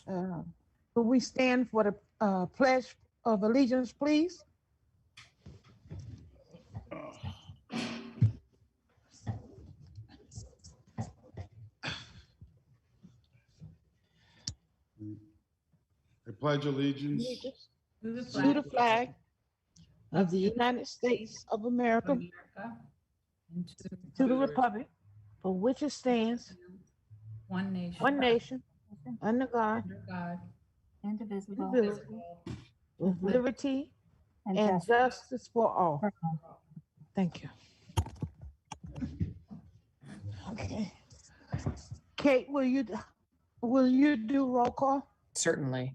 Uh, Will we stand for the Pledge of Allegiance, please? I pledge allegiance To the flag of the United States of America, and to the republic for which it stands, one nation, one nation, under God, under God, indivisible, indivisible, with liberty and and justice justice for all. for all. Thank you. Okay. Kate, will you do roll call? Certainly.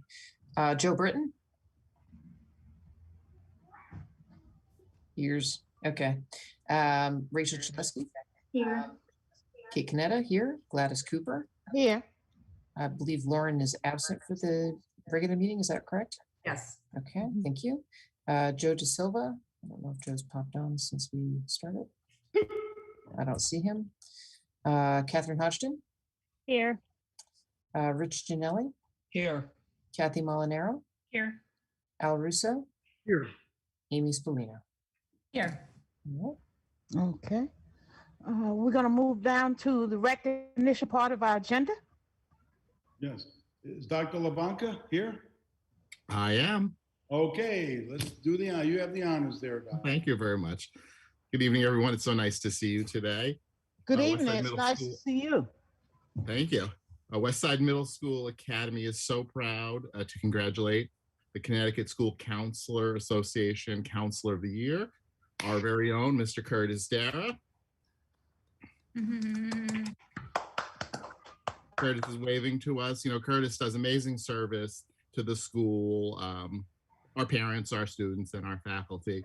Joe Britton? Years. Okay. Rachel Chalesky? Here. Kate Canetta here. Gladys Cooper? Here. I believe Lauren is absent for the regular meeting. Is that correct? yes. Okay, thank you. Joe De Silva? I don't know if Joe's popped on since we started. I don't see him. Catherine Hodgson? Here. Rich Gianelli? Here. Kathy Molinaro? Here. Al Russo? here. Amy Spolino? Here. All Okay. We're going to move down to the recognition part of our agenda. Yes. Is Dr. LaBanca here? I am. Okay, let's do the honor. You have the honors there, Doc. Thank you very much. Good evening, everyone. It's so nice to see you today. Good Westside evening. It's Middle nice School. to see you. Thank you. Westside Middle School Academy is so proud to congratulate the Connecticut School Counselor Association Counselor of the Year, our very own Mr. Curtis Dara. Curtis is waving to us. You know, Curtis does amazing service to the school, our parents, our students, and our faculty.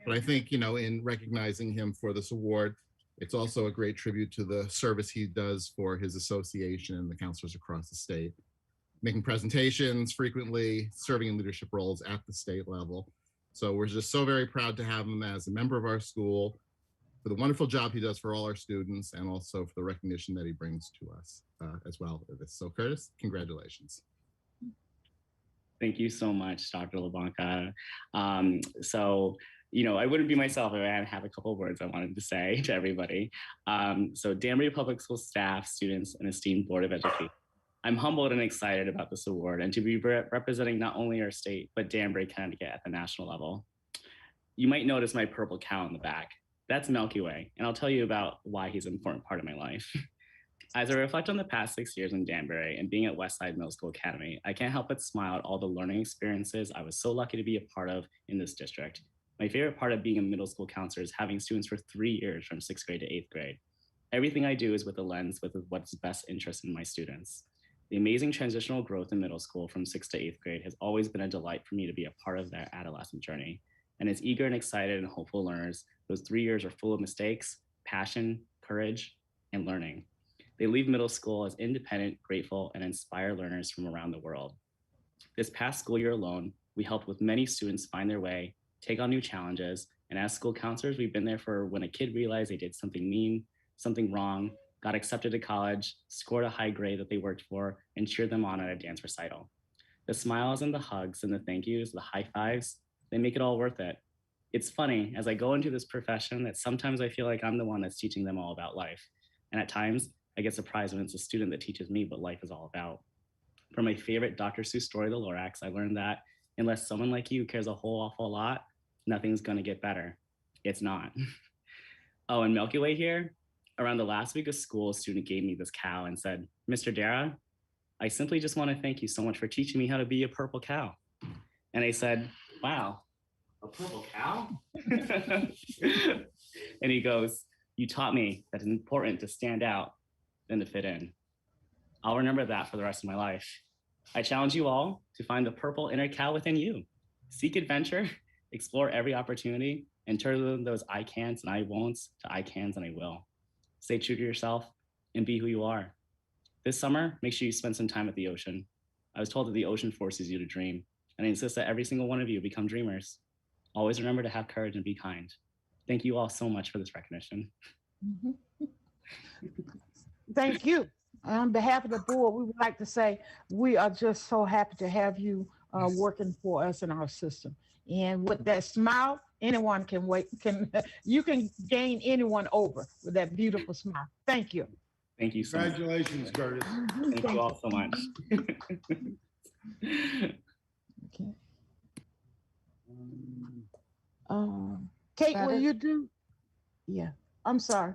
But I think, you know, in recognizing him for this award, it's also a great tribute to the service he does for his association and the counselors across the state, making presentations frequently, serving in leadership roles at the state level. So we're just so very proud to have him as a member of our school, for the wonderful job he does for all our students, and also for the recognition that he brings to us as well. So Curtis, congratulations. Thank you so much, Dr. LaBanca. So, you know, I wouldn't be myself if I didn't have a couple of words I wanted to say to everybody. So Danbury Public School staff, students, and esteemed Board of Education, I'm humbled and excited about this award and to be representing not only our state, but Danbury, Connecticut at the national level. You might notice my purple cow in the back. That's Milky Way, and I'll tell you about why he's an important part of my life. As I reflect on the past 6 years in Danbury and being at Westside Middle School Academy, I can't help but smile at all the learning experiences I was so lucky to be a part of in this district. My favorite part of being a middle school counselor is having students for 3 years from 6th grade to 8th grade. Everything I do is with a lens with what's best interest in my students. The amazing transitional growth in middle school from 6th to 8th grade has always been a delight for me to be a part of their adolescent journey. And as eager and excited and hopeful learners, those 3 years are full of mistakes, passion, courage, and learning. They leave middle school as independent, grateful, and inspired learners from around the world. This past school year alone, we helped with many students find their way, take on new challenges, and as school counselors, we've been there for when a kid realized they did something mean, something wrong, got accepted to college, scored a high grade that they worked for, and cheered them on at a dance recital. The smiles and the hugs and the thank yous, the high fives, they make it all worth it. It's funny, as I go into this profession, that sometimes I feel like I'm the one that's teaching them all about life. And at times, I get surprised when it's a student that teaches me what life is all about. From my favorite Dr. Seuss story, The Lorax, I learned that unless someone like you cares a whole awful lot, nothing's gonna get better. It's not. Oh, and Milky Way here, around the last week of school, a student gave me this cow and said, Mr. Dara, I simply just wanna thank you so much for teaching me how to be a purple cow. And I said, wow, a purple cow? And he goes, you taught me that it's important to stand out than to fit in. I'll remember that for the rest of my life. I challenge you all to find the purple inner cow within you. Seek adventure, explore every opportunity, and turn those I can'ts and I won'ts to I cans and I will. Stay true to yourself and be who you are. This summer, make sure you spend some time at the ocean. I was told that the ocean forces you to dream, and I insist that every single one of you become dreamers. Always remember to have courage and be kind. Thank you all so much for this recognition. Thank you. On behalf of the board, we would like to say we are just so happy to have you working for us in our system. And with that smile, anyone can wait. Can you can gain anyone over with that beautiful smile? Thank you. Thank you so much. Congratulations, Curtis. Thank you all so much. Okay. Kate, Got will it. you do? Yeah, I'm sorry.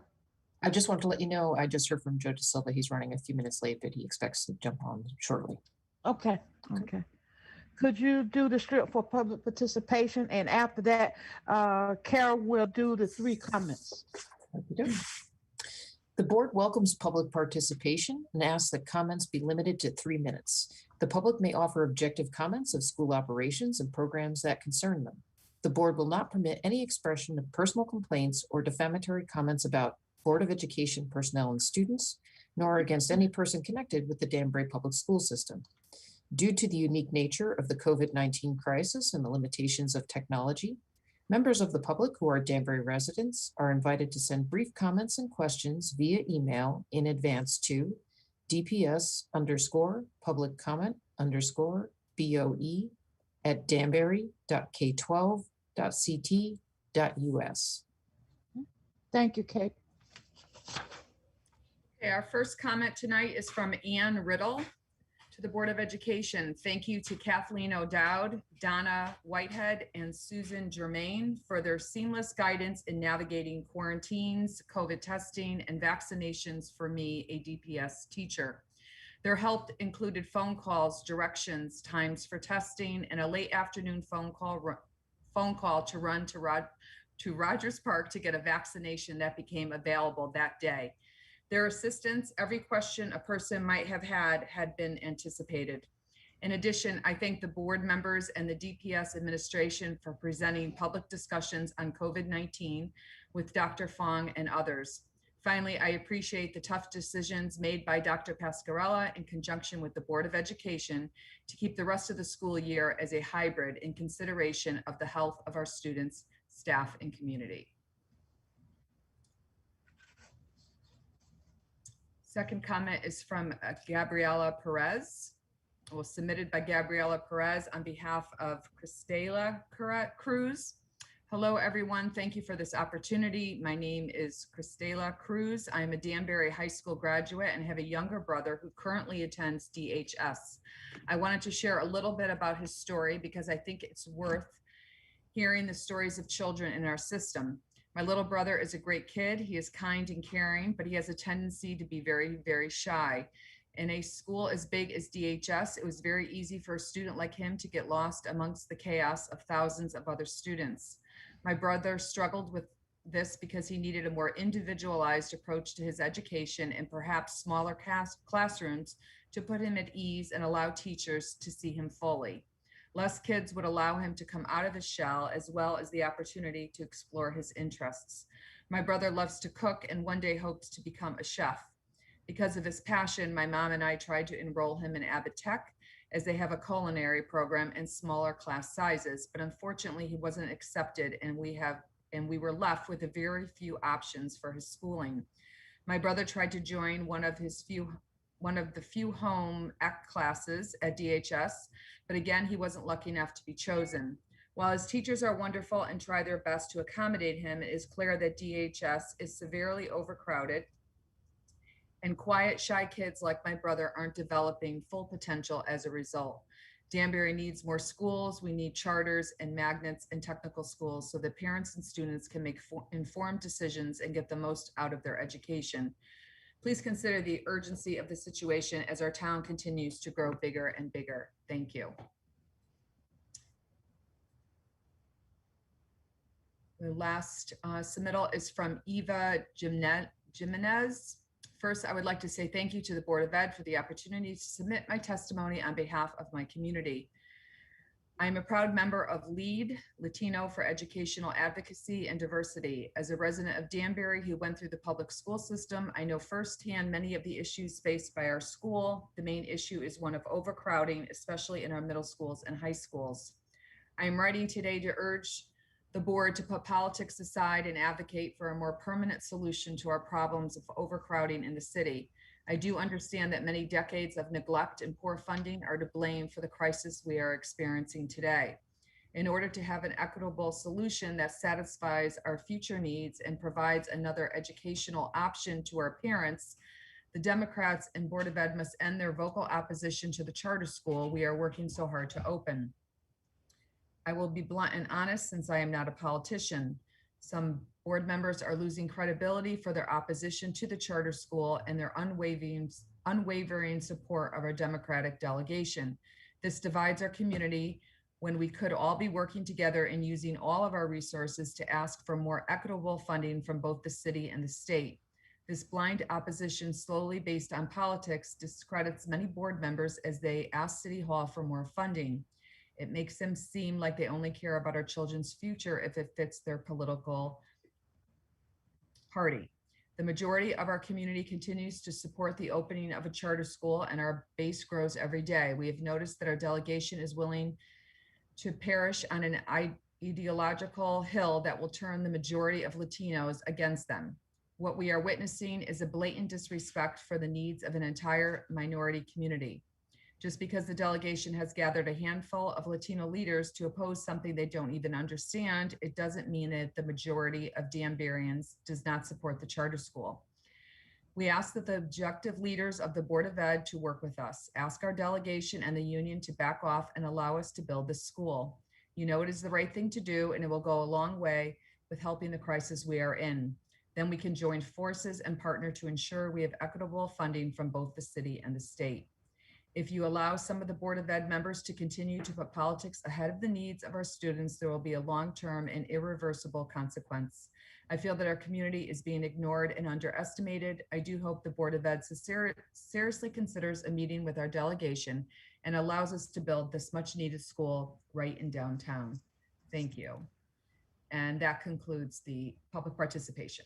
I just wanted to let you know, I just heard from Joe DeSilva. He's running a few minutes late, but he expects to jump on shortly. Okay, okay. Could you do the script for public participation? And after that, Carol will do the 3 comments. Okey-doke. The board welcomes public participation and asks that comments be limited to 3 minutes. The public may offer objective comments of school operations and programs that concern them. The board will not permit any expression of personal complaints or defamatory comments about Board of Education personnel and students, nor against any person connected with the Danbury Public School System. Due to the unique nature of the COVID-19 crisis and the limitations of technology, members of the public who are Danbury residents are invited to send brief comments and questions via email in advance to dps_public_BOE@danbury.k12.ct.us. Thank you, Kate. Okay, our first comment tonight is from Ann Riddle to the Board of Education. Thank you to Kathleen O'Dowd, Donna Whitehead, and Susan Germain for their seamless guidance in navigating quarantines, COVID testing, and vaccinations for me, a DPS teacher. Their help included phone calls, directions, times for testing, and a late afternoon phone call to run to Rogers Park to get a vaccination that became available that day. Their assistance, every question a person might have had been anticipated. In addition, I thank the board members and the DPS administration for presenting public discussions on COVID-19 with Dr. Fong and others. Finally, I appreciate the tough decisions made by Dr. Pascarella in conjunction with the Board of Education to keep the rest of the school year as a hybrid in consideration of the health of our students, staff, and community. Second comment is from Gabriela Perez. It was submitted by Gabriela Perez on behalf of Cristela Cruz. Hello, everyone. Thank you for this opportunity. My name is Cristela Cruz. I am a Danbury High School graduate and have a younger brother who currently attends DHS. I wanted to share a little bit about his story because I think it's worth hearing the stories of children in our system. My little brother is a great kid. He is kind and caring, but he has a tendency to be very, very shy. In a school as big as DHS, it was very easy for a student like him to get lost amongst the chaos of thousands of other students. My brother struggled with this because he needed a more individualized approach to his education and perhaps smaller classrooms to put him at ease and allow teachers to see him fully. Less kids would allow him to come out of his shell, as well as the opportunity to explore his interests. My brother loves to cook and one day hopes to become a chef. Because of his passion, my mom and I tried to enroll him in Abbott Tech, as they have a culinary program and smaller class sizes, but unfortunately he wasn't accepted, and we were left with a very few options for his schooling. My brother tried to join one of the few home ec classes at DHS, but again, he wasn't lucky enough to be chosen. While his teachers are wonderful and try their best to accommodate him, it is clear that DHS is severely overcrowded, and quiet, shy kids like my brother aren't developing full potential as a result. Danbury needs more schools. We need charters and magnets and technical schools so that parents and students can make informed decisions and get the most out of their education. Please consider the urgency of the situation as our town continues to grow bigger and bigger. Thank you. The last submittal is from Eva Jimenez. First, I would like to say thank you to the Board of Ed for the opportunity to submit my testimony on behalf of my community. I am a proud member of LEAD, Latino for Educational Advocacy and Diversity. As a resident of Danbury who went through the public school system, I know firsthand many of the issues faced by our school. The main issue is one of overcrowding, especially in our middle schools and high schools. I am writing today to urge the board to put politics aside and advocate for a more permanent solution to our problems of overcrowding in the city. I do understand that many decades of neglect and poor funding are to blame for the crisis we are experiencing today. In order to have an equitable solution that satisfies our future needs and provides another educational option to our parents, the Democrats and Board of Ed must end their vocal opposition to the charter school we are working so hard to open. I will be blunt and honest since I am not a politician. Some board members are losing credibility for their opposition to the charter school and their unwavering support of our Democratic delegation. This divides our community when we could all be working together and using all of our resources to ask for more equitable funding from both the city and the state. This blind opposition, slowly based on politics, discredits many board members as they ask City Hall for more funding. It makes them seem like they only care about our children's future if it fits their political party. The majority of our community continues to support the opening of a charter school, and our base grows every day. We have noticed that our delegation is willing to perish on an ideological hill that will turn the majority of Latinos against them. What we are witnessing is a blatant disrespect for the needs of an entire minority community. Just because the delegation has gathered a handful of Latino leaders to oppose something they don't even understand, it doesn't mean that the majority of Danburyans does not support the charter school. We ask that the objective leaders of the Board of Ed to work with us, ask our delegation and the union to back off and allow us to build this school. You know it is the right thing to do, and it will go a long way with helping the crisis we are in. Then we can join forces and partner to ensure we have equitable funding from both the city and the state. If you allow some of the Board of Ed members to continue to put politics ahead of the needs of our students, there will be a long-term and irreversible consequence. I feel that our community is being ignored and underestimated. I do hope the Board of Ed seriously considers a meeting with our delegation and allows us to build this much-needed school right in downtown. Thank you. And that concludes the public participation.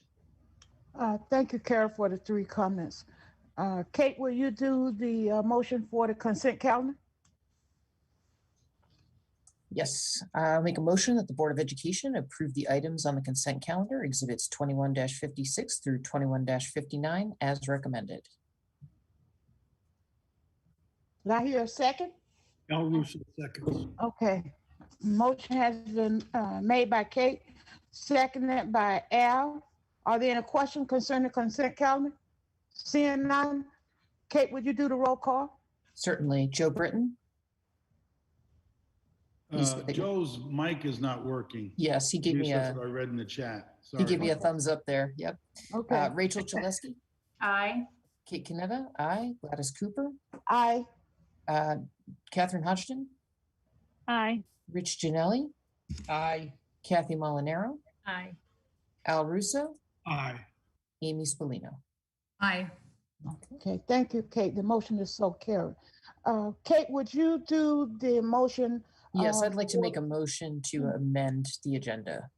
Thank you, Carol, for the 3 comments. Kate, will you do the motion for the consent calendar? Yes, I'll make a motion that the Board of Education approve the items on the consent calendar, exhibits 21-56 through 21-59 as recommended. Did I hear a second? Al Russo seconds. Okay. Motion has been made by Kate, seconded by Al. Are there any questions concerning the consent calendar? Seeing none, Kate, would you do the roll call? Certainly. Joe Britton? Joe's mic is not working. Yes, he gave me That's a, what I read in the chat. he Sorry gave me a about that. thumbs up there. Yep. Okay. Rachel Chalesky? Aye. Kate Canetta? Aye. Gladys Cooper? Aye. Catherine Hodgson? Aye. Rich Janelli? Aye. Kathy Molinaro? Aye. Al Russo? Aye. Amy Spallino? Aye. Okay, thank you, Kate. The motion is so carried. Kate, would you do the motion? Yes, I'd like to make a motion to amend the agenda.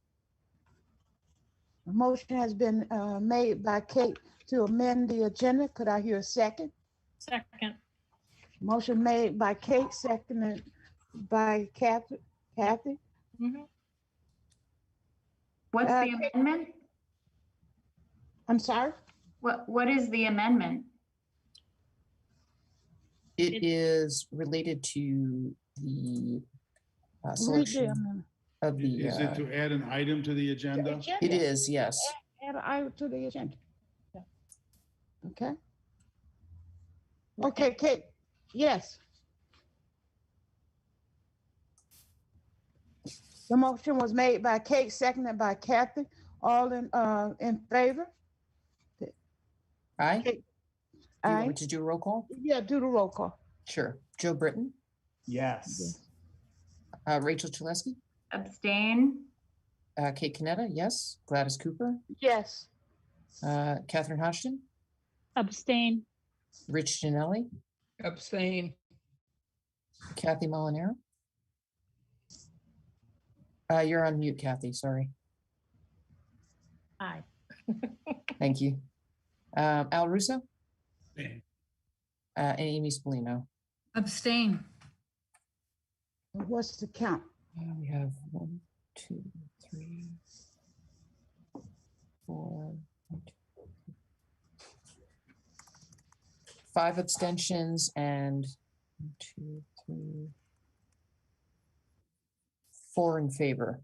A motion has been made by Kate to amend the agenda. Could I hear a second? Second. Motion made by Kate, seconded by Kathy. Mhm. What's the amendment? I'm sorry? What is the amendment? It is related to the selection of the, Is it to add an item to the agenda? it is, yes. Add an item to the agenda. Yeah. Okay. Okay, Kate, yes. The motion was made by Kate, seconded by Kathy. All in favor? Aye. Kate? Do you want Aye. me to do a roll call? Yeah, do the roll call. Sure. Joe Britton? Yes. Rachel Chalesky? Abstain? Kate Canetta, yes. Gladys Cooper? Yes. Catherine Hodgson? Abstain. Rich Janelli? Abstain. Kathy Molinaro? You're on mute, Kathy, sorry. Aye. Thank you. Al Russo? Abstain. And Amy Spallino? Abstain. What's the count? We have 1, 2, 3, 4. 5 abstentions and 1, 2, 3, 4 in favor.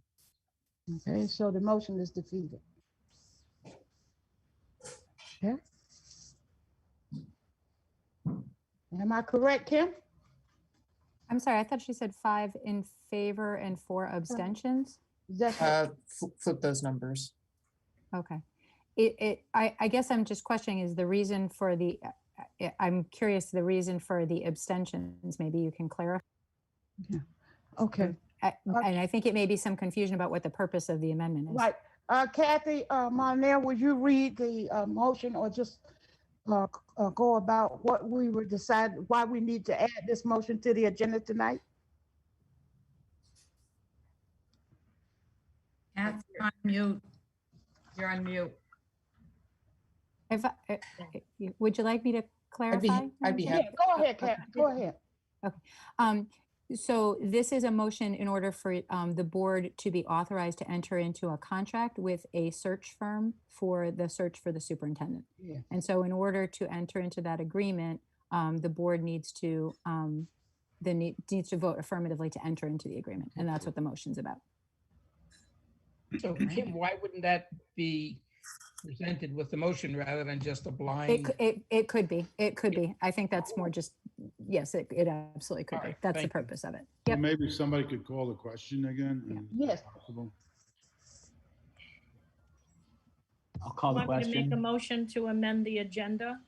Okay, so the motion is defeated. Okay. Am I correct, Kim? I'm sorry, I thought she said 5 in favor and 4 abstentions. That's what- Flip those numbers. Okay. I guess I'm just questioning is the reason for the, I'm curious, the reason for the abstentions. Maybe you can clarify. okay, And I think it may be some confusion about what the purpose of the amendment is. right. Kathy, Monell, would you read the motion or just go about what we were deciding, why we need to add this motion to the agenda tonight? Kathy, you're on mute. You're on mute. If would you like me to clarify? I'd be Yeah, happy. go ahead, Kathy, go ahead. So this is a motion in order for the board to be authorized to enter into a contract with a search firm for the search for the superintendent. Yeah. And so in order to enter into that agreement, the board needs to needs to vote affirmatively to enter into the agreement. And that's what the motion's about. So Kim, why wouldn't that be presented with the motion rather than just a blind? It could be. It could be. I think that's more just, yes, it absolutely could All be. right, That's the thank you. purpose of it. Well, Yep. maybe somebody could call the question again. and- Yes. Possible. I'll call the Want me to make a question. motion to amend the agenda?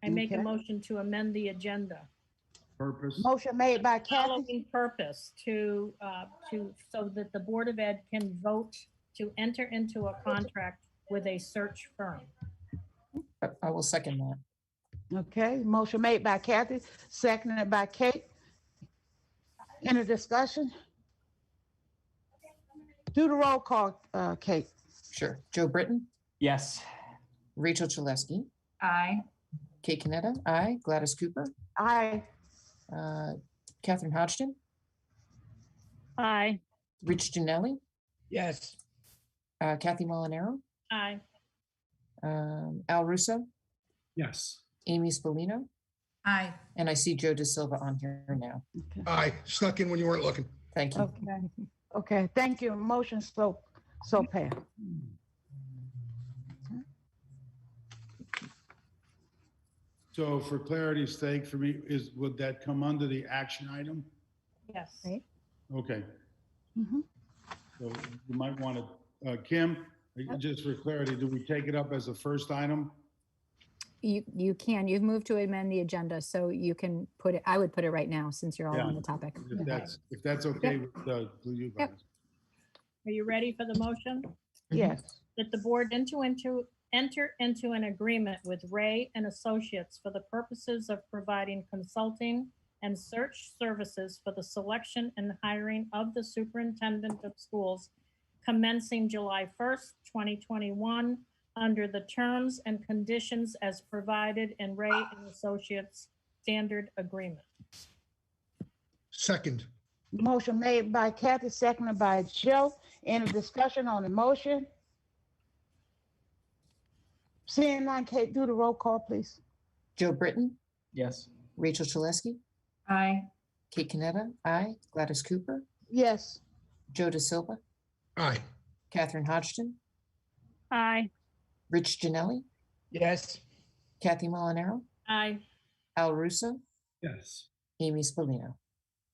I make a Okay. motion to amend the agenda. Purpose? Motion made by Kathy, Following purpose to, so that the Board of Ed can vote to enter into a contract with a search firm. I will second that. okay, motion made by Kathy, seconded by Kate. Any discussion? Do the roll call, Kate. Sure. Joe Britton, Yes. Rachel Chalesky, Aye. Kate Canetta, aye. Gladys Cooper, Aye. Catherine Hodgson, Aye. Rich Janelli, Yes, Kathy Molinaro, Aye. Al Russo, Yes. Amy Spallino, Aye. and I see Joe De Silva on here now. Aye, snuck in when you weren't looking. Thank you. Okay, okay, thank you. Motion so passed. So for clarity's sake, for me, would that come under the action item? Yes. Right. Okay, Mhm. so you might want to, Kim, just for clarity, do we take it up as a first item? You can. You've moved to amend the agenda, so you can put it. I would put it right now since you're all Yeah. on the topic. If that's okay with you guys. Yep. Are you ready for the motion? Yes, That the board enter into an agreement with Ray and Associates for the purposes of providing consulting and search services for the selection and hiring of the superintendent of schools commencing July 1st, 2021, under the terms and conditions as provided in Ray and Associates standard agreement. Second, motion made by Kathy, seconded by Joe. Any discussion on the motion? Seeing none, Kate, do the roll call, please. Joe Britton, Yes. Rachel Chalesky, Aye. Kate Canetta, aye. Gladys Cooper, Yes, Joe De Silva, aye. Catherine Hodgson, Aye. Rich Janelli, yes, Kathy Molinaro, Aye. Al Russo, Yes. Amy Spallino.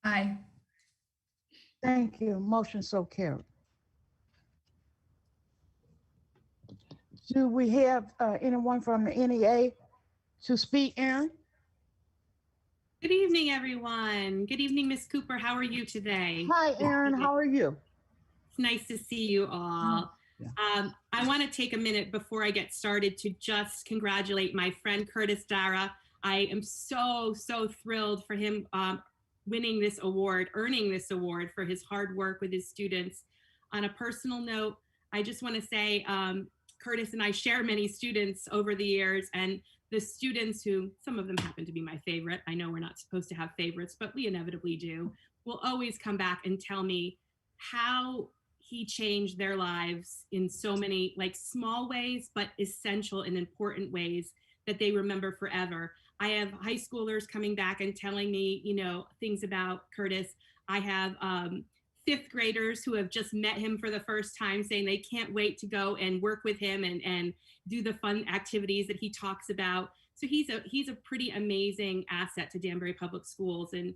Aye. thank you. Motion so carried. Do we have anyone from the NEA to speak, Aaron? Good evening, everyone. Good evening, Miss Cooper. How are you today? Hi, Aaron, how are you? It's nice to see you all. Yeah. I want to take a minute before I get started to just congratulate my friend Curtis Dara. I am so thrilled for him winning this award, earning this award for his hard work with his students. On a personal note, I just want to say Curtis and I share many students over the years, and the students who, some of them happen to be my favorite, I know we're not supposed to have favorites, but we inevitably do, will always come back and tell me how he changed their lives in so many like small ways, but essential and important ways that they remember forever. I have high schoolers coming back and telling me, things about Curtis. I have fifth graders who have just met him for the first time saying they can't wait to go and work with him and do the fun activities that he talks about. So he's a pretty amazing asset to Danbury Public Schools. And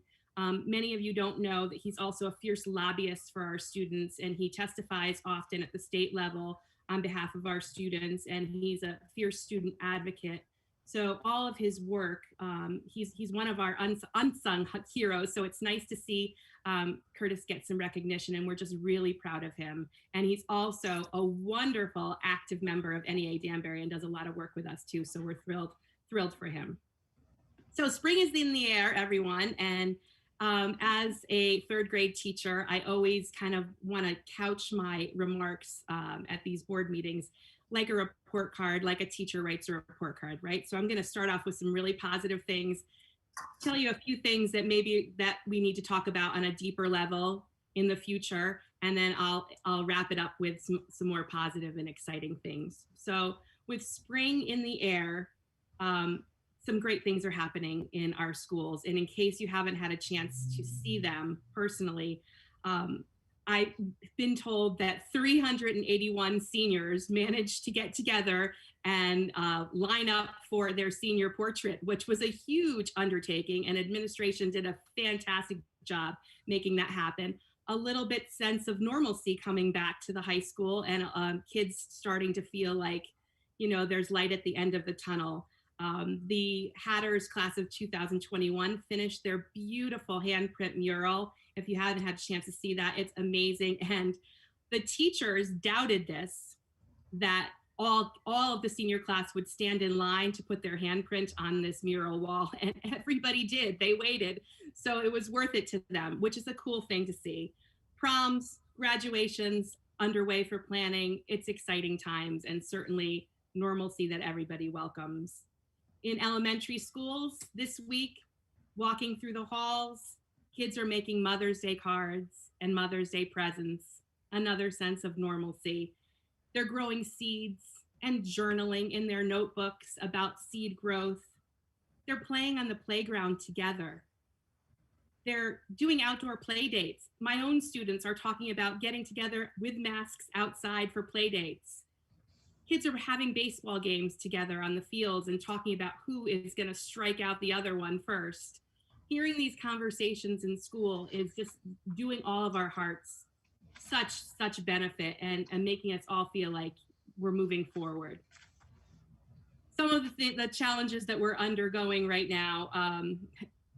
many of you don't know that he's also a fierce lobbyist for our students, and he testifies often at the state level on behalf of our students, and he's a fierce student advocate. So all of his work, he's one of our unsung heroes. So it's nice to see Curtis get some recognition, and we're just really proud of him. And he's also a wonderful active member of NEA Danbury and does a lot of work with us too. So we're thrilled for him. So spring is in the air, everyone. And as a third grade teacher, I always kind of want to couch my remarks at these board meetings like a report card, like a teacher writes a report card, right? So I'm going to start off with some really positive things, tell you a few things that maybe that we need to talk about on a deeper level in the future, and then I'll wrap it up with some more positive and exciting things. So with spring in the air, some great things are happening in our schools. And in case you haven't had a chance to see them personally, I've been told that 381 seniors managed to get together and line up for their senior portrait, which was a huge undertaking, and administration did a fantastic job making that happen. A little bit sense of normalcy coming back to the high school, and kids starting to feel like, there's light at the end of the tunnel. The Hatters class of 2021 finished their beautiful handprint mural. If you haven't had a chance to see that, it's amazing. And the teachers doubted this, that all of the senior class would stand in line to put their handprint on this mural wall, and everybody did. They waited. So it was worth it to them, which is a cool thing to see. Proms, graduations underway for planning. It's exciting times, and certainly normalcy that everybody welcomes. In elementary schools this week, walking through the halls, kids are making Mother's Day cards and Mother's Day presents, another sense of normalcy. They're growing seeds and journaling in their notebooks about seed growth. They're playing on the playground together. They're doing outdoor play dates. My own students are talking about getting together with masks outside for play dates. Kids are having baseball games together on the fields and talking about who is going to strike out the other one first. Hearing these conversations in school is just doing all of our hearts such benefit, and making us all feel like we're moving forward. Some of the challenges that we're undergoing right now,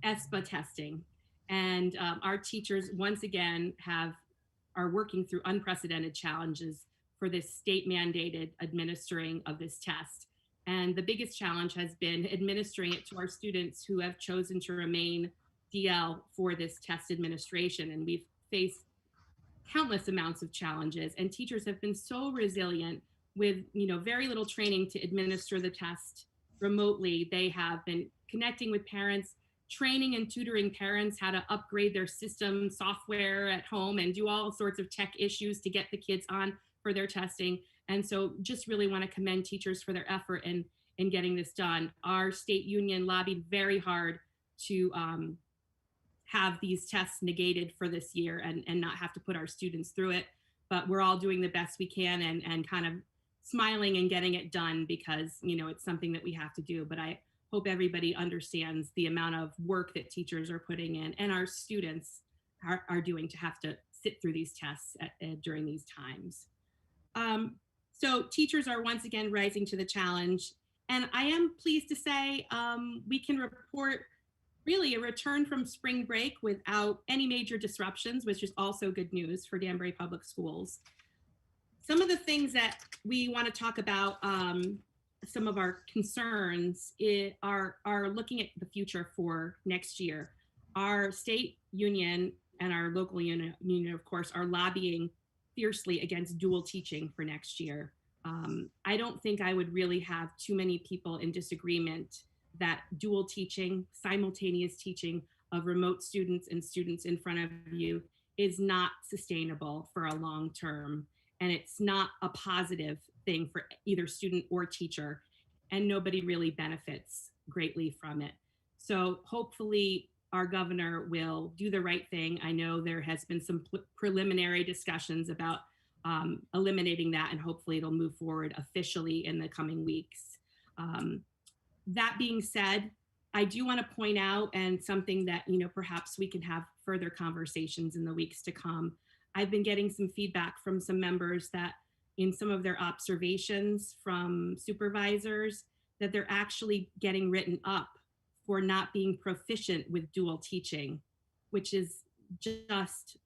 ESPA testing, and our teachers once again are working through unprecedented challenges for this state mandated administering of this test. And the biggest challenge has been administering it to our students who have chosen to remain DL for this test administration. And we've faced countless amounts of challenges, and teachers have been so resilient with very little training to administer the test remotely. They have been connecting with parents, training and tutoring parents how to upgrade their system software at home and do all sorts of tech issues to get the kids on for their testing. And so just really want to commend teachers for their effort in getting this done. Our state union lobbied very hard to have these tests negated for this year and not have to put our students through it. But we're all doing the best we can and kind of smiling and getting it done because, it's something that we have to do. But I hope everybody understands the amount of work that teachers are putting in and our students are doing to have to sit through these tests during these times. So teachers are once again rising to the challenge. And I am pleased to say we can report really a return from spring break without any major disruptions, which is also good news for Danbury Public Schools. Some of the things that we want to talk about, some of our concerns are looking at the future for next year. Our state union and our local union, of course, are lobbying fiercely against dual teaching for next year. I don't think I would really have too many people in disagreement that dual teaching, simultaneous teaching of remote students and students in front of you is not sustainable for a long term. And it's not a positive thing for either student or teacher. And nobody really benefits greatly from it. So hopefully our governor will do the right thing. I know there has been some preliminary discussions about eliminating that, and hopefully it'll move forward officially in the coming weeks. That being said, I do want to point out, and something that, perhaps we can have further conversations in the weeks to come. I've been getting some feedback from some members that in some of their observations from supervisors, that they're actually getting written up for not being proficient with dual teaching, which is just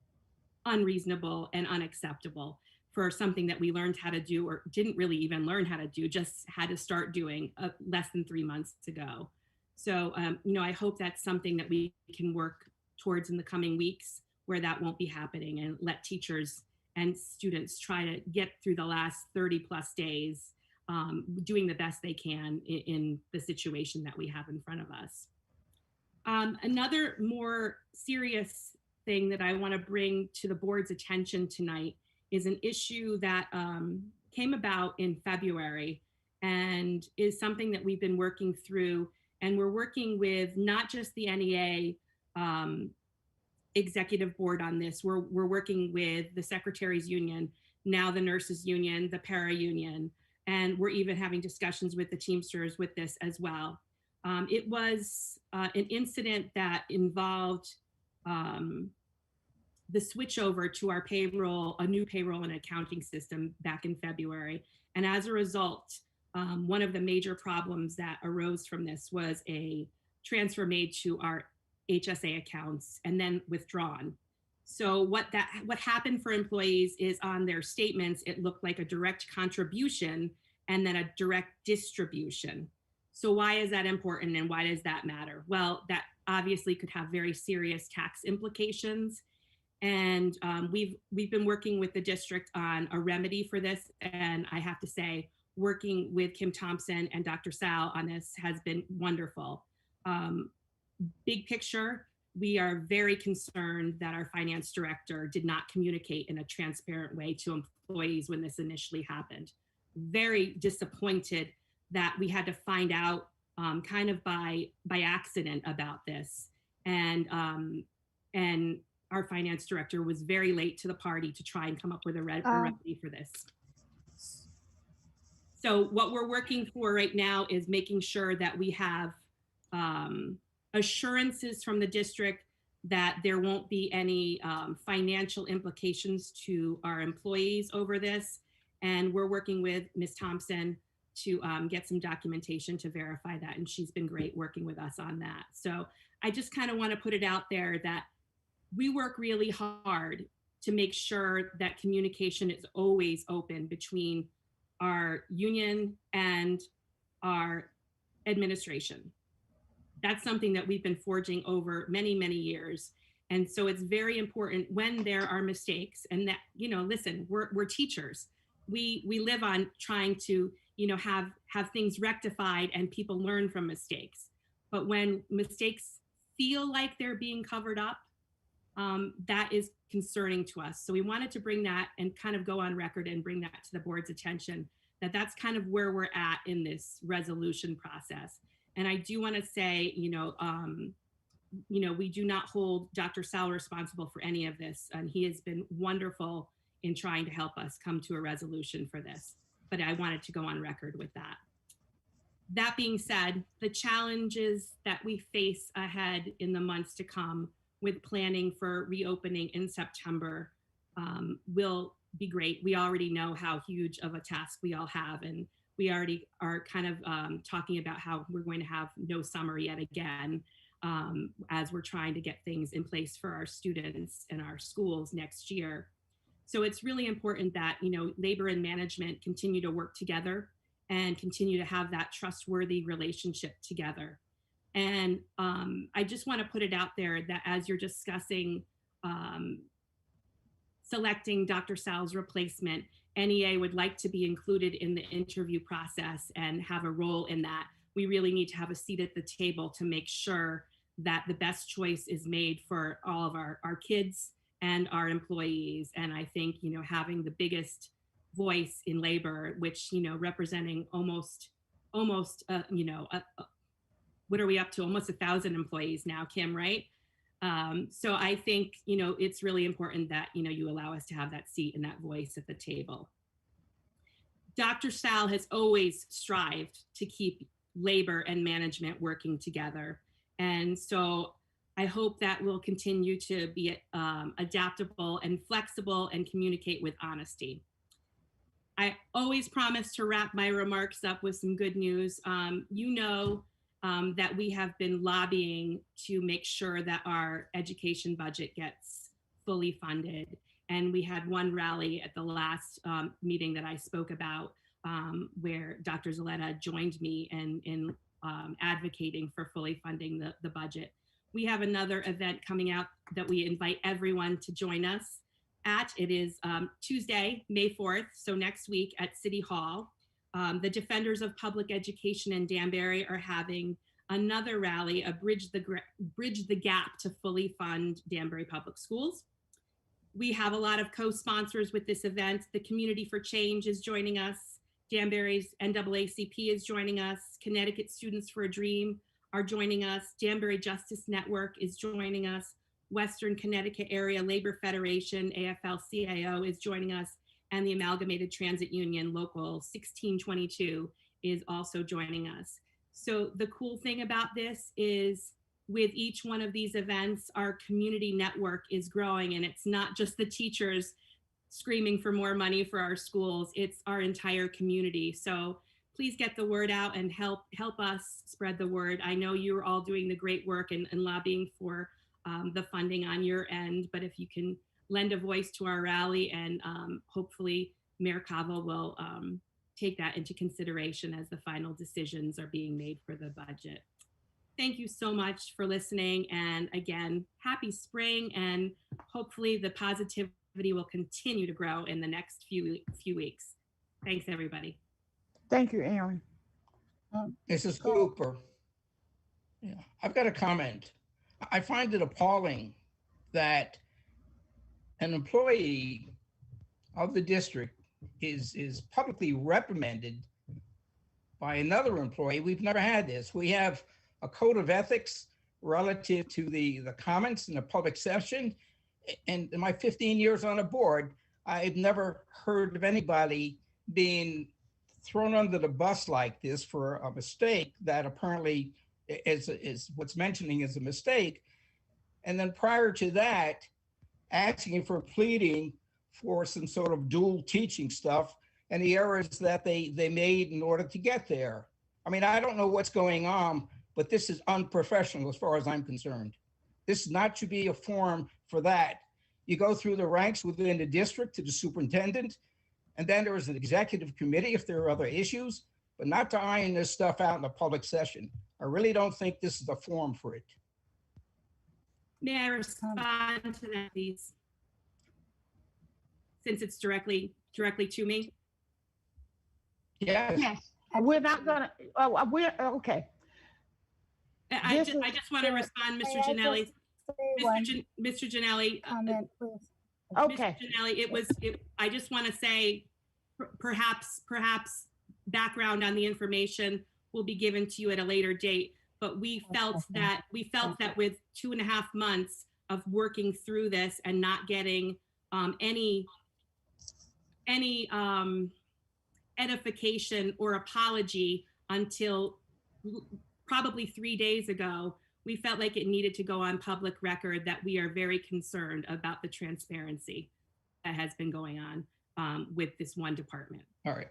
unreasonable and unacceptable for something that we learned how to do, or didn't really even learn how to do, just had to start doing less than 3 months ago. So, I hope that's something that we can work towards in the coming weeks, where that won't be happening, and let teachers and students try to get through the last 30 plus days doing the best they can in the situation that we have in front of us. Another more serious thing that I want to bring to the board's attention tonight is an issue that came about in February, and is something that we've been working through. And we're working with not just the NEA executive board on this. We're working with the Secretaries Union, now the Nurses Union, the Para Union, and we're even having discussions with the Teamsters with this as well. It was an incident that involved the switchover to our payroll, a new payroll and accounting system back in February. And as a result, one of the major problems that arose from this was a transfer made to our HSA accounts and then withdrawn. So what happened for employees is, on their statements, it looked like a direct contribution and then a direct distribution. So why is that important, and why does that matter? Well, that obviously could have very serious tax implications. And we've been working with the district on a remedy for this. And I have to say, working with Kim Thompson and Dr. Sal on this has been wonderful. Big picture, we are very concerned that our finance director did not communicate in a transparent way to employees when this initially happened. Very disappointed that we had to find out kind of by accident about this. And our finance director was very late to the party to try and come up with a remedy for this. So what we're working for right now is making sure that we have assurances from the district that there won't be any financial implications to our employees over this. And we're working with Ms. Thompson to get some documentation to verify that. And she's been great working with us on that. So I just kind of want to put it out there that we work really hard to make sure that communication is always open between our union and our administration. That's something that we've been forging over many, many years. And so it's very important when there are mistakes, and that, listen, we're teachers. We live on trying to, have things rectified and people learn from mistakes. But when mistakes feel like they're being covered up, that is concerning to us. So we wanted to bring that and kind of go on record and bring that to the board's attention, that that's kind of where we're at in this resolution process. And I do want to say, we do not hold Dr. Sal responsible for any of this. And he has been wonderful in trying to help us come to a resolution for this. But I wanted to go on record with that. That being said, the challenges that we face ahead in the months to come with planning for reopening in September will be great. We already know how huge of a task we all have, and we already are kind of talking about how we're going to have no summer yet again, as we're trying to get things in place for our students and our schools next year. So it's really important that, labor and management continue to work together and continue to have that trustworthy relationship together. And I just want to put it out there that as you're discussing selecting Dr. Sal's replacement, NEA would like to be included in the interview process and have a role in that. We really need to have a seat at the table to make sure that the best choice is made for all of our kids and our employees. And I think, having the biggest voice in labor, which, representing almost what are we up to? Almost 1,000 employees now, Kim, right? So I think, it's really important that, you allow us to have that seat and that voice at the table. Dr. Sal has always strived to keep labor and management working together. And so I hope that we'll continue to be adaptable and flexible and communicate with honesty. I always promise to wrap my remarks up with some good news. That we have been lobbying to make sure that our education budget gets fully funded. And we had one rally at the last meeting that I spoke about where Dr. Zaletta joined me in advocating for fully funding the budget. We have another event coming out that we invite everyone to join us at. It is Tuesday, May 4th, so next week at City Hall. The Defenders of Public Education in Danbury are having another rally, a bridge the gap to fully fund Danbury Public Schools. We have a lot of co-sponsors with this event. The Community for Change is joining us. Danbury's NAACP is joining us. Connecticut Students for a Dream are joining us. Danbury Justice Network is joining us. Western Connecticut Area Labor Federation, AFL-CIO, is joining us. And the Amalgamated Transit Union Local 1622 is also joining us. So the cool thing about this is with each one of these events, our community network is growing, and it's not just the teachers screaming for more money for our schools, it's our entire community. So please get the word out and help us spread the word. I know you're all doing the great work and lobbying for the funding on your end, but if you can lend a voice to our rally, and hopefully Mayor Cava will take that into consideration as the final decisions are being made for the budget. Thank you so much for listening. And again, happy spring, and hopefully the positivity will continue to grow in the next few weeks. Thanks, everybody. Thank you, Aaron. Mrs. Cooper. Yeah, I've got a comment. I find it appalling that an employee of the district is publicly reprimanded by another employee. We've never had this. We have a code of ethics relative to the comments in a public session. And in my 15 years on a board, I've never heard of anybody being thrown under the bus like this for a mistake that apparently is what's mentioning is a mistake. And then prior to that, asking for pleading for some sort of dual teaching stuff and the errors that they made in order to get there. I mean, I don't know what's going on, but this is unprofessional as far as I'm concerned. This should be a forum for that. You go through the ranks within the district to the superintendent, and then there is an executive committee if there are other issues, but not to iron this stuff out in a public session. I really don't think this is a forum for it. May I respond to that, please? Since it's directly to me. Yes. Yes. We're not gonna. Oh, we're okay. I just want to respond, Mr. Janelli. Mr. Janelli. Comment, please. Okay. Mr. Janelli, I just want to say, perhaps background on the information will be given to you at a later date. But we felt that with 2.5 months of working through this and not getting any edification or apology until probably 3 days ago, we felt like it needed to go on public record that we are very concerned about the transparency that has been going on with this one department. All right.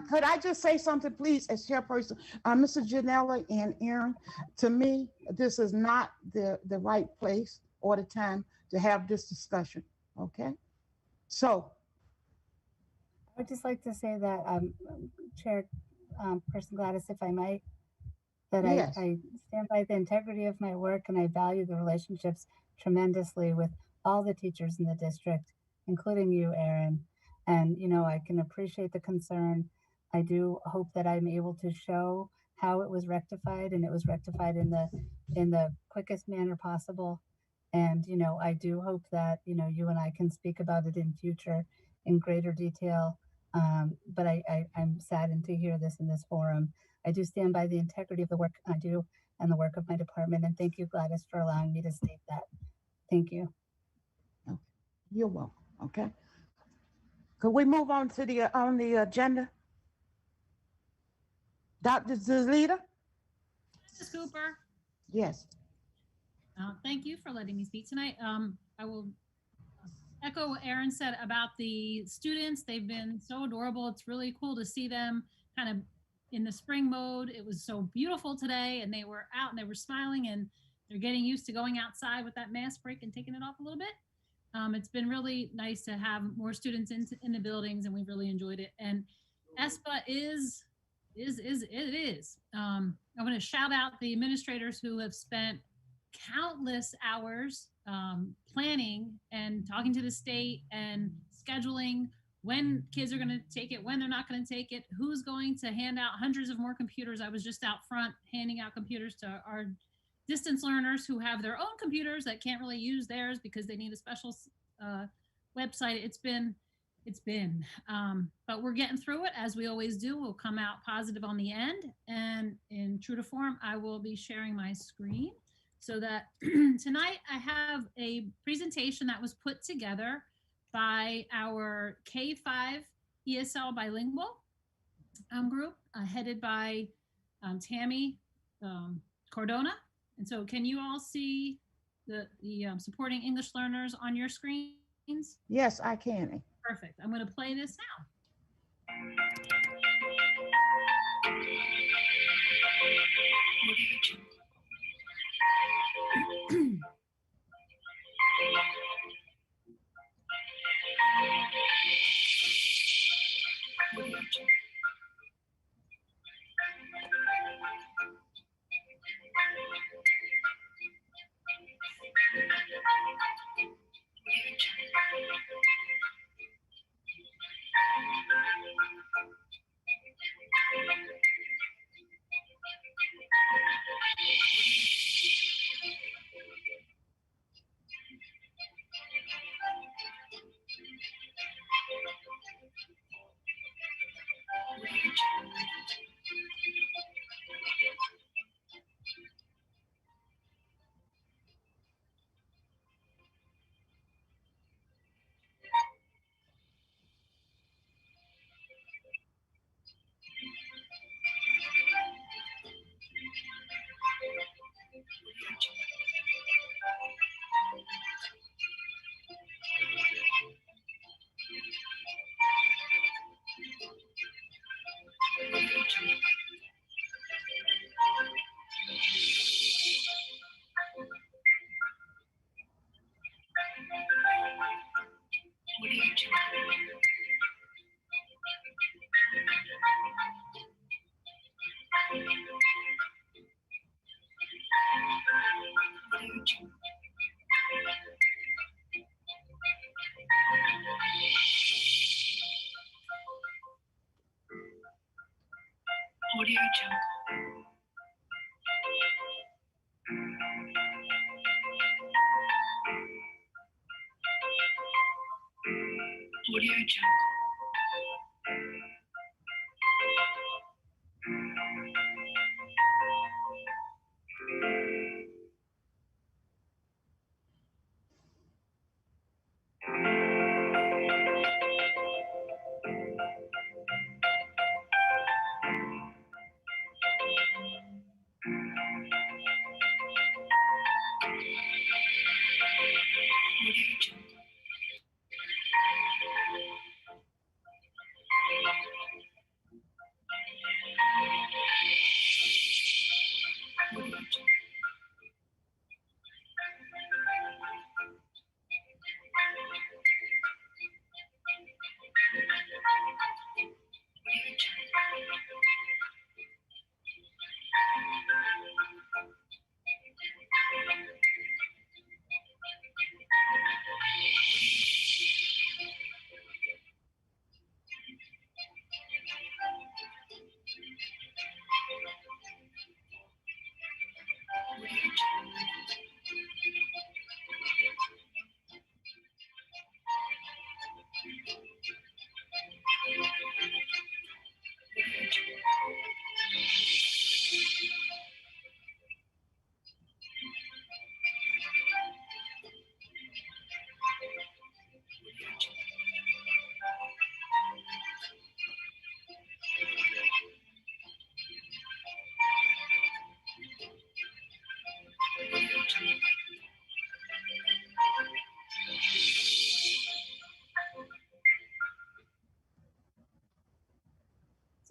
Could I just say something, please, as chairperson, Mr. Janelli and Aaron? To me, this is not the right place or the time to have this discussion. Okay, so I would just like to say that, Chairperson Gladys, if I might, that yes. I stand by the integrity of my work, and I value the relationships tremendously with all the teachers in the district, including you, Aaron. And, I can appreciate the concern. I do hope that I'm able to show how it was rectified, and it was rectified in the quickest manner possible. And, I do hope that, you and I can speak about it in future in greater detail. But I'm saddened to hear this in this forum. I do stand by the integrity of the work I do and the work of my department. And thank you, Gladys, for allowing me to state that. Thank you. You're welcome. Okay. Could we move on to the agenda? Dr. Zalita? Mrs. Cooper, Yes. thank you for letting me speak tonight. I will echo what Erin said about the students. They've been so adorable. It's really cool to see them kind of in the spring mode. It was so beautiful today, and they were out and they were smiling, and they're getting used to going outside with that mask break and taking it off a little bit. It's been really nice to have more students in the buildings, and we've really enjoyed it. And ESPA is. I want to shout out the administrators who have spent countless hours planning and talking to the state and scheduling when kids are going to take it, when they're not going to take it, who's going to hand out hundreds of more computers. I was just out front handing out computers to our distance learners who have their own computers that can't really use theirs because they need a special website. But we're getting through it as we always do. We'll come out positive on the end. And in true to form, I will be sharing my screen so that tonight I have a presentation that was put together by our K-5 ESL bilingual group headed by Tammy Cordona. And so can you all see the supporting English learners on your screens? Yes, I can. Perfect. I'm going to play this now. Audio Jungle. Audio Jungle.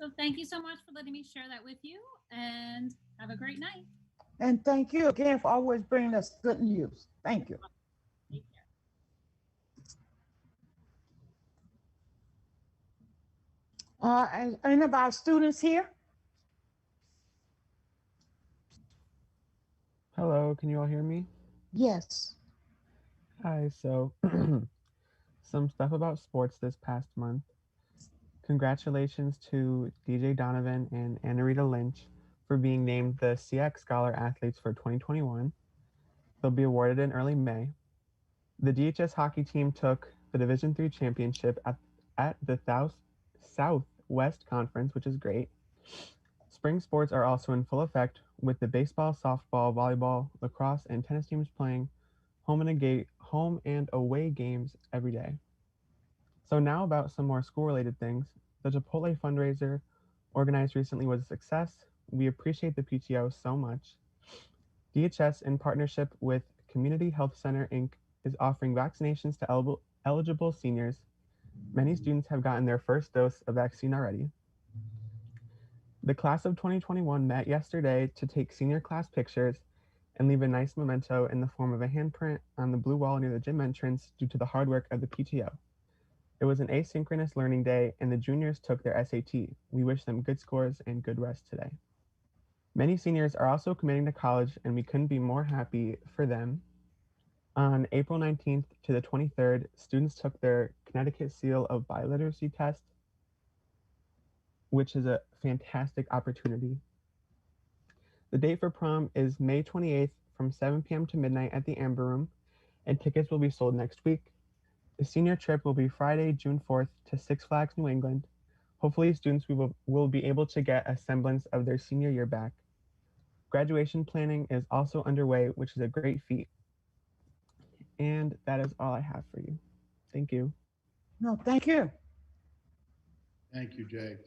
So thank you so much for letting me share that with you, and have a great night. And thank you again for always bringing us good news. Thank you. Take care. Any of our students here? Hello, can you all hear me? Yes. Hi, so some stuff about sports this past month. Congratulations to DJ Donovan and Anna Rita Lynch for being named the CX Scholar Athletes for 2021. They'll be awarded in early May. The DHS hockey team took the Division III championship at the Southwest Conference, which is great. Spring sports are also in full effect with the baseball, softball, volleyball, lacrosse, and tennis teams playing home and away games every day. So now about some more school-related things. The Chipotle fundraiser organized recently was a success. We appreciate the PTO so much. DHS, in partnership with Community Health Center, Inc., is offering vaccinations to eligible seniors. Many students have gotten their first dose of vaccine already. The class of 2021 met yesterday to take senior class pictures and leave a nice memento in the form of a handprint on the blue wall near the gym entrance due to the hard work of the PTO. It was an asynchronous learning day and the juniors took their SAT. We wish them good scores and good rest today. Many seniors are also committing to college and we couldn't be more happy for them. On April 19th to the 23rd, students took their Connecticut Seal of Biliteracy test, which is a fantastic opportunity. The date for prom is May 28th from 7 p.m. to midnight at the Amber Room, and tickets will be sold next week. The senior trip will be Friday, June 4th to Six Flags New England. Hopefully students will be able to get a semblance of their senior year back. Graduation planning is also underway, which is a great feat. And that is all I have for you. Thank you. No, thank you. Thank you, Jay.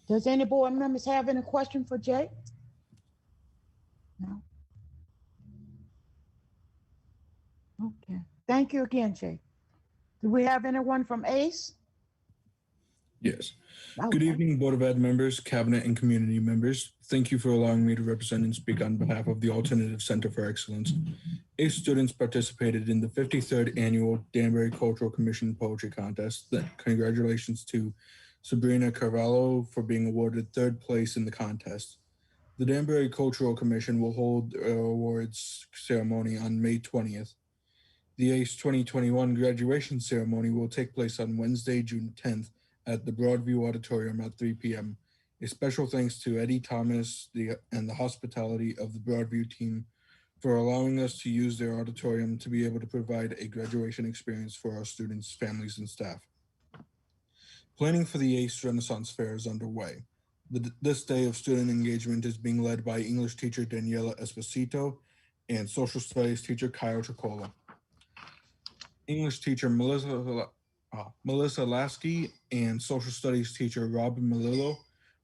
Does any board members have any question for Jay? No. Okay. Thank you again, Jay. Do we have anyone from ACE? Yes. Okay. Good evening, Board of Ed members, Cabinet, and community members. Thank you for allowing me to represent and speak on behalf of the Alternative Center for Excellence. ACE students participated in the 53rd Annual Danbury Cultural Commission Poetry Contest. Congratulations to Sabrina Carvalho for being awarded third place in the contest. The Danbury Cultural Commission will hold their awards ceremony on May 20th. The ACE 2021 graduation ceremony will take place on Wednesday, June 10th at the Broadview Auditorium at 3 p.m. A special thanks to Eddie Thomas and the hospitality of the Broadview team for allowing us to use their auditorium to be able to provide a graduation experience for our students, families, and staff. Planning for the ACE Renaissance Fair is underway. This day of student engagement is being led by English teacher Daniela Esposito and social studies teacher Kyle Tricola. English teacher Melissa Lasky and social studies teacher Robin Melillo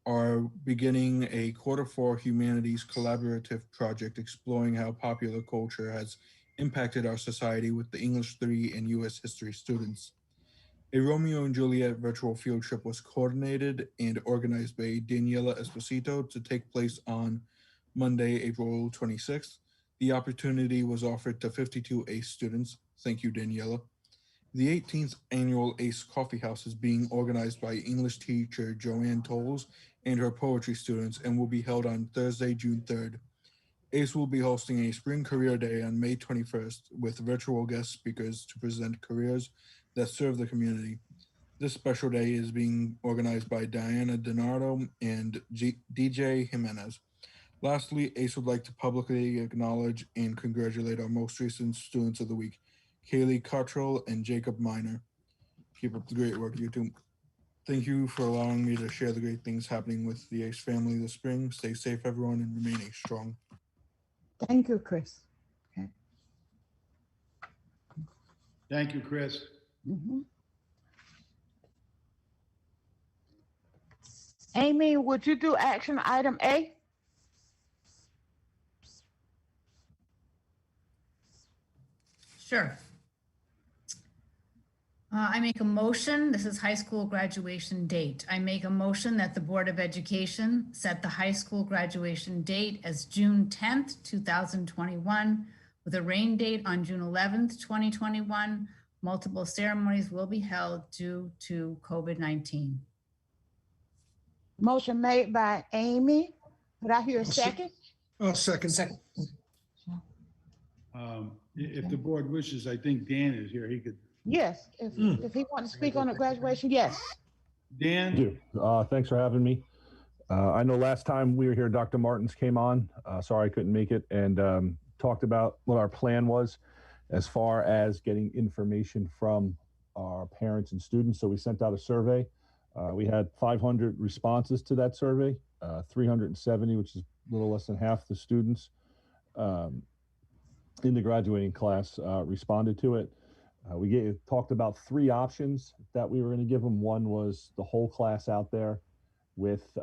are beginning a Q4 Humanities collaborative project exploring how popular culture has impacted our society with the English 3 and U.S. history students. A Romeo and Juliet virtual field trip was coordinated and organized by Daniela Esposito to take place on Monday, April 26th. The opportunity was offered to 52 ACE students. Thank you, Daniela. The 18th annual ACE Coffee House is being organized by English teacher Joanne Tolles and her poetry students and will be held on Thursday, June 3rd. ACE will be hosting a Spring Career Day on May 21st with virtual guest speakers to present careers that serve the community. This special day is being organized by Diana DiNardo and DJ Jimenez. Lastly, ACE would like to publicly acknowledge and congratulate our most recent students of the week, Kaylee Cottrell and Jacob Miner. Keep up the great work, you two. Thank you for allowing me to share the great things happening with the ACE family this spring. Stay safe, everyone, and remain ACE strong. Thank you, Chris. Okay. Thank you, Chris. Mm-hmm. Amy, would you do action item A? Sure. I make a motion, this is high school graduation date. I make a motion that the Board of Education set the high school graduation date as June 10th, 2021, with a rain date on June 11th, 2021. Multiple ceremonies will be held due to COVID-19. Motion made by Amy. Could I hear a I'll se- second? Second. Second. If the board wishes, I think Dan is here. He could. Yes, if he wants to speak on the graduation, yes. Dan? Thank you. Thanks for having me. I know last time we were here, Dr. Martins came on. Sorry I couldn't make it, and talked about what our plan was as far as getting information from our parents and students. So we sent out a survey. We had 500 responses to that survey, 370, which is a little less than half the students in the graduating class responded to it. We talked about 3 options that we were going to give them. One was the whole class out there with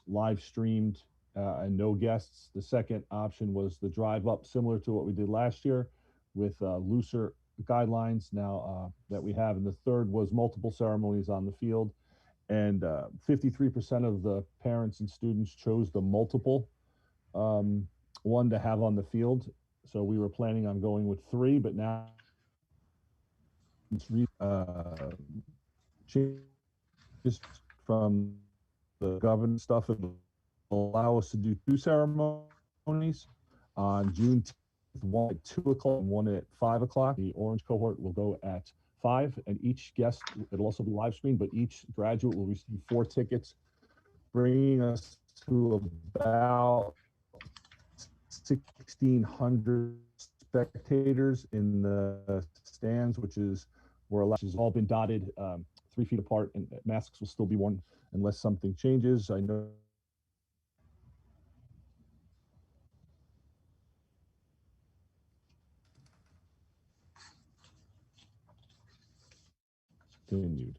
live streamed and no guests. The second option was the drive up, similar to what we did last year with looser guidelines now that we have. And the third was multiple ceremonies on the field. And 53% of the parents and students chose the multiple one to have on the field. So we were planning on going with 3, but now changes from the government stuff that will allow us to do 2 ceremonies on June 10th, one at 2 o'clock and one at 5 o'clock. The orange cohort will go at 5, and each guest, it'll also be live streamed, but each graduate will receive 4 tickets, bringing us to about 1,600 spectators in the stands, which is where has all been dotted 3 feet apart, and masks will still be worn unless something changes. I know continued.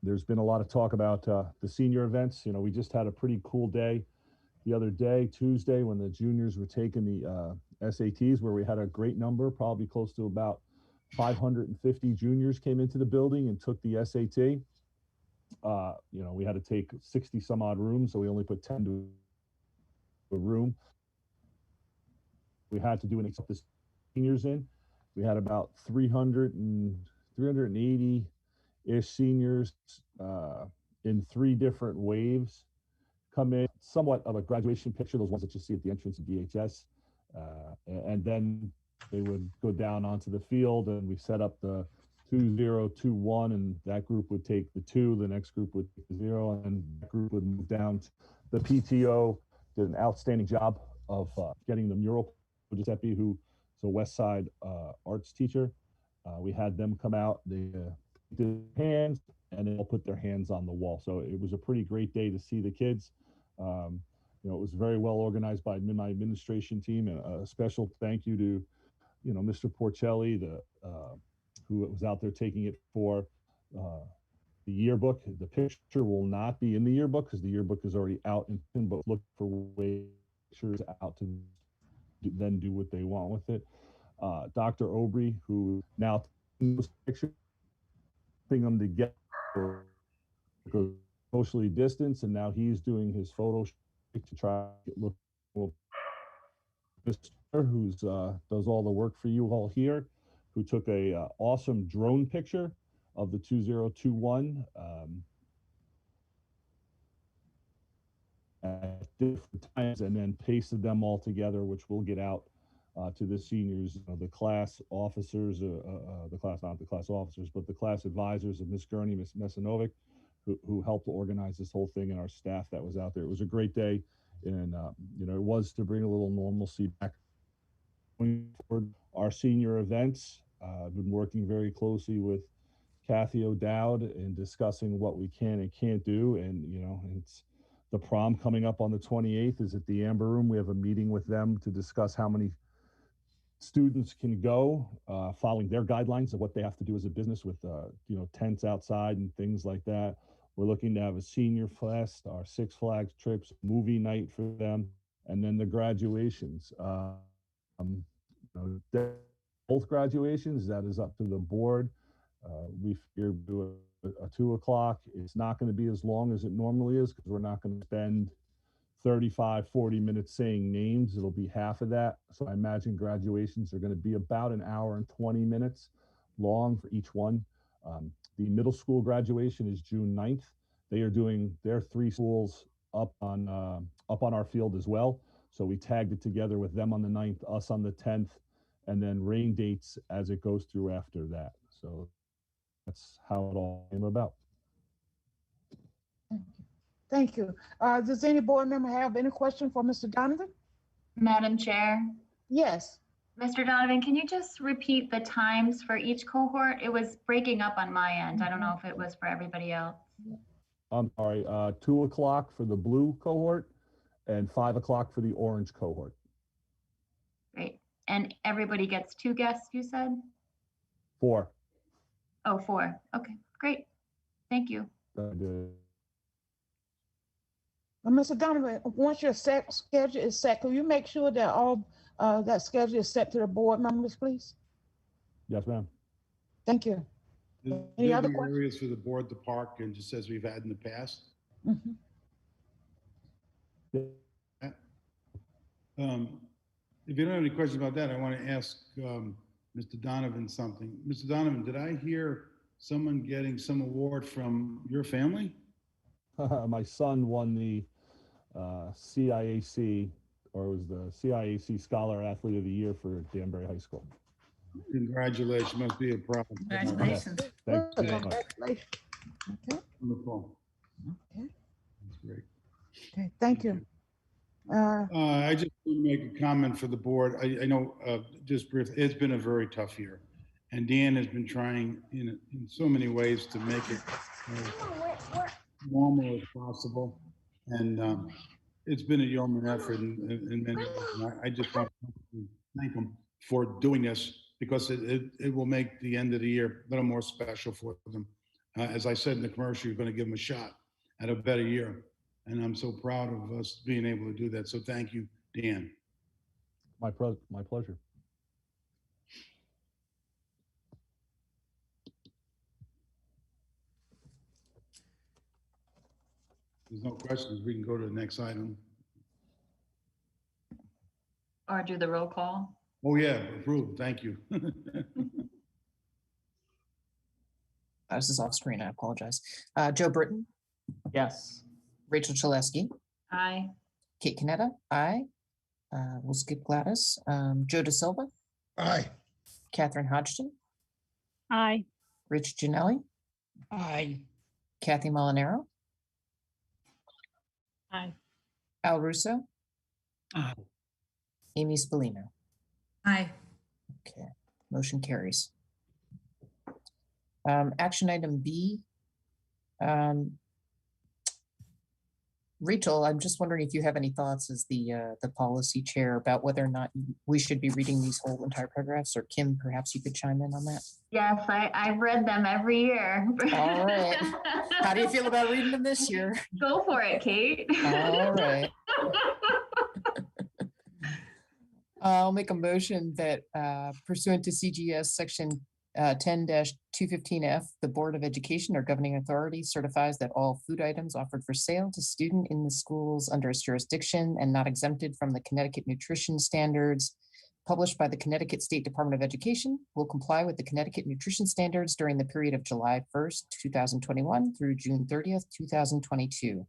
There's been a lot of talk about the senior events. You know, we just had a pretty cool day the other day, Tuesday, when the juniors were taking the SATs, where we had a great number, probably close to about 550 juniors came into the building and took the SAT. You know, we had to take 60 some odd rooms, so we only put 10 to a room. We had to do an accept the seniors in. We had about 380-ish seniors in 3 different waves come in, somewhat of a graduation picture, those ones that you see at the entrance of DHS. And then they would go down onto the field, and we set up the 2-0-2-1, and that group would take the 2, the next group would take the 0, and that group would move down. The PTO did an outstanding job of getting the mural, Giuseppe, who's a West Side arts teacher. We had them come out, they did hands, and they'll put their hands on the wall. So it was a pretty great day to see the kids. You know, it was very well organized by my administration team, and a special thank you to, you know, Mr. Porcelli, who was out there taking it for the yearbook. The picture will not be in the yearbook because the yearbook is already out, but look for pictures out to then do what they want with it. Dr. Obry, who now pictures, putting them together because socially distanced, and now he's doing his photo to try to look well. Mr. who's does all the work for you all here, who took a awesome drone picture of the 2021 at different times, and then pasted them all together, which we'll get out to the seniors, the class officers, not the class officers, but the class advisors of Miss Gurney, Miss Mesinovic, who helped organize this whole thing, and our staff that was out there. It was a great day, and you know, it was to bring a little normalcy back. Forward, our senior events, I've been working very closely with Kathy O'Dowd in discussing what we can and can't do, and you know, it's the prom coming up on the 28th is at the Amber Room. We have a meeting with them to discuss how many students can go, following their guidelines of what they have to do as a business with you know, tents outside and things like that. We're looking to have a senior fest, our Six Flags trips, movie night for them, and then the graduations. You know, both graduations. That is up to the board. We figured do a 2 o'clock. It's not going to be as long as it normally is because we're not going to spend 35, 40 minutes saying names. It'll be half of that. So I imagine graduations are going to be about an hour and 20 minutes long for each one. The middle school graduation is June 9th. They are doing their 3 schools up on our field as well. So we tagged it together with them on the 9th, us on the 10th, and then rain dates as it goes through after that. So that's how it all came about. Thank you. Does any board member have any question for Mr. Donovan? Madam Chair, Yes. Mr. Donovan, can you just repeat the times for each cohort? It was breaking up on my end. I don't know if it was for everybody else. I'm sorry, 2 o'clock for the blue cohort and 5 o'clock for the orange cohort. Great. And everybody gets 2 guests, you said? 4. Oh, 4. Okay, great. Thank you. Mr. Donovan, once your schedule is set, can you make sure that all that schedule is set to the board members, please? Yes, ma'am. Thank you. Any There'll other be questions? areas for the board to park and just as we've had in the past. Mhm. If you don't have any questions about that, I want to ask Mr. Donovan something. Mr. Donovan, did I hear someone getting some award from your family? My son won the CIAC, or it was the CIAC Scholar Athlete of the Year for Danbury High School. Congratulations, must be a proud. Congratulations. Thank you very much. Congratulations. Okay. Wonderful. Okay. That's great. Okay. Thank you. I just want to make a comment for the board. I know, just briefly, it's been a very tough year. And Dan has been trying in so many ways to make it as normal as possible. And it's been a yeoman effort in many ways. And I just want to thank him for doing this because it will make the end of the year a little more special for them. As I said in the commercial, you're going to give them a shot at a better year. And I'm so proud of us being able to do that. So thank you, Dan. My pleasure. There's no questions. We can go to the next item. Or do the roll call? Oh, yeah, approved. Thank you. This is off screen. I apologize. Joe Britton, Yes. Rachel Chalesky, Aye. Kate Canetta, aye. We'll skip Gladys. Joe De Silva, Aye. Catherine Hodgson, Aye. Rich Janelli, Aye. Kathy Molinaro, Aye. Al Russo, Aye. Amy Spallino. Aye. Okay, motion carries. Action item B. Rachel, I'm just wondering if you have any thoughts as the policy chair about whether or not we should be reading these whole entire paragraphs, or Kim, perhaps you could chime in on that. Yes, I've read them every year. All right. How do you feel about reading them this year? Go for it, Kate. All right. I'll make a motion that pursuant to CGS section 10-215F, the Board of Education or governing authority certifies that all food items offered for sale to student in the schools under its jurisdiction and not exempted from the Connecticut nutrition standards published by the Connecticut State Department of Education will comply with the Connecticut nutrition standards during the period of July 1st, 2021 through June 30th, 2022.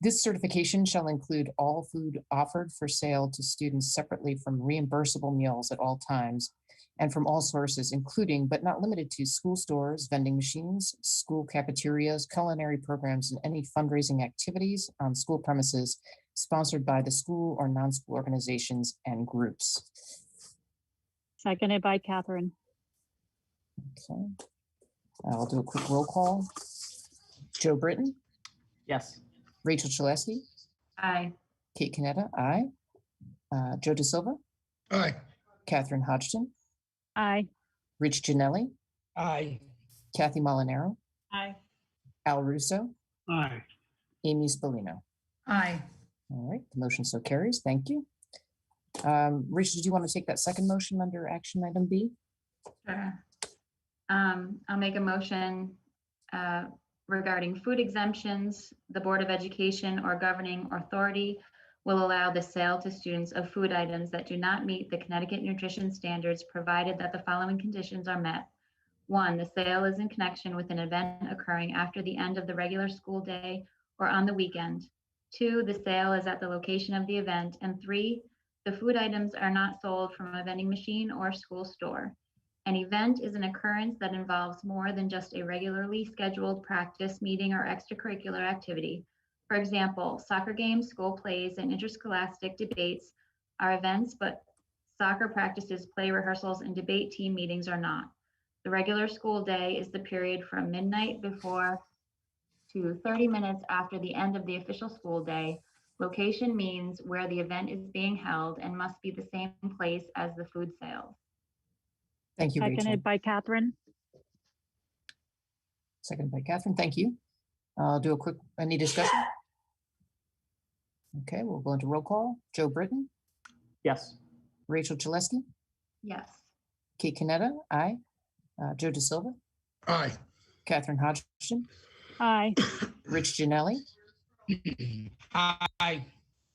This certification shall include all food offered for sale to students separately from reimbursable meals at all times and from all sources, including but not limited to school stores, vending machines, school cafeterias, culinary programs, and any fundraising activities on school premises sponsored by the school or non-school organizations and groups. Seconded by Catherine. Okay. I'll do a quick roll call. Joe Britton, Yes. Rachel Chalesky, Aye. Kate Canetta, aye. Joe De Silva, Aye. Catherine Hodgson, Aye. Rich Janelli, Aye. Kathy Molinaro, Aye. Al Russo, Aye. Amy Spallino. Aye. All right, the motion so carries. Thank you. Rachel, did you want to take that second motion under action item B? Sure. I'll make a motion regarding food exemptions. The Board of Education or governing authority will allow the sale to students of food items that do not meet the Connecticut nutrition standards, provided that the following conditions are met. 1, the sale is in connection with an event occurring after the end of the regular school day or on the weekend. 2, the sale is at the location of the event. And 3, the food items are not sold from a vending machine or school store. An event is an occurrence that involves more than just a regularly scheduled practice, meeting, or extracurricular activity. For example, soccer games, school plays, and interscholastic debates are events, but soccer practices, play rehearsals, and debate team meetings are not. The regular school day is the period from midnight before to 30 minutes after the end of the official school day. Location means where the event is being held and must be the same place as the food sales. Thank you, Rachel. Seconded by Catherine. Seconded by Catherine. Thank you. I'll do a quick, any discussion? Okay, we'll go into roll call. Joe Britton, Yes. Rachel Chalesky, Yes. Kate Canetta, aye. Joe De Silva, Aye. Catherine Hodgson, Aye. Rich Janelli, Aye.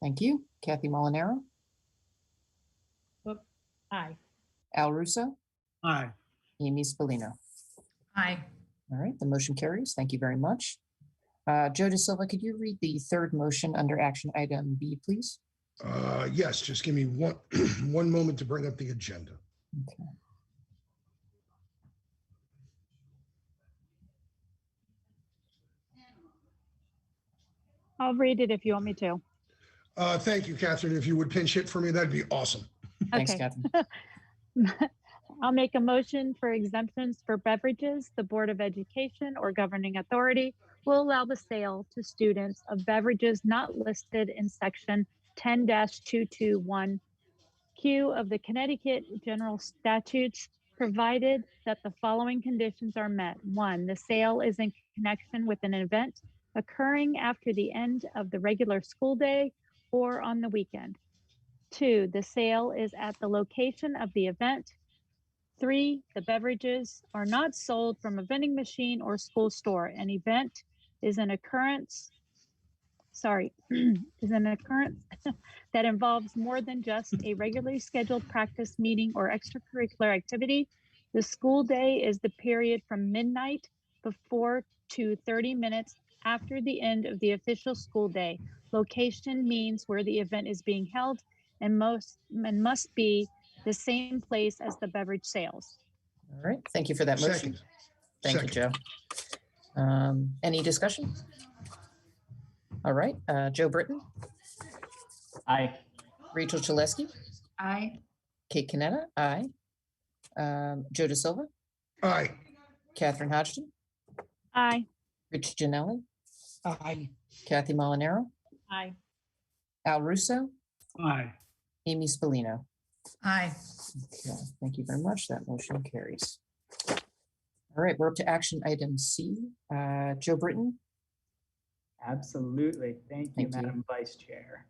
thank you. Kathy Molinaro, Aye. Al Russo, Aye. Amy Spallino. Aye. All right, the motion carries. Thank you very much. Joe De Silva, could you read the third motion under action item B, please? Yes, just give me one, one moment to bring up the agenda. Okay. I'll read it if you want me to. Thank you, Catherine. If you would pinch hit for me, that'd be awesome. Thanks, Okay. Catherine. I'll make a motion for exemptions for beverages. The Board of Education or governing authority will allow the sale to students of beverages not listed in section 10-221Q of the Connecticut General Statutes, provided that the following conditions are met. 1, the sale is in connection with an event occurring after the end of the regular school day or on the weekend. 2, the sale is at the location of the event. 3, the beverages are not sold from a vending machine or school store. An event is an occurrence, is an occurrence that involves more than just a regularly scheduled practice, meeting, or extracurricular activity. The school day is the period from midnight before to 30 minutes after the end of the official school day. Location means where the event is being held and must be the same place as the beverage sales. All right, thank you for that motion. Second. Thank you, Joe. Any discussion? All right, Joe Britton, Aye. Rachel Chalesky, Aye. Kate Canetta, aye. Joe De Silva, Aye. Catherine Hodgson, Aye. Rich Janelli, Aye. Kathy Molinaro, Aye. Al Russo, Aye. Amy Spallino. Aye. Okay, thank you very much. That motion carries. All right, we're up to action item C. Joe Britton. Absolutely. Thank you, Thank you. Madam Vice Chair.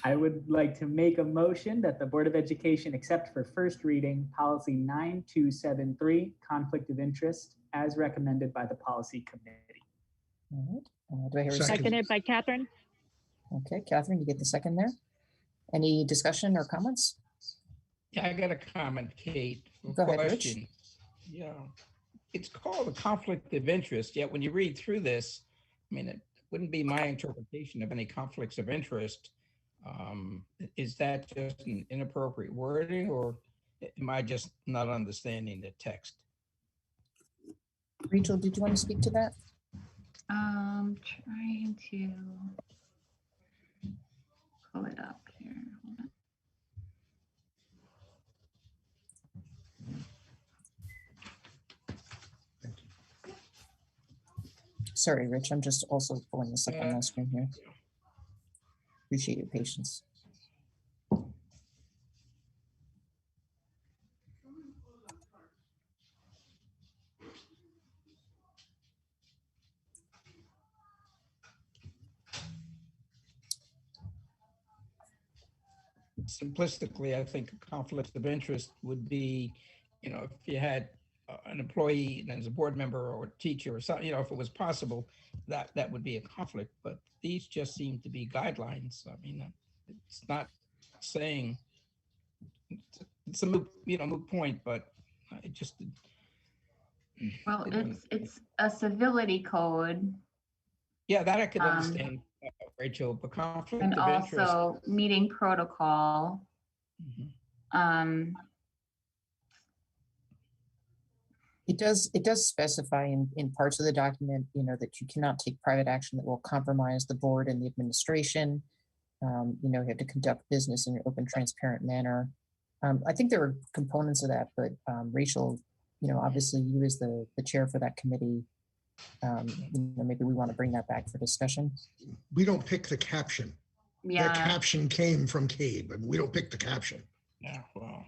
I would like to make a motion that the Board of Education accept for first reading policy 9273, conflict of interest, as recommended by the policy committee. All right. Do I hear a second? Seconded by Catherine. Okay, Catherine, you get the second there. Any discussion or comments? Yeah, I got a comment, Kate. Go ahead, Rich. Question. Yeah, it's called a conflict of interest, yet when you read through this, I mean, it wouldn't be my interpretation of any conflicts of interest. Is that just an inappropriate wording, or am I just not understanding the text? Rachel, did you want to speak to that? Trying to pull it up here. Hold on. Sorry, Rich, I'm just also pulling this up on my screen here. Appreciate your patience. simplistically, I think a conflict of interest would be, if you had an employee and as a board member or a teacher or something, if it was possible, that would be a conflict. But these just seem to be guidelines. I mean, it's not saying it's a moot point, but it just. Well, it's a civility code. Yeah, that I could understand, Rachel, but conflict And of interest. also meeting protocol. It does specify in parts of the document, that you cannot take private action that will compromise the board and the administration. You have to conduct business in an open, transparent manner. I think there are components of that, but Rachel, obviously you as the chair for that committee, maybe we want to bring that back for discussion. We don't pick the caption. Yeah. The caption came from CABE, but we don't pick the caption. Yeah, well.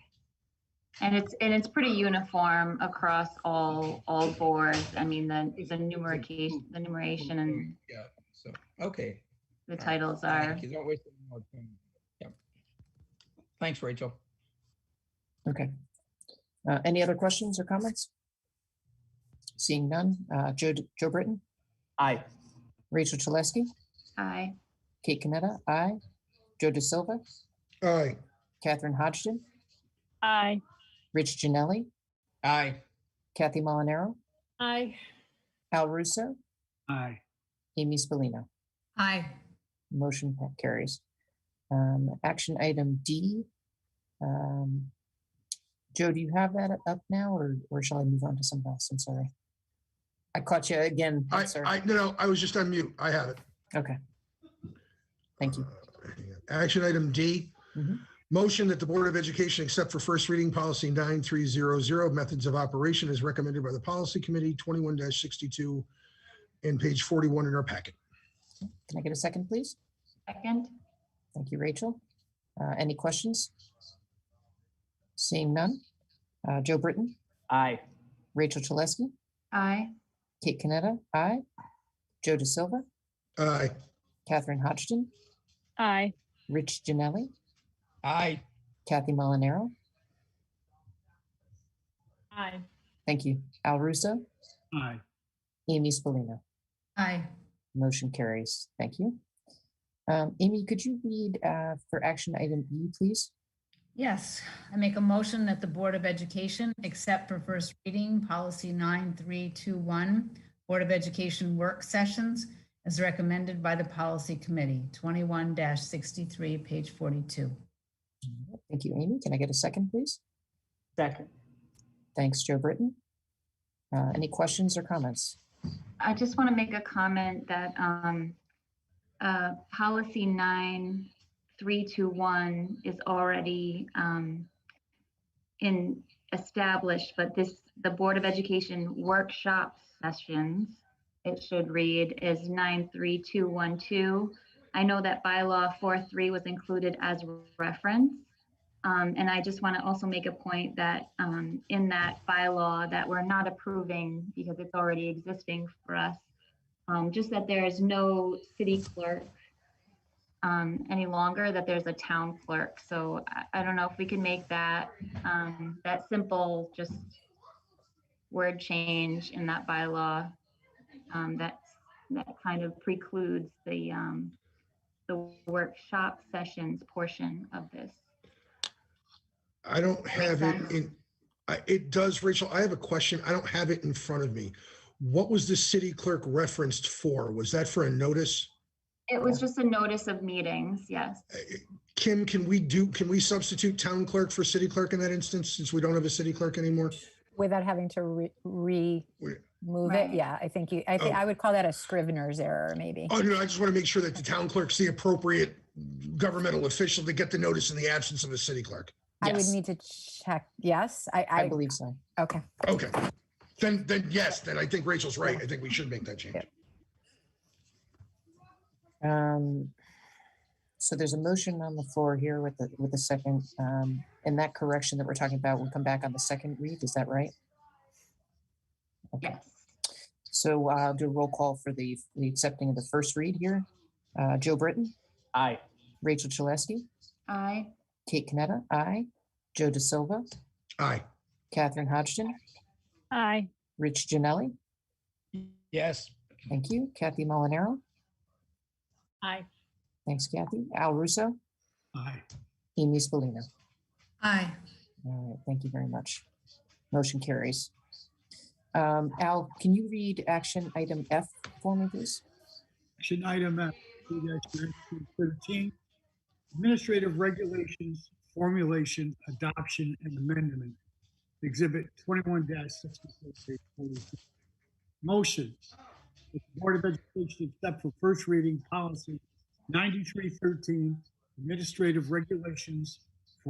And it's pretty uniform across all boards. I mean, the numeration and yeah. So okay. The titles are. Thank you. Don't waste any more time. Yep. Thanks, Rachel. Okay. Any other questions or comments? Seeing none. Joe Britton? Aye. Rachel Chalesky? Aye. Kate Canetta? Aye. Joe De Silva? Aye. Catherine Hodgson? Aye. Rich Janelli? Aye. Kathy Molinaro? Aye. Al Russo? Aye. Amy Spallino? Aye. Motion carries. Action item D. Joe, do you have that up now, or shall I move on to something else? I'm sorry. I caught you again. No, I was just on mute. I have it. Okay. Thank you. Action item D. Motion that the Board of Education accept for first reading policy 9300, methods of operation as recommended by the policy committee, 21-62, and page 41 in our packet. Can I get a second, please? Second. Thank you, Rachel. Any questions? Seeing none. Joe Britton? Aye. Rachel Chalesky? Aye. Kate Canetta? Aye. Joe De Silva? Aye. Catherine Hodgson? Aye. Rich Janelli? Aye. Kathy Molinaro? Aye. Thank you. Al Russo? Aye. Amy Spallino? Aye. Motion carries. Thank you. Amy, could you read for action item E, please? Yes, I make a motion that the Board of Education accept for first reading policy 9321, Board of Education work sessions as recommended by the policy committee, 21-63, page 42. Thank you, Amy. Can I get a second, please? Second. Thanks, Joe Britton. Any questions or comments? I just want to make a comment that policy 9321 is already established, but the Board of Education workshop sessions, it should read as 93212. I know that bylaw 43 was included as reference. And I just want to also make a point that in that bylaw that we're not approving because it's already existing for us, just that there is no city clerk any longer, that there's a town clerk. So I don't know if we can make that that simple just word change in that bylaw that kind of precludes the workshop sessions portion of this. I don't have it in, it does, Rachel. I have a question. I don't have it in front of me. What was the city clerk referenced for? Was that for a notice? It was just a notice of meetings, yes. Kim, can we substitute town clerk for city clerk in that instance, since we don't have a city clerk anymore? Without having to remove Right. it? Yeah, I think I would call that a Scrivener's error, maybe. Oh, no, I just want to make sure that the town clerk's the appropriate governmental official to get the notice in the absence of a city clerk. I would need to check. Yes, I believe so. Okay. Okay. Then yes, then I think Rachel's right. I think we should make that change. So there's a motion on the floor here with the second, and that correction that we're talking about will come back on the second read. Is that right? Okay. Yes. So I'll do a roll call for the accepting of the first read here. Joe Britton? Aye. Rachel Chalesky? Aye. Kate Canetta, aye. Joe De Silva, Aye. Catherine Hodgson, Aye. Rich Janelli. Yes. Thank you. Kathy Molinaro. Aye. Thanks, Kathy. Al Russo, Aye. Amy Spallina. Aye. All right, thank you very much. Motion carries. Al, can you read action item F for me, please? Action item F, 2-13, administrative regulations, formulation, adoption, and amendment. Exhibit 21-64, page 42. Motion that the Board of Education accept for first reading policy 9313, administrative regulations,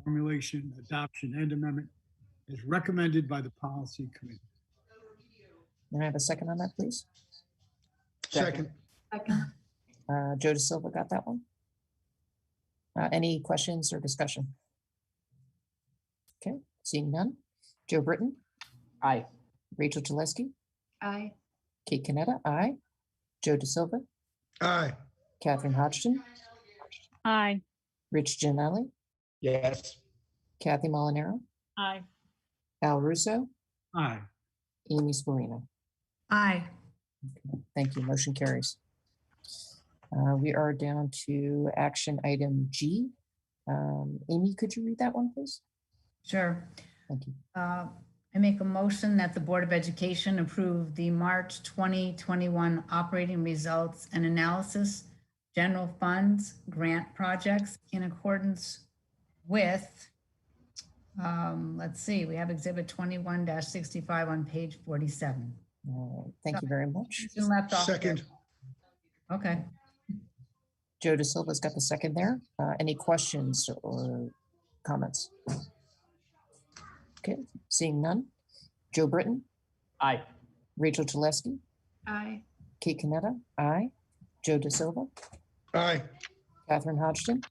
formulation, adoption, and amendment as recommended by the policy committee. May I have a second on that, please? Second. Second. Joe De Silva got that one. Any questions or discussion? Okay, seeing none. Joe Britton. Aye. Rachel Gillespie. Aye. Kate Canetta, aye. Joe De Silva. Aye. Catherine Hodgson. Aye. Rich Janelli. Yes. Kathy Molinaro. Aye. Al Russo. Aye. Amy Spallina. Aye. Thank you. Motion carries. We are down to action item G. Amy, could you read that one, please? Sure. Thank you. I make a motion that the Board of Education approve the March 2021 operating results and analysis, general funds, grant projects in accordance with, let's see, we have exhibit 21-65 on page 47. Thank you very much. Left off there. Second. Okay. Joe De Silva's got the second there. Any questions or comments? Okay, seeing none. Joe Britton. Aye. Rachel Gillespie. Aye. Kate Canetta. Aye. Joe De Silva. Aye. Catherine Hodgson.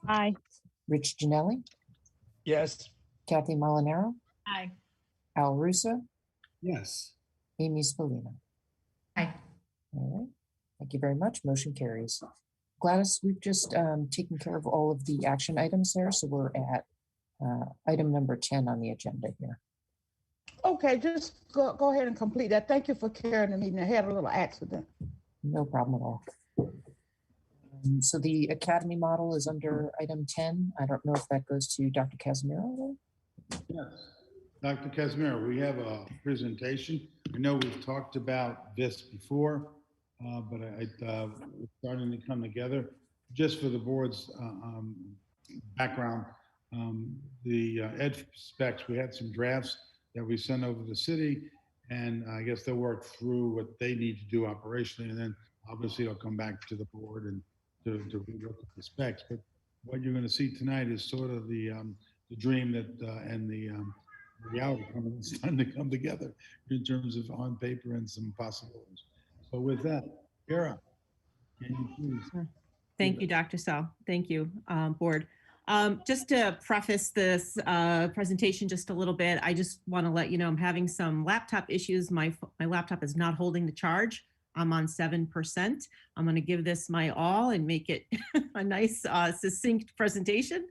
Aye. Rich Janelli. Yes. Kathy Molinaro. Aye. Al Russo. Yes. Amy Spallina. Aye. All right. Thank you very much. Motion carries. Gladys, we've just taken care of all of the action items there, so we're at item number 10 on the agenda here. Okay, just go ahead and complete that. Thank you for carrying the meeting. I had a little accident. No problem at all. So the academy model is under item 10. I don't know if that goes to Dr. Casimiro. Yes. Dr. Casimiro, we have a presentation. I know we've talked about this before, but it's starting to come together. Just for the board's background, the ed specs, we had some drafts that we sent over to the city, and I guess they'll work through what they need to do operationally, and then obviously it'll come back to the board and to relook at the specs. But what you're going to see tonight is sort of the dream that and the reality starting to come together in terms of on paper and some possibilities. So with that, Kara, can you please? Thank you, Dr. Sell. Thank you, board. Just to preface this presentation just a little bit, I just want to let you know I'm having some laptop issues. My laptop is not holding the charge. I'm on 7%. I'm going to give this my all and make it a nice, succinct presentation.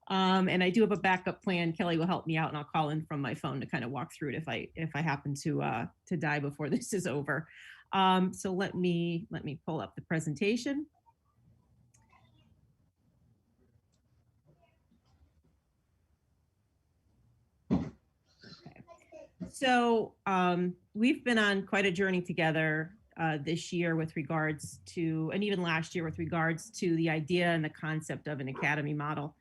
And I do have a backup plan. Kelly will help me out, and I'll call in from my phone to kind of walk through it if I happen to die before this is over. So let me pull up the presentation. So we've been on quite a journey together this year with regards to, and even last year with regards to the idea and the concept of an academy model.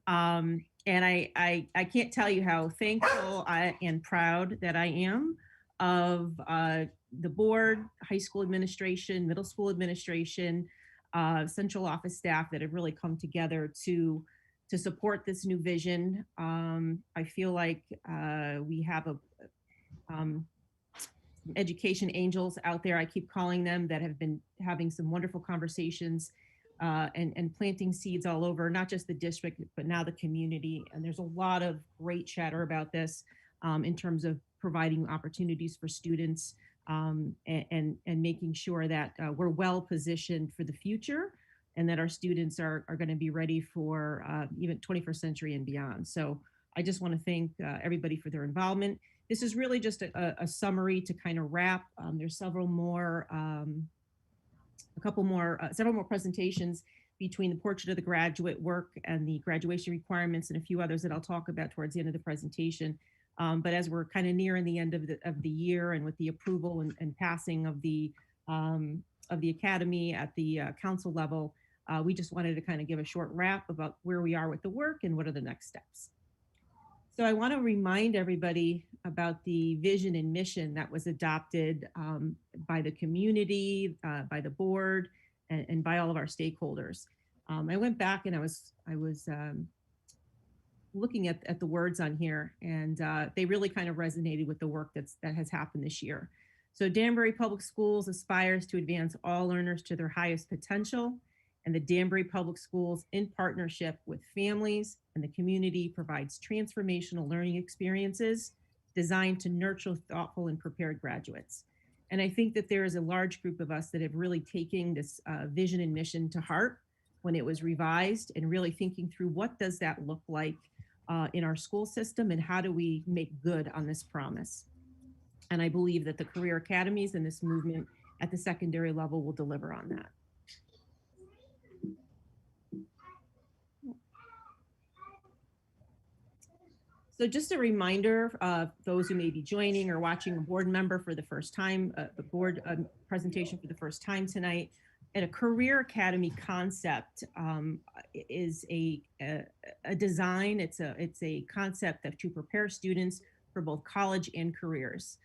And I can't tell you how thankful and proud that I am of the board, high school administration, middle school administration, central office staff that have really come together to support this new vision. I feel like we have education angels out there, I keep calling them, that have been having some wonderful conversations and planting seeds all over, not just the district, but now the community. And there's a lot of great chatter about this in terms of providing opportunities for students and making sure that we're well positioned for the future and that our students are going to be ready for even 21st century and beyond. So I just want to thank everybody for their involvement. This is really just a summary to kind of wrap. There's several more presentations between the portrait of the graduate work and the graduation requirements and a few others that I'll talk about towards the end of the presentation. But as we're kind of nearing the end of the year, and with the approval and passing of the academy at the council level, we just wanted to kind of give a short wrap about where we are with the work and what are the next steps. So I want to remind everybody about the vision and mission that was adopted by the community, by the board, and by all of our stakeholders. I went back and I was looking at the words on here, and they really kind of resonated with the work that has happened this year. So Danbury Public Schools aspires to advance all learners to their highest potential, and the Danbury Public Schools, in partnership with families and the community, provides transformational learning experiences designed to nurture thoughtful and prepared graduates. And I think that there is a large group of us that have really taken this vision and mission to heart when it was revised, and really thinking through what does that look like in our school system, and how do we make good on this promise. And I believe that the career academies and this movement at the secondary level will deliver on that. So just a reminder, those who may be joining or watching a board member for the first time, the board presentation for the first time tonight, and a career academy concept is a design. It's a concept to prepare students for both college and careers.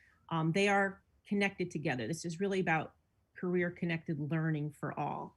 They are connected together. This is really about career connected learning for all.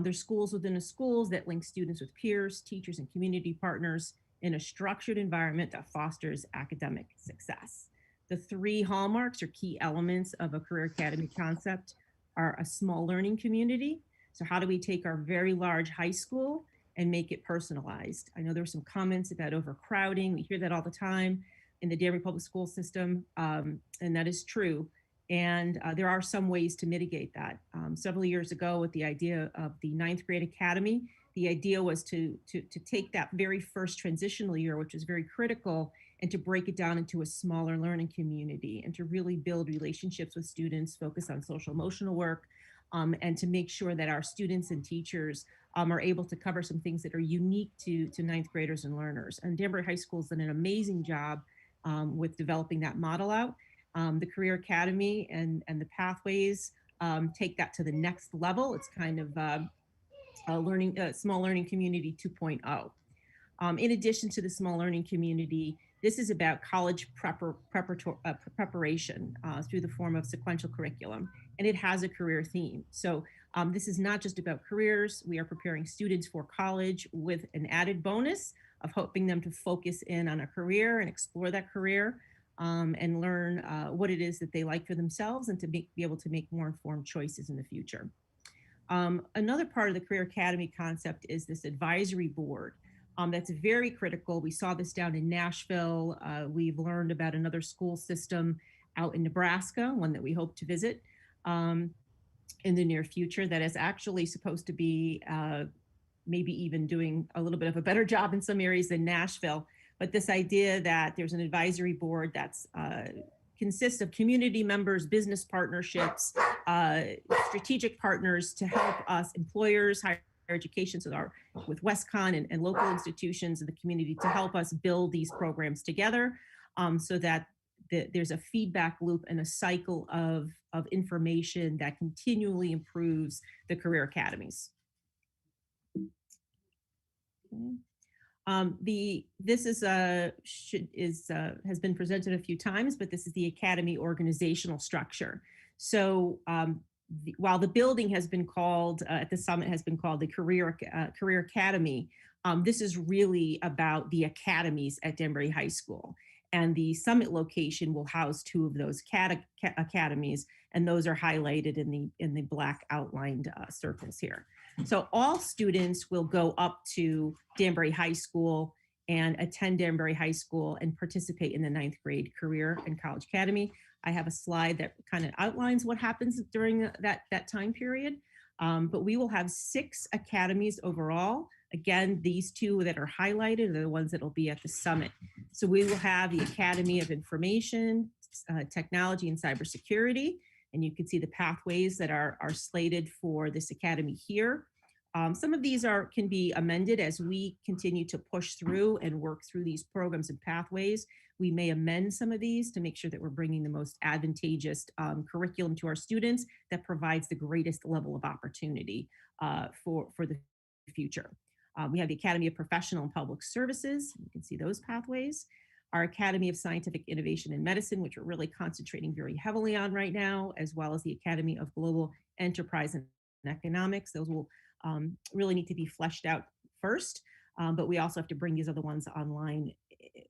There's schools within the schools that link students with peers, teachers, and community partners in a structured environment that fosters academic success. The three hallmarks or key elements of a career academy concept are a small learning community. So how do we take our very large high school and make it personalized? I know there were some comments about overcrowding. We hear that all the time in the Danbury Public School system, and that is true. And there are some ways to mitigate that. Several years ago, with the idea of the 9th grade academy, the idea was to take that very first transitional year, which is very critical, and to break it down into a smaller learning community, and to really build relationships with students, focus on social emotional work, and to make sure that our students and teachers are able to cover some things that are unique to 9th graders and learners. And Danbury High School has done an amazing job with developing that model out. The Career Academy and the pathways take that to the next level. It's kind of small learning community 2.0. In addition to the small learning community, this is about college preparation through the form of sequential curriculum, and it has a career theme. So this is not just about careers. We are preparing students for college with an added bonus of helping them to focus in on a career and explore that career, and learn what it is that they like for themselves, and to be able to make more informed choices in the future. Another part of the Career Academy concept is this advisory board. That's very critical. We saw this down in Nashville. We've learned about another school system out in Nebraska, one that we hope to visit in the near future, that is actually supposed to be maybe even doing a little bit of a better job in some areas than Nashville. But this idea that there's an advisory board that's consists of community members, business partnerships, strategic partners to help us, employers, higher education, so with WestCon and local institutions in the community, to help us build these programs together, so that there's a feedback loop and a cycle of information that continually improves the career academies. Okay. This has been presented a few times, but this is the academy organizational structure. So while the building has been called at the summit has been called the Career Academy, this is really about the academies at Danbury High School. And the summit location will house two of those academies, and those are highlighted in the black outlined circles here. So all students will go up to Danbury High School and attend Danbury High School and participate in the 9th grade Career and College Academy. I have a slide that kind of outlines what happens during that time period. But we will have 6 academies overall. Again, these 2 that are highlighted are the ones that will be at the summit. So we will have the Academy of Information, Technology and Cybersecurity, and you can see the pathways that are slated for this academy here. Some of these can be amended as we continue to push through and work through these programs and pathways. We may amend some of these to make sure that we're bringing the most advantageous curriculum to our students that provides the greatest level of opportunity for the future. We have the Academy of Professional and Public Services. You can see those pathways. Our Academy of Scientific Innovation and Medicine, which we're really concentrating very heavily on right now, as well as the Academy of Global Enterprise and Economics. Those will really need to be fleshed out first, but we also have to bring these other ones online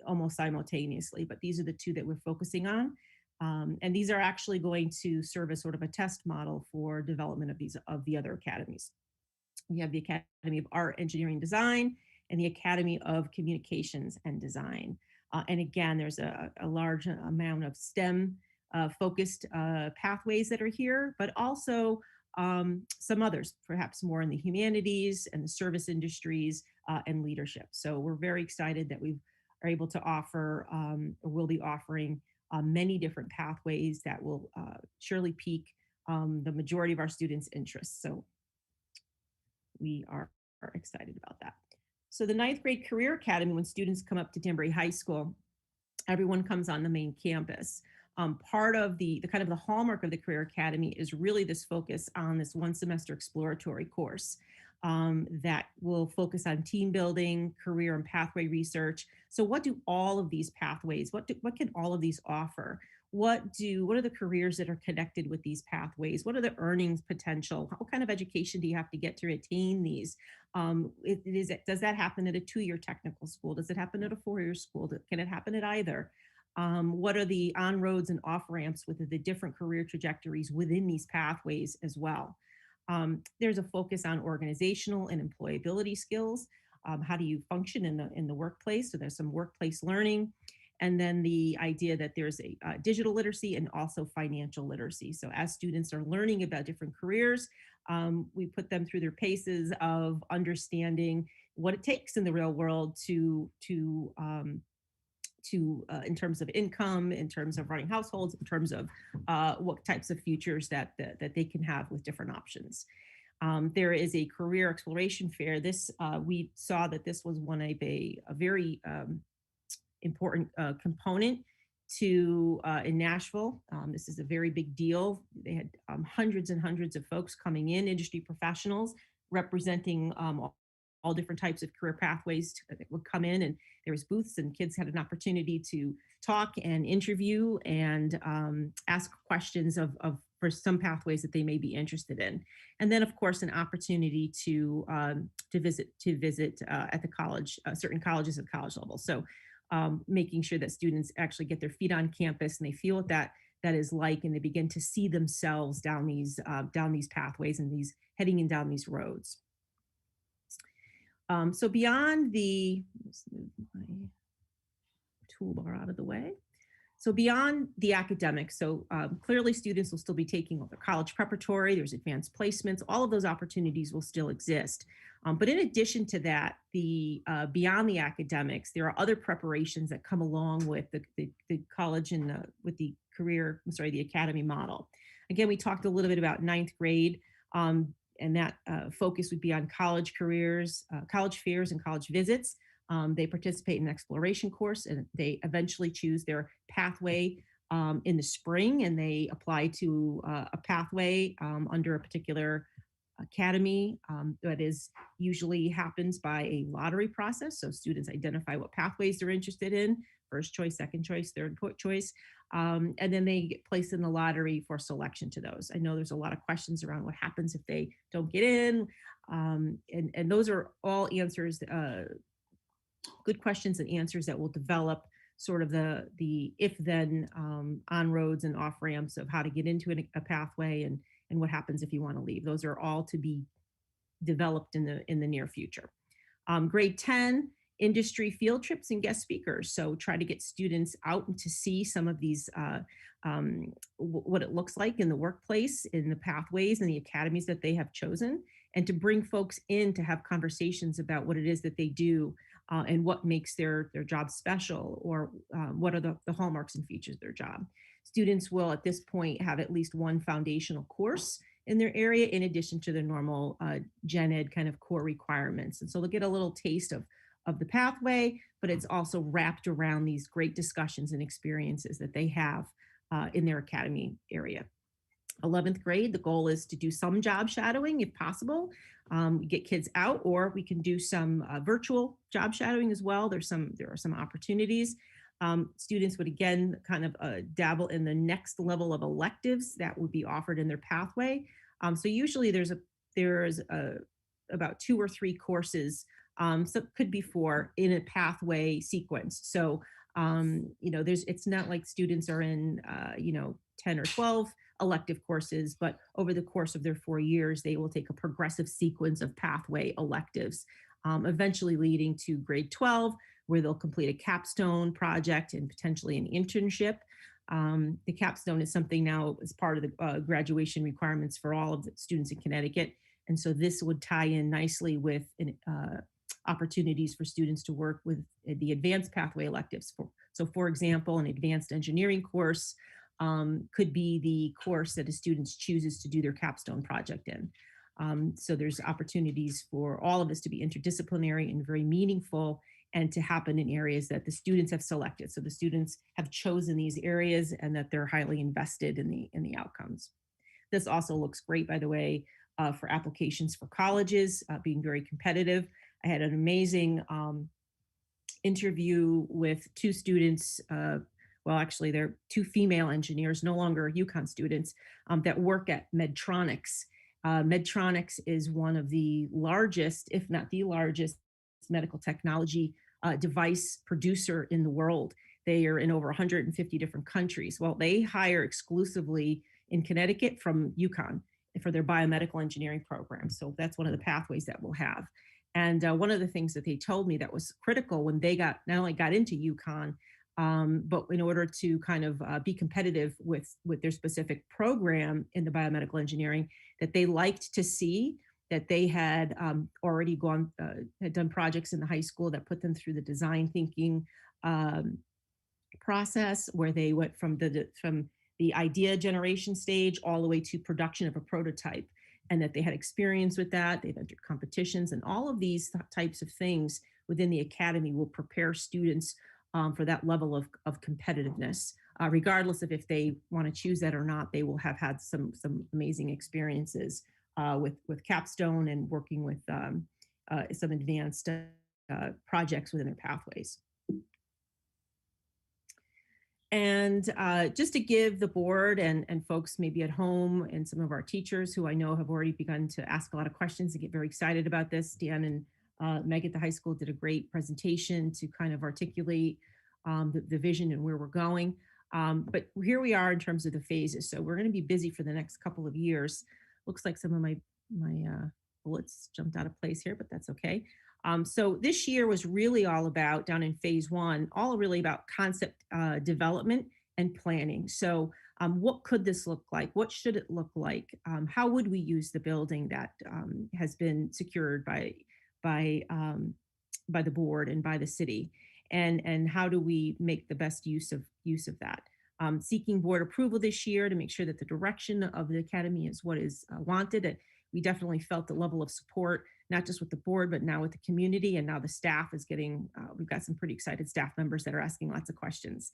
almost simultaneously. But these are the 2 that we're focusing on. And these are actually going to serve as sort of a test model for development of the other academies. We have the Academy of Art, Engineering, Design, and the Academy of Communications and Design. And again, there's a large amount of STEM focused pathways that are here, but also some others, perhaps more in the humanities and the service industries and leadership. So we're very excited that we are able to offer, or will be offering many different pathways that will surely pique the majority of our students' interests. So we are excited about that. So the 9th grade Career Academy, when students come up to Danbury High School, everyone comes on the main campus. Part of the kind of the hallmark of the Career Academy is really this focus on this 1 semester exploratory course that will focus on team building, career and pathway research. So what do all of these pathways, what can all of these offer? What are the careers that are connected with these pathways? What are the earnings potential? What kind of education do you have to get to attain these? Does that happen at a 2-year technical school? Does it happen at a 4-year school? Can it happen at either? What are the on-roads and off-ramps with the different career trajectories within these pathways as well? There's a focus on organizational and employability skills. How do you function in the workplace? So there's some workplace learning. And then the idea that there's a digital literacy and also financial literacy. So as students are learning about different careers, we put them through their paces of understanding what it takes in the real world to in terms of income, in terms of running households, in terms of what types of futures that they can have with different options. There is a career exploration fair. This we saw that this was one of a very important component to in Nashville. This is a very big deal. They had hundreds and hundreds of folks coming in, industry professionals representing all different types of career pathways that would come in, and there was booths and kids had an opportunity to talk and interview and ask questions for some pathways that they may be interested in. And then of course, an opportunity to visit at the college, certain colleges at college level. So making sure that students actually get their feet on campus and they feel what that is like, and they begin to see themselves down these pathways and heading in down these roads. So beyond let's move my toolbar out of the way. So beyond the academics, so clearly students will still be taking their college preparatory, there's advanced placements, all of those opportunities will still exist. But in addition to that, beyond the academics, there are other preparations that come along with the college and with the the academy model. Again, we talked a little bit about 9th grade, and that focus would be on college careers, college fairs and college visits. They participate in an exploration course and they eventually choose their pathway in the spring, and they apply to a pathway under a particular academy that usually happens by a lottery process. So students identify what pathways they're interested in, first choice, second choice, third choice, and then they get placed in the lottery for selection to those. I know there's a lot of questions around what happens if they don't get in, and those are all answers, good questions and answers that will develop sort of the if-then on-roads and off-ramps of how to get into a pathway and what happens if you want to leave. Those are all to be developed in the near future. Grade 10 industry field trips and guest speakers. So try to get students out and to see some of these, what it looks like in the workplace, in the pathways and the academies that they have chosen, and to bring folks in to have conversations about what it is that they do and what makes their job special, or what are the hallmarks and features of their job. Students will at this point have at least one foundational course in their area in addition to the normal gen ed kind of core requirements. And so they'll get a little taste of the pathway, but it's also wrapped around these great discussions and experiences that they have in their academy area. 11th grade, the goal is to do some job shadowing if possible, get kids out, or we can do some virtual job shadowing as well. There are some opportunities. Students would again kind of dabble in the next level of electives that would be offered in their pathway. So usually there's about 2 or 3 courses, so it could be 4 in a pathway sequence. So it's not like students are in 10 or 12 elective courses, but over the course of their 4 years, they will take a progressive sequence of pathway electives, eventually leading to grade 12, where they'll complete a capstone project and potentially an internship. The capstone is something now as part of the graduation requirements for all of the students in Connecticut. And so this would tie in nicely with opportunities for students to work with the advanced pathway electives. So for example, an advanced engineering course could be the course that a student chooses to do their capstone project in. So there's opportunities for all of this to be interdisciplinary and very meaningful, and to happen in areas that the students have selected. So the students have chosen these areas and that they're highly invested in the outcomes. This also looks great, by the way, for applications for colleges, being very competitive. I had an amazing interview with 2 students, well, actually they're 2 female engineers, no longer UConn students, that work at Medtronics. Medtronics is one of the largest, if not the largest, medical technology device producer in the world. They are in over 150 different countries. Well, they hire exclusively in Connecticut from UConn for their biomedical engineering program. So that's one of the pathways that we'll have. And one of the things that they told me that was critical when they not only got into UConn, but in order to kind of be competitive with their specific program in the biomedical engineering, that they liked to see that they had already had done projects in the high school that put them through the design thinking process, where they went from the idea generation stage all the way to production of a prototype, and that they had experience with that. They've entered competitions, and all of these types of things within the academy will prepare students for that level of competitiveness. Regardless of if they want to choose that or not, they will have had some amazing experiences with capstone and working with some advanced projects within their pathways. And just to give the board and folks maybe at home and some of our teachers who I know have already begun to ask a lot of questions and get very excited about this, Dan and Meg at the high school did a great presentation to kind of articulate the vision and where we're going. But here we are in terms of the phases. So we're going to be busy for the next couple of years. Looks like some of my bullets jumped out of place here, but that's okay. So this year was really all about, down in phase 1, all really about concept development and planning. So what could this look like? What should it look like? How would we use the building that has been secured by the board and by the city? And how do we make the best use of that? Seeking board approval this year to make sure that the direction of the academy is what is wanted. And we definitely felt the level of support, not just with the board, but now with the community. And now the staff is getting, we've got some pretty excited staff members that are asking lots of questions.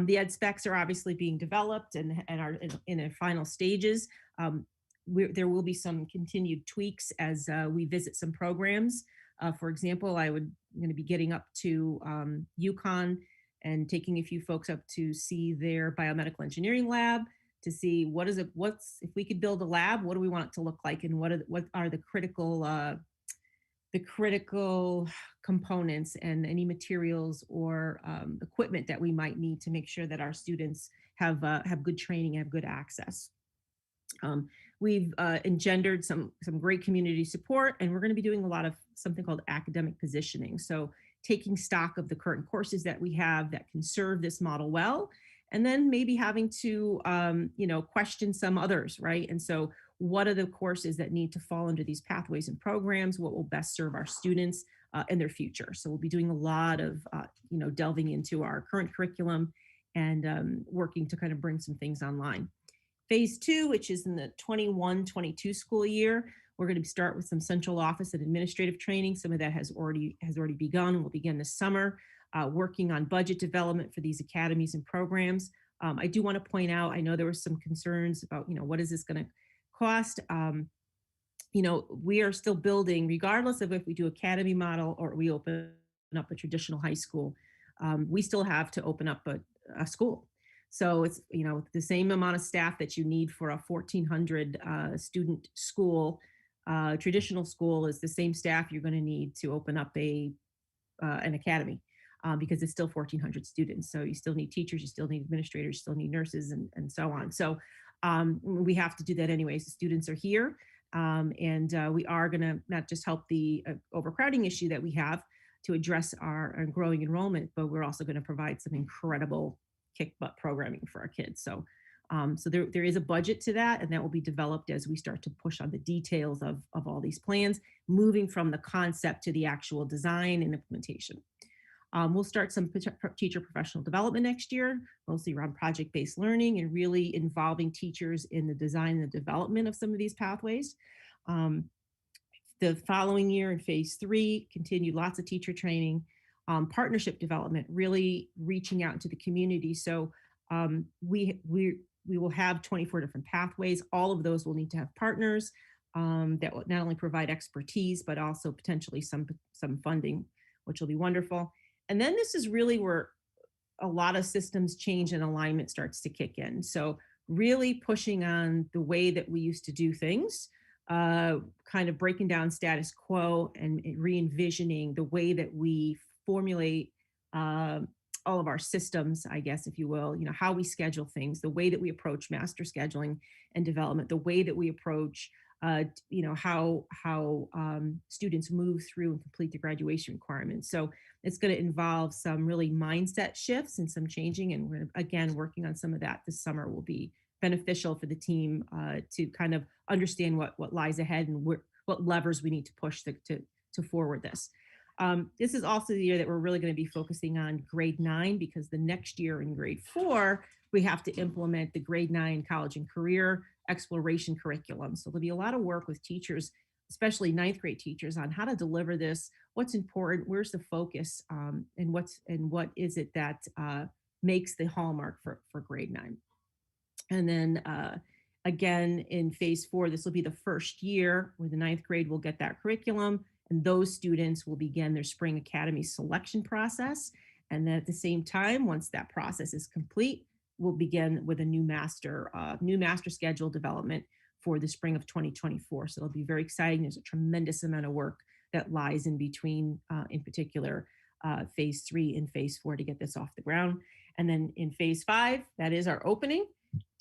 The ed specs are obviously being developed and are in their final stages. There will be some continued tweaks as we visit some programs. For example, I'm going to be getting up to UConn and taking a few folks up to see their biomedical engineering lab, to see if we could build a lab, what do we want it to look like, and what are the critical components and any materials or equipment that we might need to make sure that our students have good training, have good access. We've engendered some great community support, and we're going to be doing a lot of something called academic positioning. So taking stock of the current courses that we have that can serve this model well, and then maybe having to, question some others, right? And so what are the courses that need to fall under these pathways and programs? What will best serve our students in their future? So we'll be doing a lot of, delving into our current curriculum and working to kind of bring some things online. Phase 2, which is in the 21-22 school year, we're going to start with some central office and administrative training. Some of that has already begun and will begin this summer, working on budget development for these academies and programs. I do want to point out, I know there were some concerns about, what is this going to cost? We are still building, regardless of if we do academy model or we open up a traditional high school, we still have to open up a school. So it's, the same amount of staff that you need for a 1,400 student school. Traditional school is the same staff you're going to need to open up an academy because it's still 1,400 students. So you still need teachers, you still need administrators, you still need nurses, and so on. So we have to do that anyways. The students are here, and we are going to not just help the overcrowding issue that we have to address our growing enrollment, but we're also going to provide some incredible kick butt programming for our kids. So there is a budget to that, and that will be developed as we start to push on the details of all these plans, moving from the concept to the actual design and implementation. We'll start some teacher professional development next year, mostly around project-based learning and really involving teachers in the design and the development of some of these pathways. The following year in phase 3, continue lots of teacher training, partnership development, really reaching out into the community. So we will have 24 different pathways. All of those will need to have partners that will not only provide expertise, but also potentially some funding, which will be wonderful. And then this is really where a lot of systems change and alignment starts to kick in. So really pushing on the way that we used to do things, kind of breaking down status quo and re-envisioning the way that we formulate all of our systems, I guess, if you will, how we schedule things, the way that we approach master scheduling and development, the way that we approach, how students move through and complete the graduation requirements. So it's going to involve some really mindset shifts and some changing. And we're, again, working on some of that this summer will be beneficial for the team to kind of understand what lies ahead and what levers we need to push to forward this. This is also the year that we're really going to be focusing on grade 9, because the next year in grade 4, we have to implement the grade 9 college and career exploration curriculum. So there'll be a lot of work with teachers, especially 9th grade teachers, on how to deliver this, what's important, where's the focus, and what is it that makes the hallmark for grade 9. And then again, in phase 4, this will be the first year where the 9th grade will get that curriculum, and those students will begin their spring academy selection process. And then at the same time, once that process is complete, we'll begin with a new master schedule development for the spring of 2024. So it'll be very exciting. There's a tremendous amount of work that lies in between, in particular, phase 3 and phase 4 to get this off the ground. And then in phase 5, that is our opening.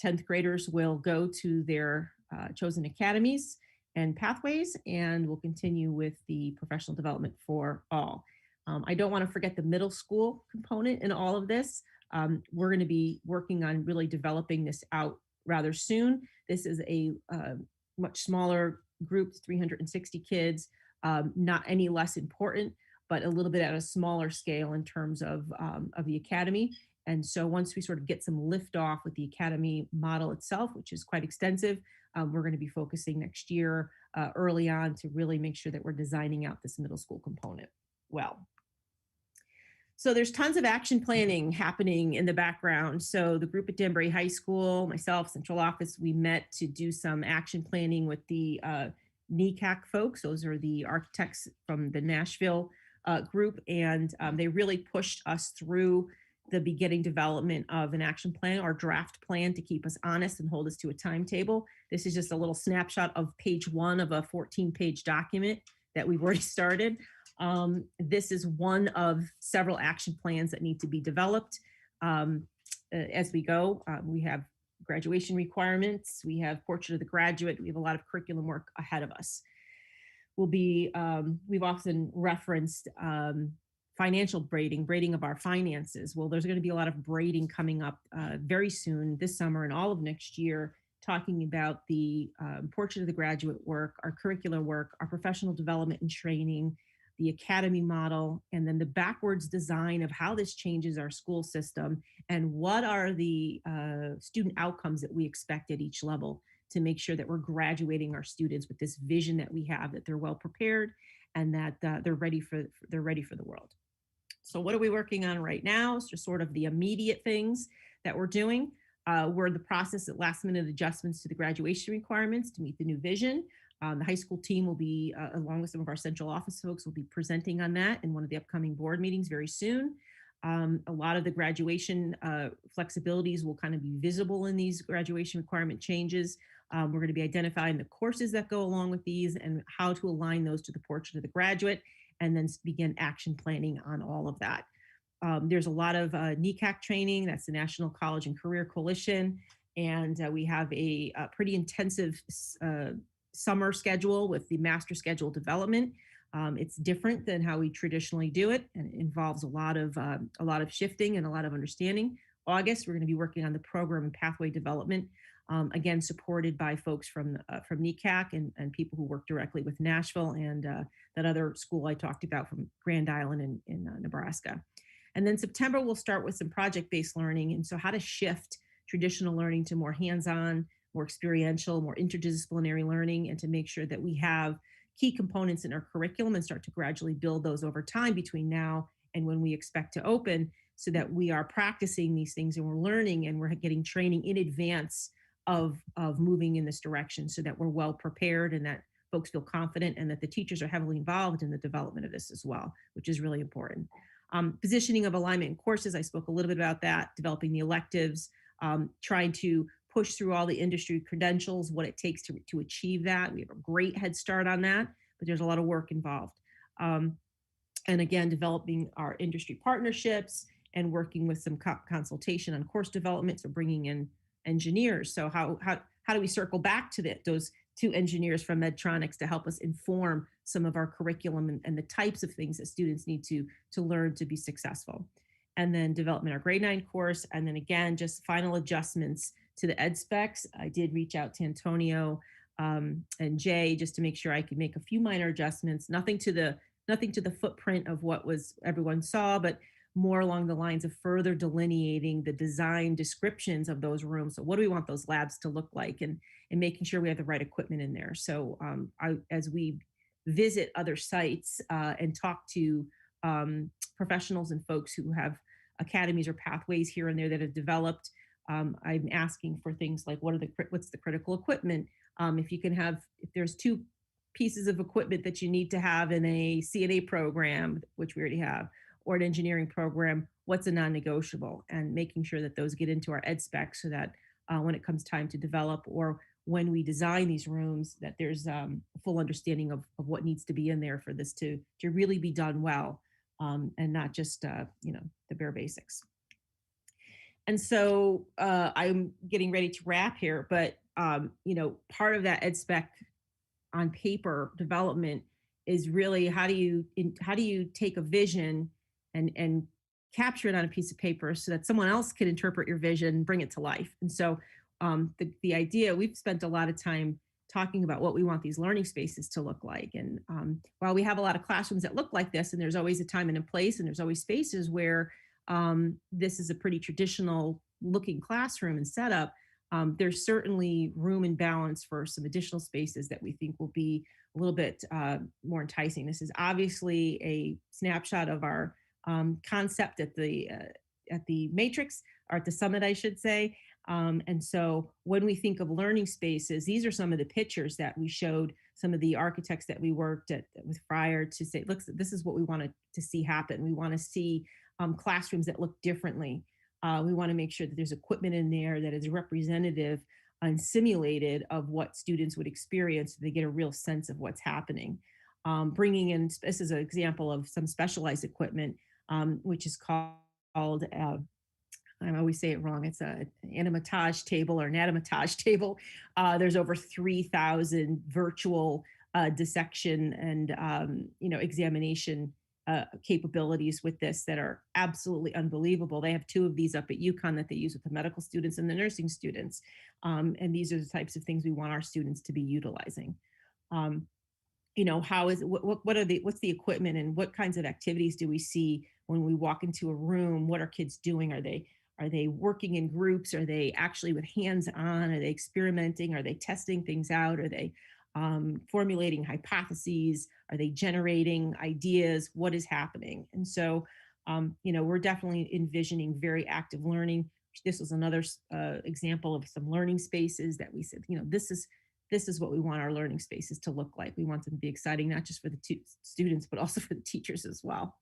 10th graders will go to their chosen academies and pathways, and we'll continue with the professional development for all. I don't want to forget the middle school component in all of this. We're going to be working on really developing this out rather soon. This is a much smaller group, 360 kids, not any less important, but a little bit at a smaller scale in terms of the academy. And so once we sort of get some lift off with the academy model itself, which is quite extensive, we're going to be focusing next year early on to really make sure that we're designing out this middle school component well. So there's tons of action planning happening in the background. So the group at Danbury High School, myself, central office, we met to do some action planning with the NECAC folks. Those are the architects from the Nashville group. And they really pushed us through the beginning development of an action plan or draft plan to keep us honest and hold us to a timetable. This is just a little snapshot of page 1 of a 14-page document that we've already started. This is one of several action plans that need to be developed as we go. We have graduation requirements, we have portrait of the graduate, we have a lot of curriculum work ahead of us. We've often referenced financial braiding of our finances. Well, there's going to be a lot of braiding coming up very soon this summer and all of next year, talking about the portrait of the graduate work, our curricular work, our professional development and training, the academy model, and then the backwards design of how this changes our school system and what are the student outcomes that we expect at each level to make sure that we're graduating our students with this vision that we have, that they're well prepared and that they're ready for the world. So what are we working on right now? It's just sort of the immediate things that we're doing. We're in the process of last minute adjustments to the graduation requirements to meet the new vision. The high school team will be, along with some of our central office folks, will be presenting on that in one of the upcoming board meetings very soon. A lot of the graduation flexibilities will kind of be visible in these graduation requirement changes. We're going to be identifying the courses that go along with these and how to align those to the portrait of the graduate, and then begin action planning on all of that. There's a lot of NECAC training, that's the National College and Career Coalition, and we have a pretty intensive summer schedule with the master schedule development. It's different than how we traditionally do it, and it involves a lot of shifting and a lot of understanding. August, we're going to be working on the program and pathway development, again supported by folks from NECAC and people who work directly with Nashville and that other school I talked about from Grand Island in Nebraska. And then September, we'll start with some project-based learning, and so how to shift traditional learning to more hands-on, more experiential, more interdisciplinary learning, and to make sure that we have key components in our curriculum and start to gradually build those over time between now and when we expect to open, so that we are practicing these things and we're learning and we're getting training in advance of moving in this direction, so that we're well prepared and that folks feel confident and that the teachers are heavily involved in the development of this as well, which is really important. Positioning of alignment in courses, I spoke a little bit about that, developing the electives, trying to push through all the industry credentials, what it takes to achieve that. We have a great head start on that, but there's a lot of work involved. And again, developing our industry partnerships and working with some consultation on course development, so bringing in engineers. So how do we circle back to those two engineers from Medtronics to help us inform some of our curriculum and the types of things that students need to learn to be successful. And then development our grade 9 course. And then again, just final adjustments to the ed specs. I did reach out to Antonio and Jay just to make sure I could make a few minor adjustments, nothing to the footprint of what everyone saw, but more along the lines of further delineating the design descriptions of those rooms. So what do we want those labs to look like, and making sure we have the right equipment in there. So as we visit other sites and talk to professionals and folks who have academies or pathways here and there that have developed, I'm asking for things like what's the critical equipment? If there's 2 pieces of equipment that you need to have in a CNA program, which we already have, or an engineering program, what's a non-negotiable, and making sure that those get into our ed specs so that when it comes time to develop or when we design these rooms, that there's a full understanding of what needs to be in there for this to really be done well, and not just the bare basics. And so I'm getting ready to wrap here, but part of that ed spec on paper development is really how do you take a vision and capture it on a piece of paper so that someone else can interpret your vision and bring it to life. And so the idea, we've spent a lot of time talking about what we want these learning spaces to look like. And while we have a lot of classrooms that look like this, and there's always a time and a place, and there's always spaces where this is a pretty traditional looking classroom and setup, there's certainly room and balance for some additional spaces that we think will be a little bit more enticing. This is obviously a snapshot of our concept at the matrix, or at the summit, I should say. And so when we think of learning spaces, these are some of the pictures that we showed some of the architects that we worked with prior to say, look, this is what we wanted to see happen. We want to see classrooms that look differently. We want to make sure that there's equipment in there that is representative and simulated of what students would experience so they get a real sense of what's happening. Bringing in, this is an example of some specialized equipment, which is called, I always say it wrong, it's an animatage table or anatomatage table. There's over 3,000 virtual dissection and examination capabilities with this that are absolutely unbelievable. They have 2 of these up at UConn that they use with the medical students and the nursing students. And these are the types of things we want our students to be utilizing. You know, what's the equipment and what kinds of activities do we see when we walk into a room? What are kids doing? Are they working in groups? Are they actually with hands-on? Are they experimenting? Are they testing things out? Are they formulating hypotheses? Are they generating ideas? What is happening? And so, you know, we're definitely envisioning very active learning. This was another example of some learning spaces that we said, you know, this is what we want our learning spaces to look like. We want them to be exciting, not just for the students, but also for the teachers as well.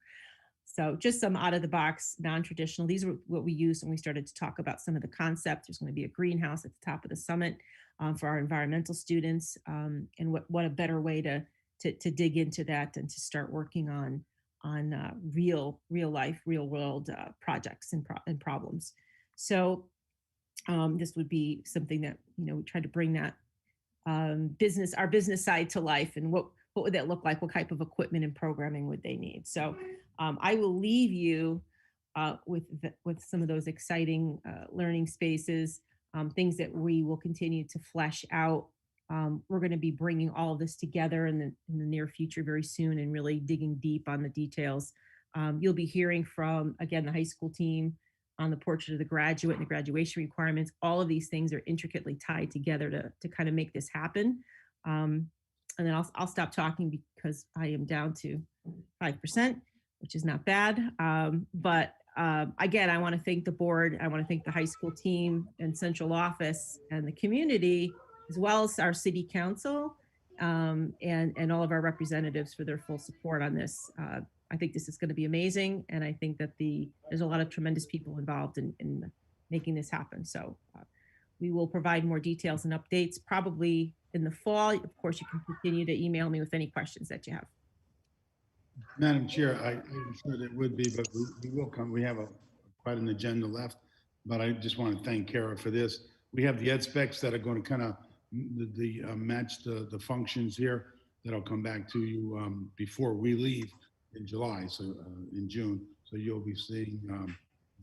So just some out of the box, non-traditional. These are what we used when we started to talk about some of the concepts. There's going to be a greenhouse at the top of the summit for our environmental students. And what a better way to dig into that than to start working on real life, real world projects and problems. So this would be something that, you know, we tried to bring that our business side to life, and what would that look like? What type of equipment and programming would they need? So I will leave you with some of those exciting learning spaces, things that we will continue to flesh out. We're going to be bringing all of this together in the near future very soon and really digging deep on the details. You'll be hearing from, again, the high school team on the portrait of the graduate and the graduation requirements. All of these things are intricately tied together to kind of make this happen. And then I'll stop talking because I am down to 5%, which is not bad. But again, I want to thank the board. I want to thank the high school team and central office and the community, as well as our city council and all of our representatives for their full support on this. I think this is going to be amazing. And I think that there's a lot of tremendous people involved in making this happen. So we will provide more details and updates probably in the fall. Of course, you can continue to email me with any questions that you have. Madam Chair, I'm sure there would be, but we will come. We have quite an agenda left, but I just want to thank Kara for this. We have the ed specs that are going to kind of match the functions here that'll come back to you before we leave in July, so in June. So you'll be seeing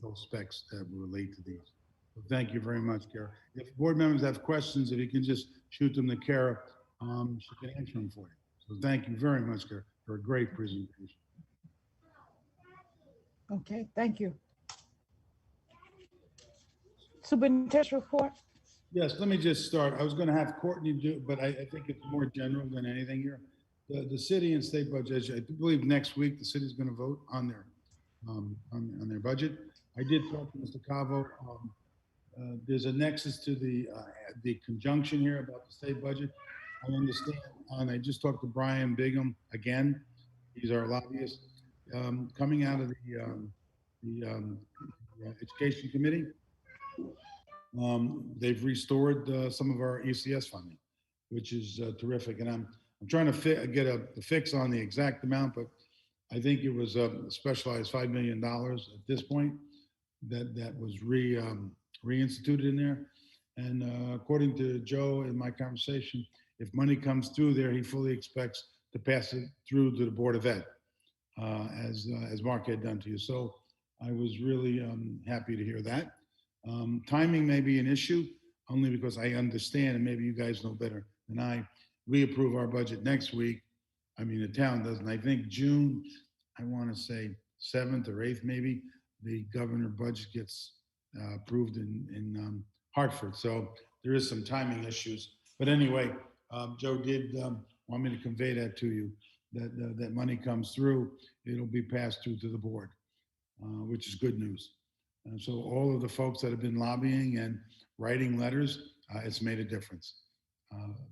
those specs that relate to these. So thank you very much, Kara. If board members have questions, if you can just shoot them to Kara, she can answer them for you. So thank you very much, Kara, for a great presentation. Okay, thank you. Superintendent's report. Yes, let me just start. I was going to have Courtney do, but I think it's more general than anything here. The city and state budget, I believe next week the city's going to vote on their budget. I did talk to Mr. Cavo. There's a nexus to the conjunction here about the state budget. I understand, and I just talked to Brian Bigham again. He's our lobbyist. Coming out of the education committee, they've restored some of our ECS funding, which is terrific. And I'm trying to get a fix on the exact amount, but I think it was a specialized $5 million at this point that was reinstituted in there. And according to Joe in my conversation, if money comes through there, he fully expects to pass it through to the Board of Ed, as Mark had done to you. So I was really happy to hear that. Timing may be an issue, only because I understand, and maybe you guys know better than I, we approve our budget next week. I mean, the town doesn't. I think June, I want to say 7th or 8th, maybe, the governor budget gets approved in Hartford. So there is some timing issues. But anyway, Joe did want me to convey that to you, that money comes through, it'll be passed through to the board, which is good news. So all of the folks that have been lobbying and writing letters, it's made a difference.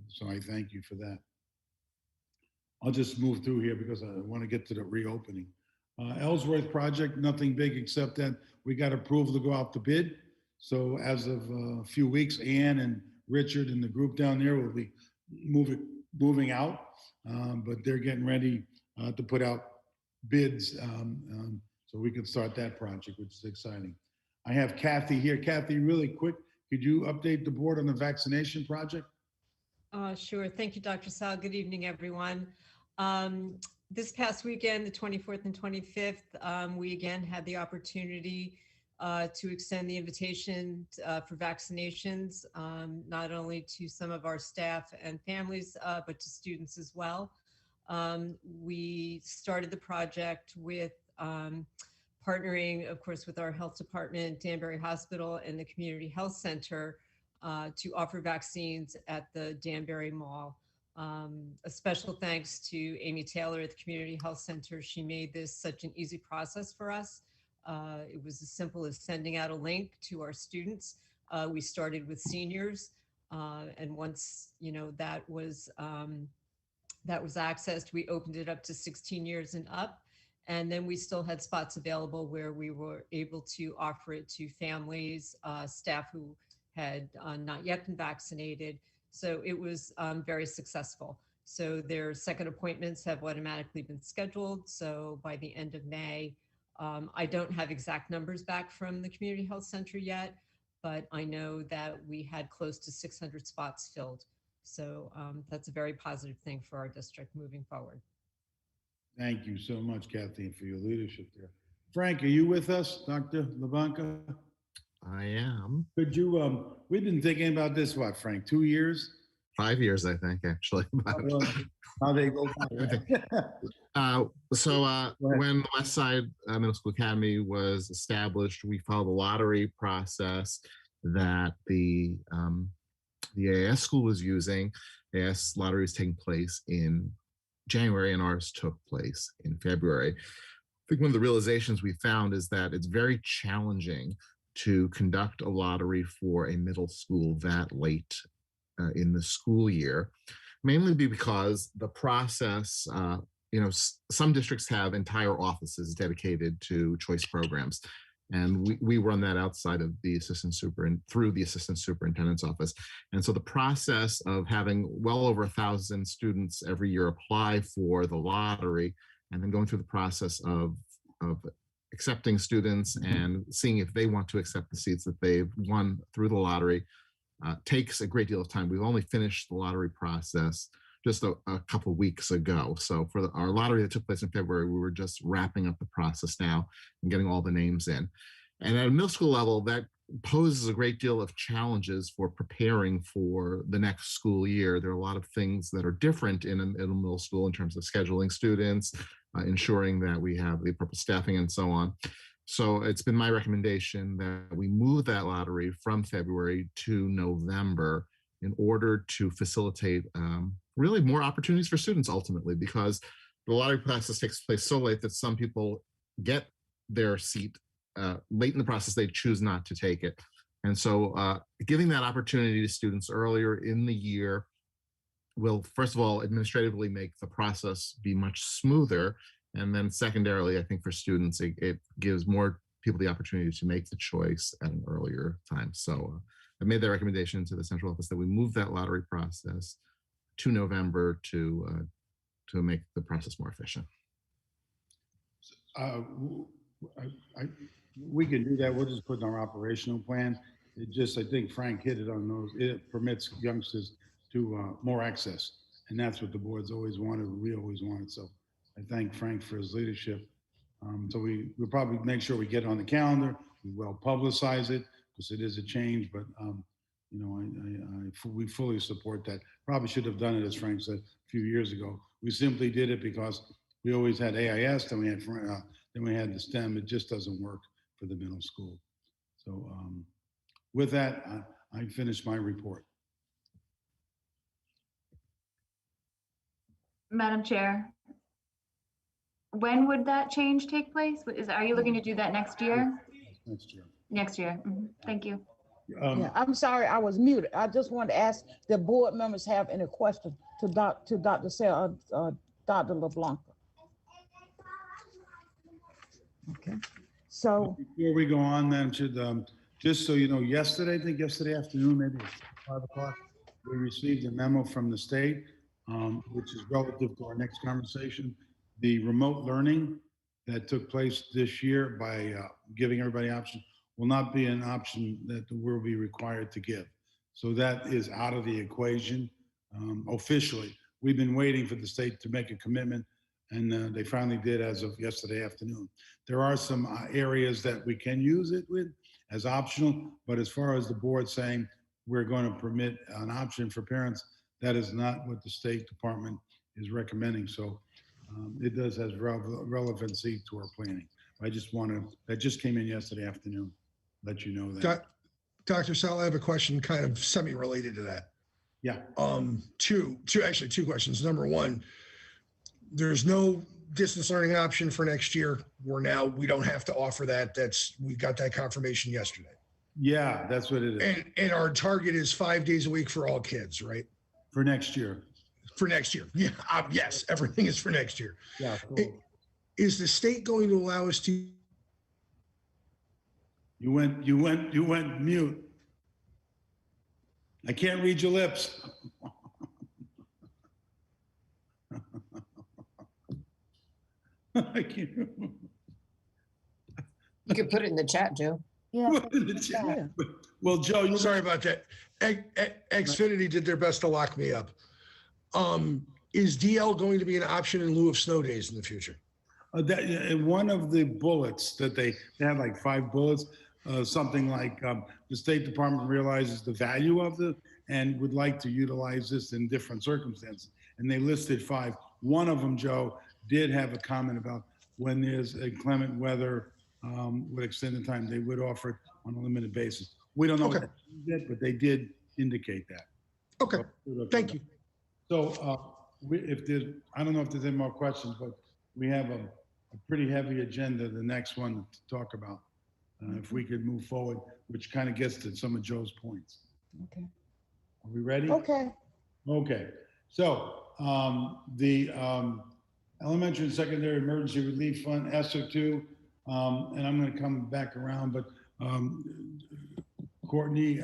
So I thank you for that. I'll just move through here because I want to get to the reopening. Ellsworth project, nothing big except that we got approval to go out to bid. So as of a few weeks, Ann and Richard and the group down there will be moving out, but they're getting ready to put out bids so we can start that project, which is exciting. I have Kathy here. Kathy, really quick, could you update the board on the vaccination project? Sure. Thank you, Dr. Sal. Good evening, everyone. This past weekend, the 24th and 25th, we again had the opportunity to extend the invitation for vaccinations, not only to some of our staff and families, but to students as well. We started the project with partnering, of course, with our health department, Danbury Hospital, and the Community Health Center to offer vaccines at the Danbury Mall. A special thanks to Amy Taylor at the Community Health Center. She made this such an easy process for us. It was as simple as sending out a link to our students. We started with seniors, and once that was accessed, we opened it up to 16 years and up. And then we still had spots available where we were able to offer it to families, staff who had not yet been vaccinated. So it was very successful. So their second appointments have automatically been scheduled. So by the end of May, I don't have exact numbers back from the Community Health Center yet, but I know that we had close to 600 spots filled. So that's a very positive thing for our district moving forward. Thank you so much, Kathleen, for your leadership there. Frank, are you with us, Dr. Levanka? I am. Could you, we've been thinking about this, what, Frank, 2 years? 5 years, I think, actually. How they go by. When the West Side Middle School Academy was established, we followed the lottery process that the AIS school was using. AIS lottery was taking place in January and ours took place in February. I think one of the realizations we found is that it's very challenging to conduct a lottery for a middle school that late in the school year, mainly because the process, some districts have entire offices dedicated to choice programs. And we run that outside of the through the assistant superintendent's office. And so the process of having well over 1,000 students every year apply for the lottery, and then going through the process of accepting students and seeing if they want to accept the seats that they've won through the lottery takes a great deal of time. We've only finished the lottery process just a couple weeks ago. So for our lottery that took place in February, we were just wrapping up the process now and getting all the names in. And at a middle school level, that poses a great deal of challenges for preparing for the next school year. There are a lot of things that are different in a middle school in terms of scheduling students, ensuring that we have the appropriate staffing and so on. So it's been my recommendation that we move that lottery from February to November in order to facilitate really more opportunities for students ultimately, because the lottery process takes place so late that some people get their seat late in the process, they choose not to take it. And so giving that opportunity to students earlier in the year will, first of all, administratively make the process be much smoother. And then secondarily, I think for students, it gives more people the opportunity to make the choice at an earlier time. So I made that recommendation to the central office that we move that lottery process to November to make the process more efficient. We can do that. We'll just put in our operational plan. It just, I think Frank hit it on those. It permits youngsters to more access. And that's what the board's always wanted. We always wanted. So I thank Frank for his leadership. So we'll probably make sure we get it on the calendar. We will publicize it because it is a change, but we fully support that. Probably should have done it, as Frank said, a few years ago. We simply did it because we always had AIS, then we had the STEM. It just doesn't work for the middle school. So with that, I finished my report. Madam Chair, when would that change take place? Are you looking to do that next year? Next year. Next year. Mm-hmm. Thank you. Yeah, I'm sorry, I was muted. I just wanted to ask the board members have any questions to Dr. Sarah, Dr. LeBlanc. Okay, so before we go on, then should just so you know, yesterday, I think yesterday afternoon, maybe 5 o'clock, we received a memo from the state, which is relative to our next conversation. The remote learning that took place this year by giving everybody option will not be an option that we'll be required to give. So that is out of the equation officially. We've been waiting for the state to make a commitment, And they finally did as of yesterday afternoon. There are some areas that we can use it with as optional, but as far as the board saying we're going to permit an option for parents, that is not what the State Department is recommending. So it does have relevancy to our planning. I just want to, that just came in yesterday afternoon, let you know that. Dr. Sal, I have a question kind of semi-related to that. Yeah. Two questions. Number one, there's no distance learning option for next year. We don't have to offer that. We got that confirmation yesterday. Yeah, that's what it is. And our target is 5 days a week for all kids, right? For next year. For next year. Yeah. Yes, everything is for next year. Yeah. Cool. Is the state going to allow us to? You went mute. I can't read your lips. I can't. You can put it in the chat, Joe. Yeah. Well, Joe, sorry about that. Xfinity did their best to lock me up. Is DL going to be an option in lieu of snow days in the future? One of the bullets that they had like 5 bullets, something like the State Department realizes the value of it and would like to utilize this in different circumstances. And they listed 5. One of them, Joe, did have a comment about when there's inclement weather with extended time, they would offer it on a limited basis. We don't know what that is, but they did indicate that. Okay, thank you. So if there's, I don't know if there's any more questions, but we have a pretty heavy agenda, the next one to talk about. If we could move forward, which kind of gets to some of Joe's points. Okay. Are we ready? Okay. Okay. So the Elementary and Secondary Emergency Relief Fund, ESSER 2, and I'm going to come back around, but Courtney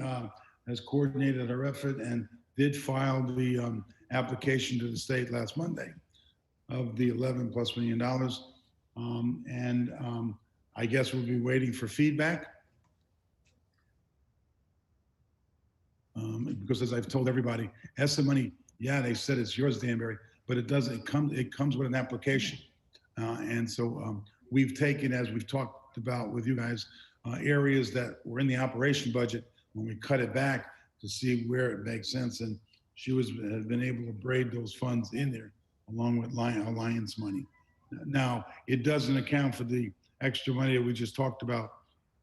has coordinated our effort and did file the application to the state last Monday of the $11+ million. I guess we'll be waiting for feedback. Because as I've told everybody, ESSER money, yeah, they said it's yours, Danbury, but it doesn't, it comes with an application. And so we've taken, as we've talked about with you guys, areas that were in the operation budget when we cut it back to see where it makes sense. And she has been able to braid those funds in there along with Alliance money. Now, it doesn't account for the extra money that we just talked about,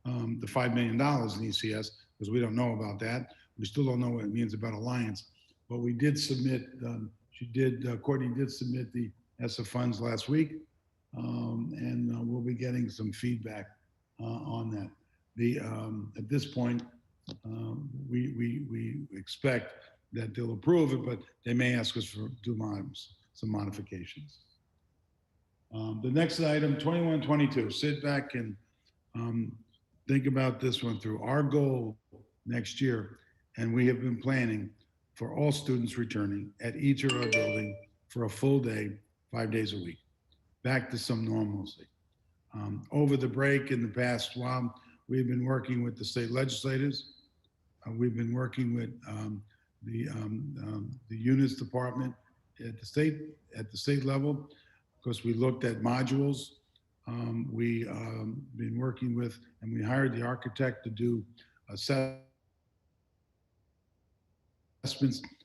the $5 million in ECS, because we don't know about that. We still don't know what it means about Alliance, but we did submit, Courtney did submit the ESSA funds last week, and we'll be getting some feedback on that. At this point, we expect that they'll approve it, but they may ask us for some modifications. The next item, 2122, sit back and think about this one through. Our goal next year, and we have been planning for all students returning at each of our building for a full day, 5 days a week, back to some normalcy. Over the break in the past while, we've been working with the state legislators. We've been working with the units department at the state level, because we looked at modules. We been working with, and we hired the architect to do assessments,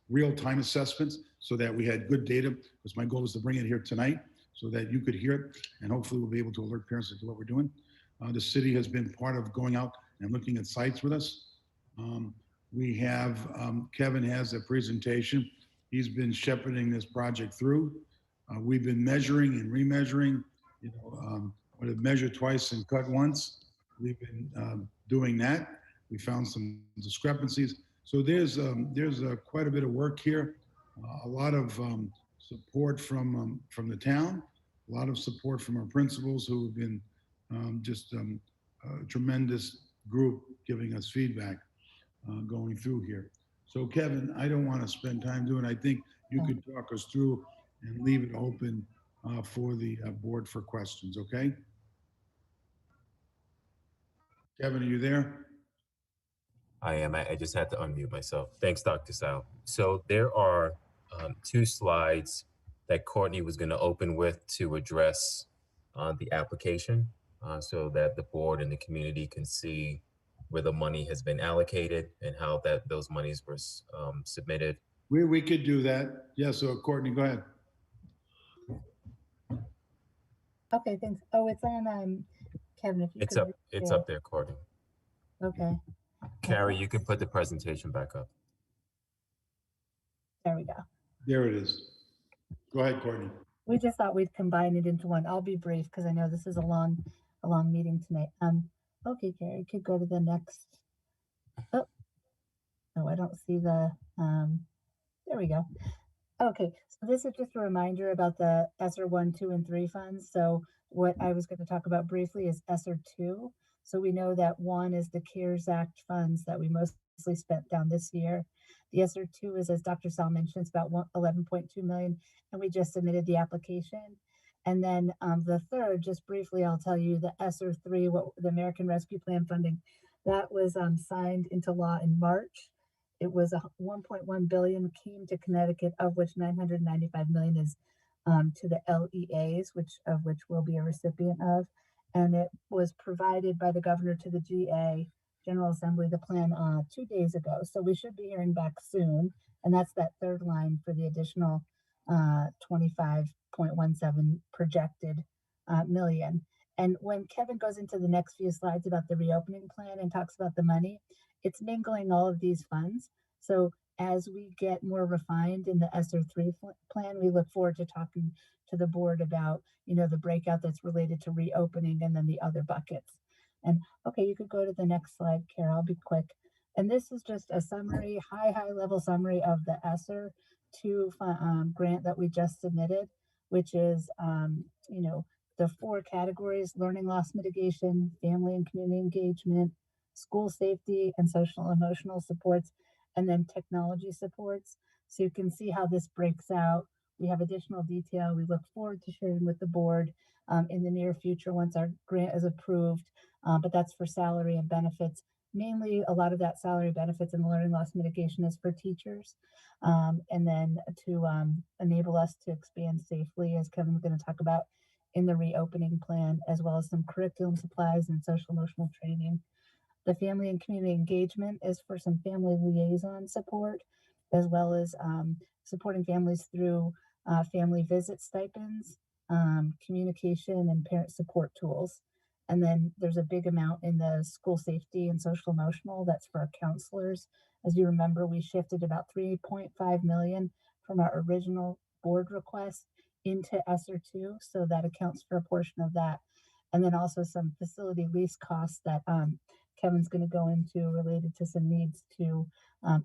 real-time assessments, so that we had good data, because my goal was to bring it here tonight so that you could hear it, and hopefully we'll be able to alert parents to what we're doing. The city has been part of going out and looking at sites with us. We have, Kevin has a presentation. He's been shepherding this project through. We've been measuring and remeasuring, we have measured twice and cut once. We've been doing that. We found some discrepancies. So there's quite a bit of work here, a lot of support from the town, a lot of support from our principals who have been just a tremendous group giving us feedback going through here. So Kevin, I don't want to spend time doing it. I think you could talk us through and leave it open for the board for questions, okay? Kevin, are you there? I am. I just had to unmute myself. Thanks, Dr. Sal. So there are 2 slides that Courtney was going to open with to address the application so that the board and the community can see where the money has been allocated and how those monies were submitted. We could do that. Yeah, so Courtney, go ahead. Okay, thanks. Oh, it's on, Kevin, if you It's could. up. It's up there, Courtney. Okay, Carrie, you can put the presentation back up. there we go. There it is. Go ahead, Courtney. We just thought we'd combine it into one. I'll be brief because I know this is a long meeting tonight. Okay, Carrie, you could go to the next. Oh, no, I don't see the, there we go. Okay, so this is just a reminder about the ESSER 1, 2, and 3 funds. So what I was going to talk about briefly is ESSER 2. So we know that 1 is the CARES Act funds that we mostly spent down this year. The ESSER 2 is, as Dr. Saul mentioned, it's about 11.2 million, and we just submitted the application. And then the third, just briefly, I'll tell you the ESSER 3, the American Rescue Plan funding, that was signed into law in March. It was 1.1 billion came to Connecticut, of which 995 million is to the LEAs, which we'll be a recipient of. And it was provided by the governor to the GA, General Assembly, the plan 2 days ago. So we should be hearing back soon. And that's that third line for the additional 25.17 projected million. And when Kevin goes into the next few slides about the reopening plan and talks about the money, it's mingling all of these funds. So as we get more refined in the ESSER 3 plan, we look forward to talking to the board about, the breakout that's related to reopening and then the other buckets. And okay, you could go to the next slide, Carol, I'll be quick. And this is just a summary, high level summary of the ESSER 2 grant that we just submitted, which is, the 4 categories: learning loss mitigation, family and community engagement, school safety and social emotional supports, and then technology supports. So you can see how this breaks out. We have additional detail we look forward to sharing with the board in the near future once our grant is approved, but that's for salary and benefits. Mainly, a lot of that salary benefits and learning loss mitigation is for teachers, and then to enable us to expand safely, as Kevin's going to talk about in the reopening plan, as well as some curriculum supplies and social emotional training. The family and community engagement is for some family liaison support, as well as supporting families through family visit stipends, communication, and parent support tools. And then there's a big amount in the school safety and social emotional, that's for our counselors. As you remember, we shifted about 3.5 million from our original board request into ESSER 2, so that accounts for a portion of that. And then also some facility lease costs that Kevin's going to go into related to some needs to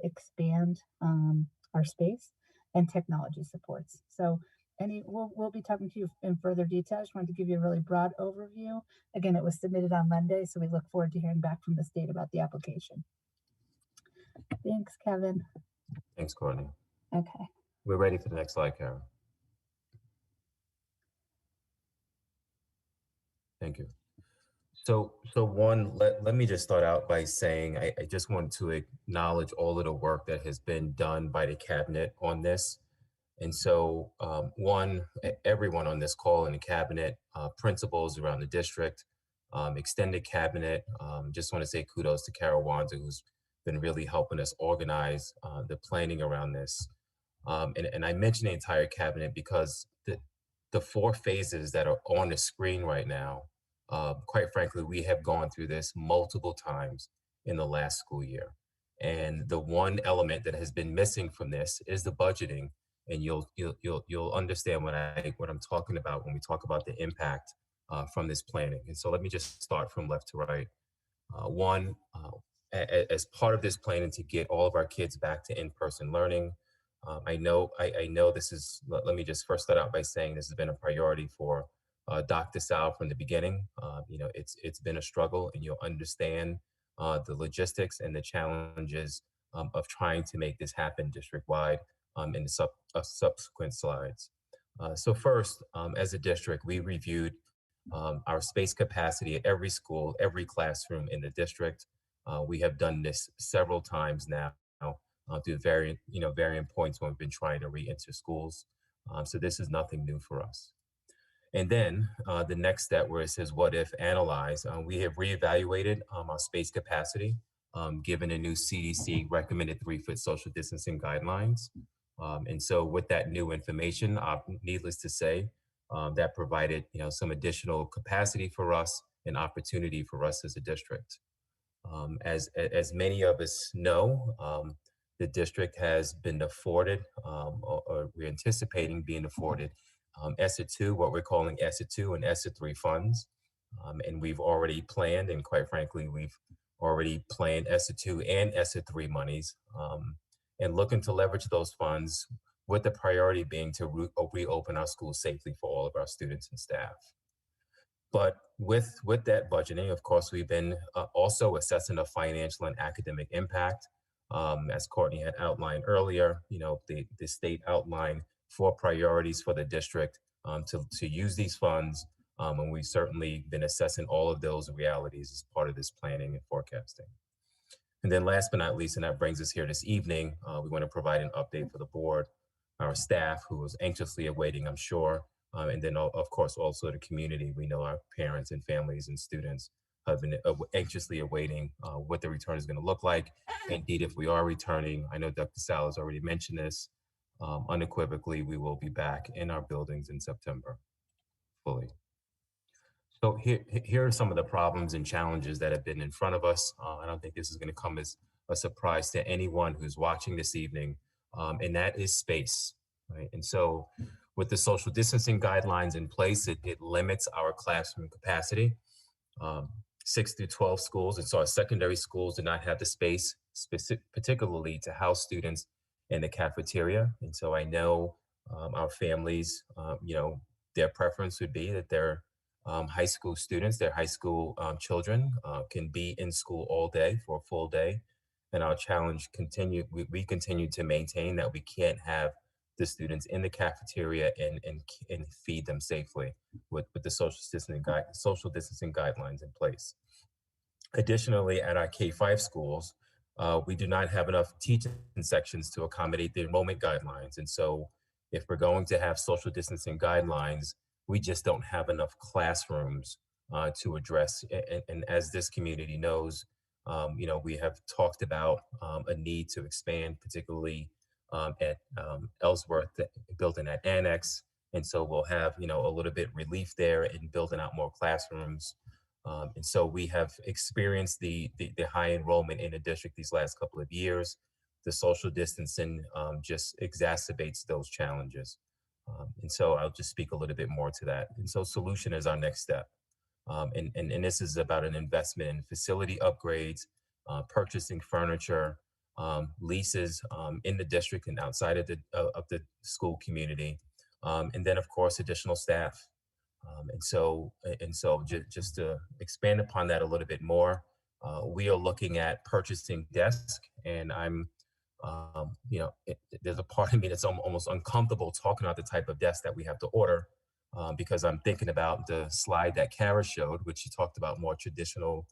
expand our space and technology supports. So we'll be talking to you in further detail. I just wanted to give you a really broad overview. Again, it was submitted on Monday, so we look forward to hearing back from the state about the application. Thanks, Kevin. Thanks, Courtney. Okay. We're ready for the next slide, Karen. Thank you. So one, let me just start out by saying I just want to acknowledge all of the work that has been done by the cabinet on this. And so one, everyone on this call in the cabinet, principals around the district, extended cabinet, just want to say kudos to Carol Wanda, who's been really helping us organize the planning around this. And I mention the entire cabinet because the 4 phases that are on the screen right now, quite frankly, we have gone through this multiple times in the last school year. And the one element that has been missing from this is the budgeting. And you'll understand what I'm talking about when we talk about the impact from this planning. And so let me just start from left to right. One, as part of this planning to get all of our kids back to in-person learning, I know this is, let me just first start out by saying this has been a priority for Dr. Sal from the beginning. It's been a struggle, and you'll understand the logistics and the challenges of trying to make this happen district-wide in the subsequent slides. So first, as a district, we reviewed our space capacity at every school, every classroom in the district. We have done this several times now through varying points when we've been trying to re-enter schools. So this is nothing new for us. And then the next step where it says, what if analyze, we have reevaluated our space capacity, given a new CDC recommended 3-foot social distancing guidelines. And so with that new information, needless to say, that provided some additional capacity for us and opportunity for us as a district. As many of us know, the district has been afforded, or we're anticipating being afforded ESSA 2, what we're calling ESSA 2 and ESSA 3 funds. And we've already planned, and quite frankly, we've already planned ESSA 2 and ESSA 3 monies, and looking to leverage those funds with the priority being to reopen our schools safely for all of our students and staff. But with that budgeting, of course, we've been also assessing the financial and academic impact. As Courtney had outlined earlier, the state outlined 4 priorities for the district to use these funds. And we've certainly been assessing all of those realities as part of this planning and forecasting. And then last but not least, and that brings us here this evening, we want to provide an update for the board, our staff who is anxiously awaiting, I'm sure, and then of course also the community. We know our parents and families and students have been anxiously awaiting what the return is going to look like. Indeed, if we are returning, I know Dr. Sal has already mentioned this, unequivocally, we will be back in our buildings in September, fully. So here are some of the problems and challenges that have been in front of us. I don't think this is going to come as a surprise to anyone who's watching this evening, and that is space, right? And so with the social distancing guidelines in place, it limits our classroom capacity. 6 through 12 schools, and so our secondary schools do not have the space particularly to house students in the cafeteria. And so I know our families, their preference would be that their high school students, their high school children can be in school all day for a full day. And our challenge we continue to maintain that we can't have the students in the cafeteria and feed them safely with the social distancing guidelines in place. Additionally, at our K-5 schools, we do not have enough teaching sections to accommodate the enrollment guidelines. And so if we're going to have social distancing guidelines, we just don't have enough classrooms to address. And as this community knows, we have talked about a need to expand, particularly at Ellsworth, building that annex. And so we'll have, a little bit relief there in building out more classrooms. And so we have experienced the high enrollment in the district these last couple of years. The social distancing just exacerbates those challenges. And so I'll just speak a little bit more to that. And so solution is our next step. And this is about an investment in facility upgrades, purchasing furniture, leases in the district and outside of the school community, and then of course additional staff. And so just to expand upon that a little bit more, we are looking at purchasing desks, and I'm there's a part of me that's almost uncomfortable talking about the type of desk that we have to order, because I'm thinking about the slide that Kara showed, which she talked about more traditional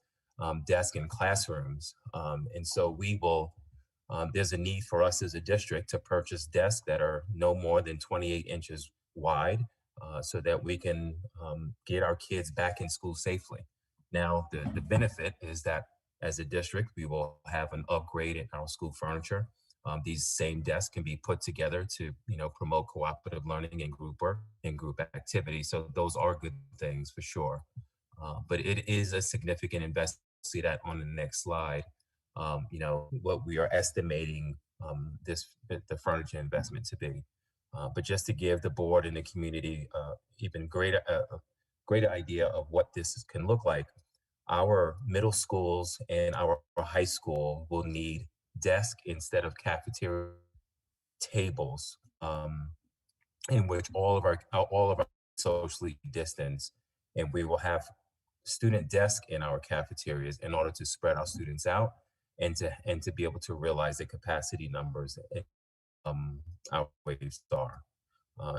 desk in classrooms. And so we will, there's a need for us as a district to purchase desks that are no more than 28 inches wide, so that we can get our kids back in school safely. Now, the benefit is that as a district, we will have an upgrade in our school furniture. These same desks can be put together to, promote cooperative learning and group work and group activity. So those are good things for sure. But it is a significant investment. See that on the next slide. What we are estimating the furniture investment to be. But just to give the board and the community even greater idea of what this can look like, our middle schools and our high school will need desk instead of cafeteria tables, in which all of our socially distanced, and we will have student desk in our cafeterias in order to spread our students out and to be able to realize the capacity numbers our waves are.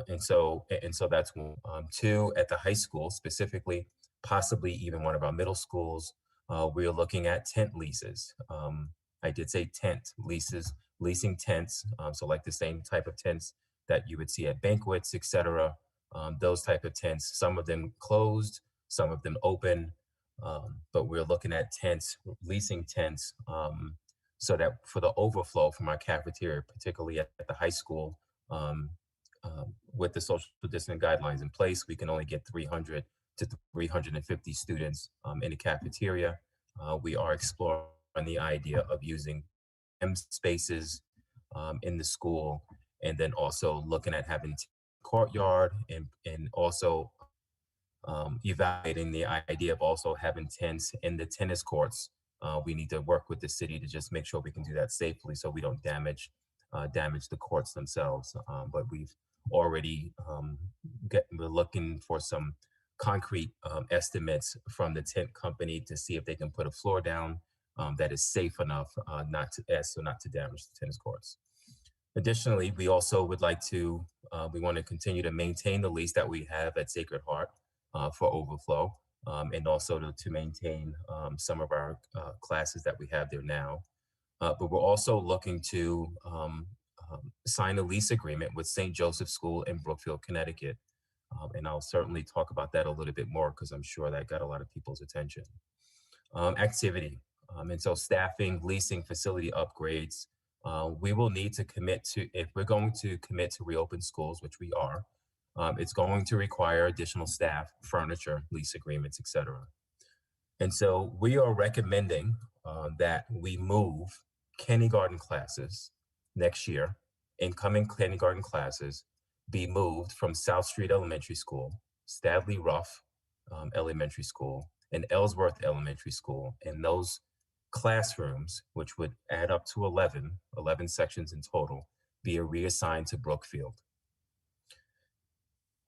And so that's one. 2, at the high school specifically, possibly even one of our middle schools, we are looking at tent leases. I did say tent leases, leasing tents. So like the same type of tents that you would see at banquets, etc. Those type of tents, some of them closed, some of them open, but we're looking at tents, leasing tents, so that for the overflow from our cafeteria, particularly at the high school, with the social distancing guidelines in place, we can only get 300 to 350 students in the cafeteria. We are exploring the idea of using spaces in the school, and then also looking at having courtyard and also evaluating the idea of also having tents in the tennis courts. We need to work with the city to just make sure we can do that safely so we don't damage the courts themselves. But we've already we're looking for some concrete estimates from the tent company to see if they can put a floor down that is safe enough not to damage the tennis courts. Additionally, we also would like to, we want to continue to maintain the lease that we have at Sacred Heart for overflow, and also to maintain some of our classes that we have there now. But we're also looking to sign a lease agreement with St. Joseph School in Brookfield, Connecticut. And I'll certainly talk about that a little bit more because I'm sure that got a lot of people's attention. Activity. And so staffing, leasing, facility upgrades. We will need to commit to, if we're going to commit to reopen schools, which we are, it's going to require additional staff, furniture, lease agreements, etc. And so we are recommending that we move kindergarten classes next year, incoming kindergarten classes, be moved from South Street Elementary School, Stadley Ruff Elementary School, and Ellsworth Elementary School, and those classrooms, which would add up to 11 sections in total, be reassigned to Brookfield.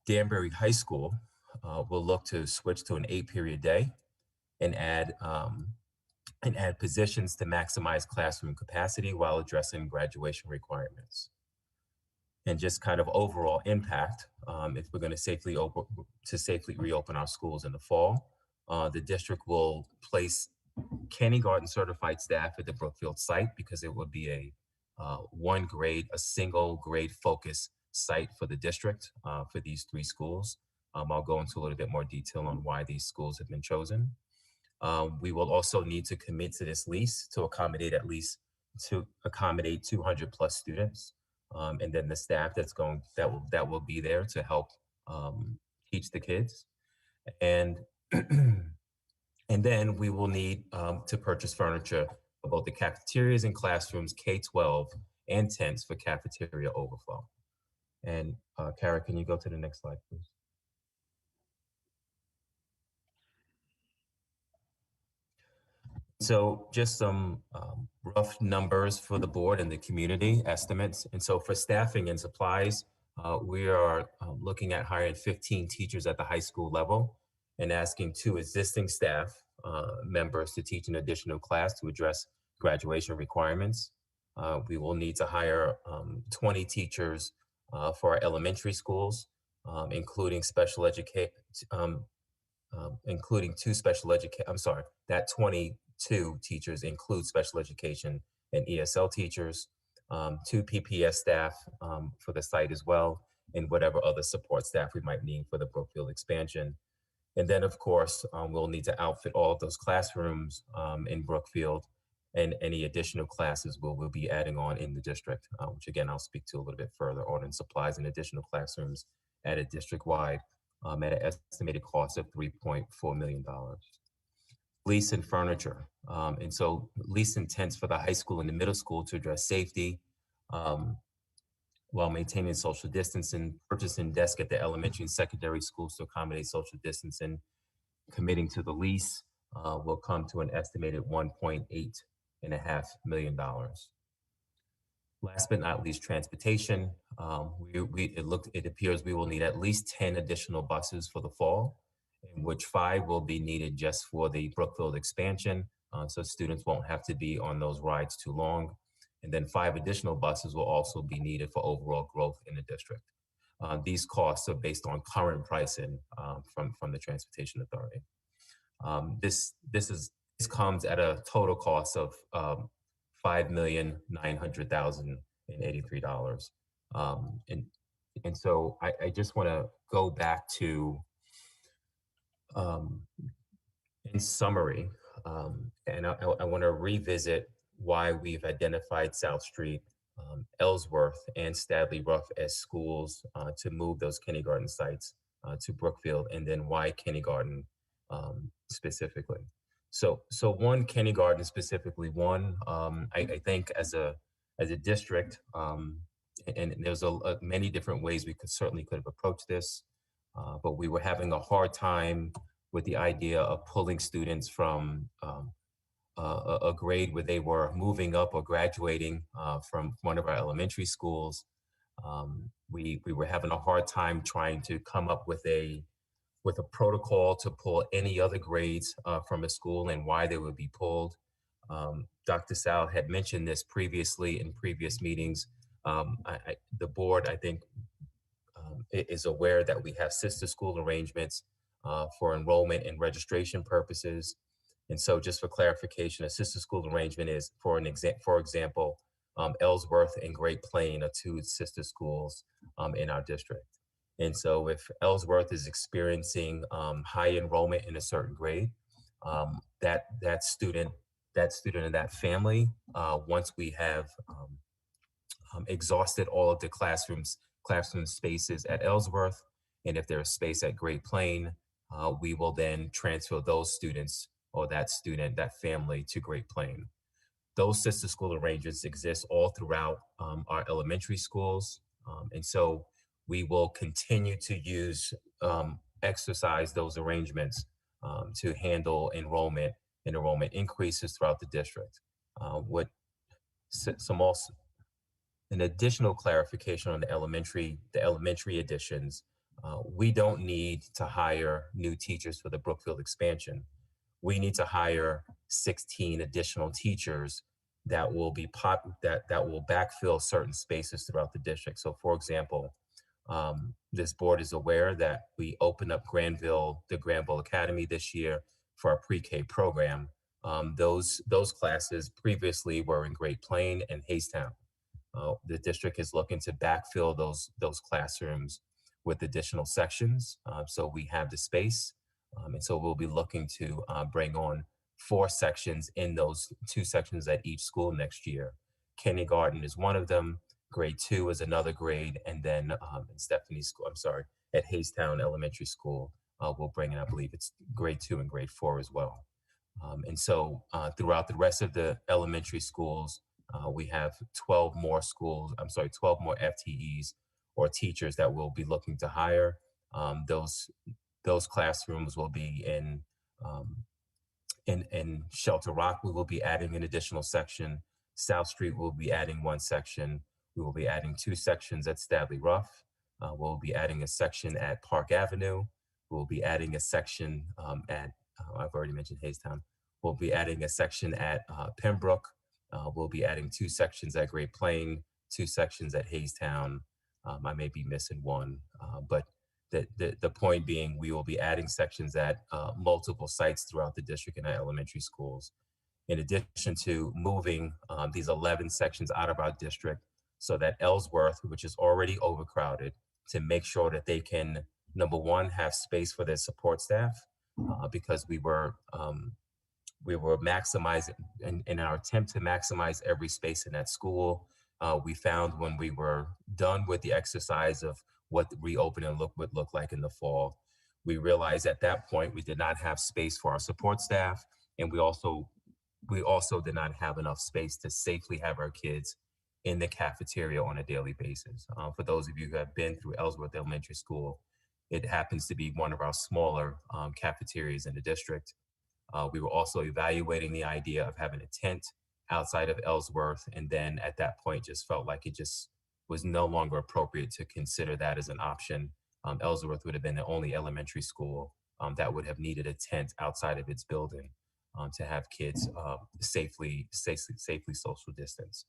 Danbury High School will look to switch to an 8-period day and add positions to maximize classroom capacity while addressing graduation requirements. And just kind of overall impact, if we're going to safely reopen our schools in the fall, the district will place kindergarten certified staff at the Brookfield site because it would be a single grade focus site for the district for these 3 schools. I'll go into a little bit more detail on why these schools have been chosen. We will also need to commit to this lease to accommodate 200 plus students, and then the staff that will be there to help teach the kids, and and then we will need to purchase furniture for both the cafeterias and classrooms, K-12, and tents for cafeteria overflow. And Kara, can you go to the next slide, please? So just some rough numbers for the board and the community estimates. And so for staffing and supplies, we are looking at hiring 15 teachers at the high school level and asking 2 existing staff members to teach an additional class to address graduation requirements. We will need to hire 20 teachers for our elementary schools, including including 2 special education, I'm sorry, that 22 teachers include special education and ESL teachers, 2 PPS staff for the site as well, and whatever other support staff we might need for the Brookfield expansion. And then, of course, we'll need to outfit all of those classrooms in Brookfield, and any additional classes we'll be adding on in the district, which again, I'll speak to a little bit further on, in supplies and additional classrooms added district-wide at an estimated cost of $3.4 million. Lease and furniture. And so lease and tents for the high school and the middle school to address safety, while maintaining social distancing, purchasing desk at the elementary and secondary schools to accommodate social distancing, committing to the lease will come to an estimated $1.8 million. Last but not least, transportation. It appears we will need at least 10 additional buses for the fall, in which 5 will be needed just for the Brookfield expansion, so students won't have to be on those rides too long. And then 5 additional buses will also be needed for overall growth in the district. These costs are based on current pricing from the Transportation Authority. This comes at a total cost of $5,900,083. And And so I just want to go back to, um, in summary, and I want to revisit why we've identified South Street, Ellsworth, and Stadley Ruff as schools to move those kindergarten sites to Brookfield, and then why kindergarten specifically. So one, kindergarten specifically. One, I think as a district, and there's many different ways we could have approached this, but we were having a hard time with the idea of pulling students from a grade where they were moving up or graduating from one of our elementary schools. We were having a hard time trying to come up with a protocol to pull any other grades from a school and why they would be pulled. Dr. Sal had mentioned this previously in previous meetings. The board, I think, is aware that we have sister school arrangements for enrollment and registration purposes. And so just for clarification, a sister school arrangement is, for example, Ellsworth and Great Plain are two sister schools in our district. And so if Ellsworth is experiencing high enrollment in a certain grade, that student and that family, once we have exhausted all of the classroom spaces at Ellsworth, and if there's space at Great Plain, we will then transfer those students or that family to Great Plain. Those sister school arrangements exist all throughout our elementary schools. And so we will continue to exercise those arrangements to handle enrollment increases throughout the district. An additional clarification on the elementary additions. We don't need to hire new teachers for the Brookfield expansion. We need to hire 16 additional teachers that will be that will backfill certain spaces throughout the district. So, for example, this board is aware that we opened up the Granville Academy this year for our pre-K program. Those classes previously were in Great Plain and Haystown. The district is looking to backfill those classrooms with additional sections. So we have the space. And so we'll be looking to bring on 4 sections in those 2 sections at each school next year. Kindergarten is one of them. Grade 2 is another grade. And then in Stephanie's school, at Haystown Elementary School, we'll bring in, I believe it's grade 2 and grade 4 as well. And so throughout the rest of the elementary schools, we have 12 more FTEs or teachers that we'll be looking to hire. Those classrooms will be in Shelter Rock. We will be adding an additional section. South Street will be adding 1 section. We will be adding 2 sections at Stadley Ruff. We'll be adding a section at Park Avenue. We'll be adding a section at, I've already mentioned Haystown. We'll be adding a section at Pembroke. We'll be adding 2 sections at Great Plain, 2 sections at Haystown. I may be missing one, but the point being, we will be adding sections at multiple sites throughout the district in our elementary schools. In addition to moving these 11 sections out of our district so that Ellsworth, which is already overcrowded, to make sure that they can, number one, have space for their support staff, because we were maximizing, in our attempt to maximize every space in that school. We found when we were done with the exercise of what the reopening would look like in the fall, we realized at that point we did not have space for our support staff, and we also did not have enough space to safely have our kids in the cafeteria on a daily basis. For those of you who have been through Ellsworth Elementary School, it happens to be one of our smaller cafeterias in the district. We were also evaluating the idea of having a tent outside of Ellsworth, and then at that point just felt like it just was no longer appropriate to consider that as an option. Ellsworth would have been the only elementary school that would have needed a tent outside of its building to have kids safely social distance.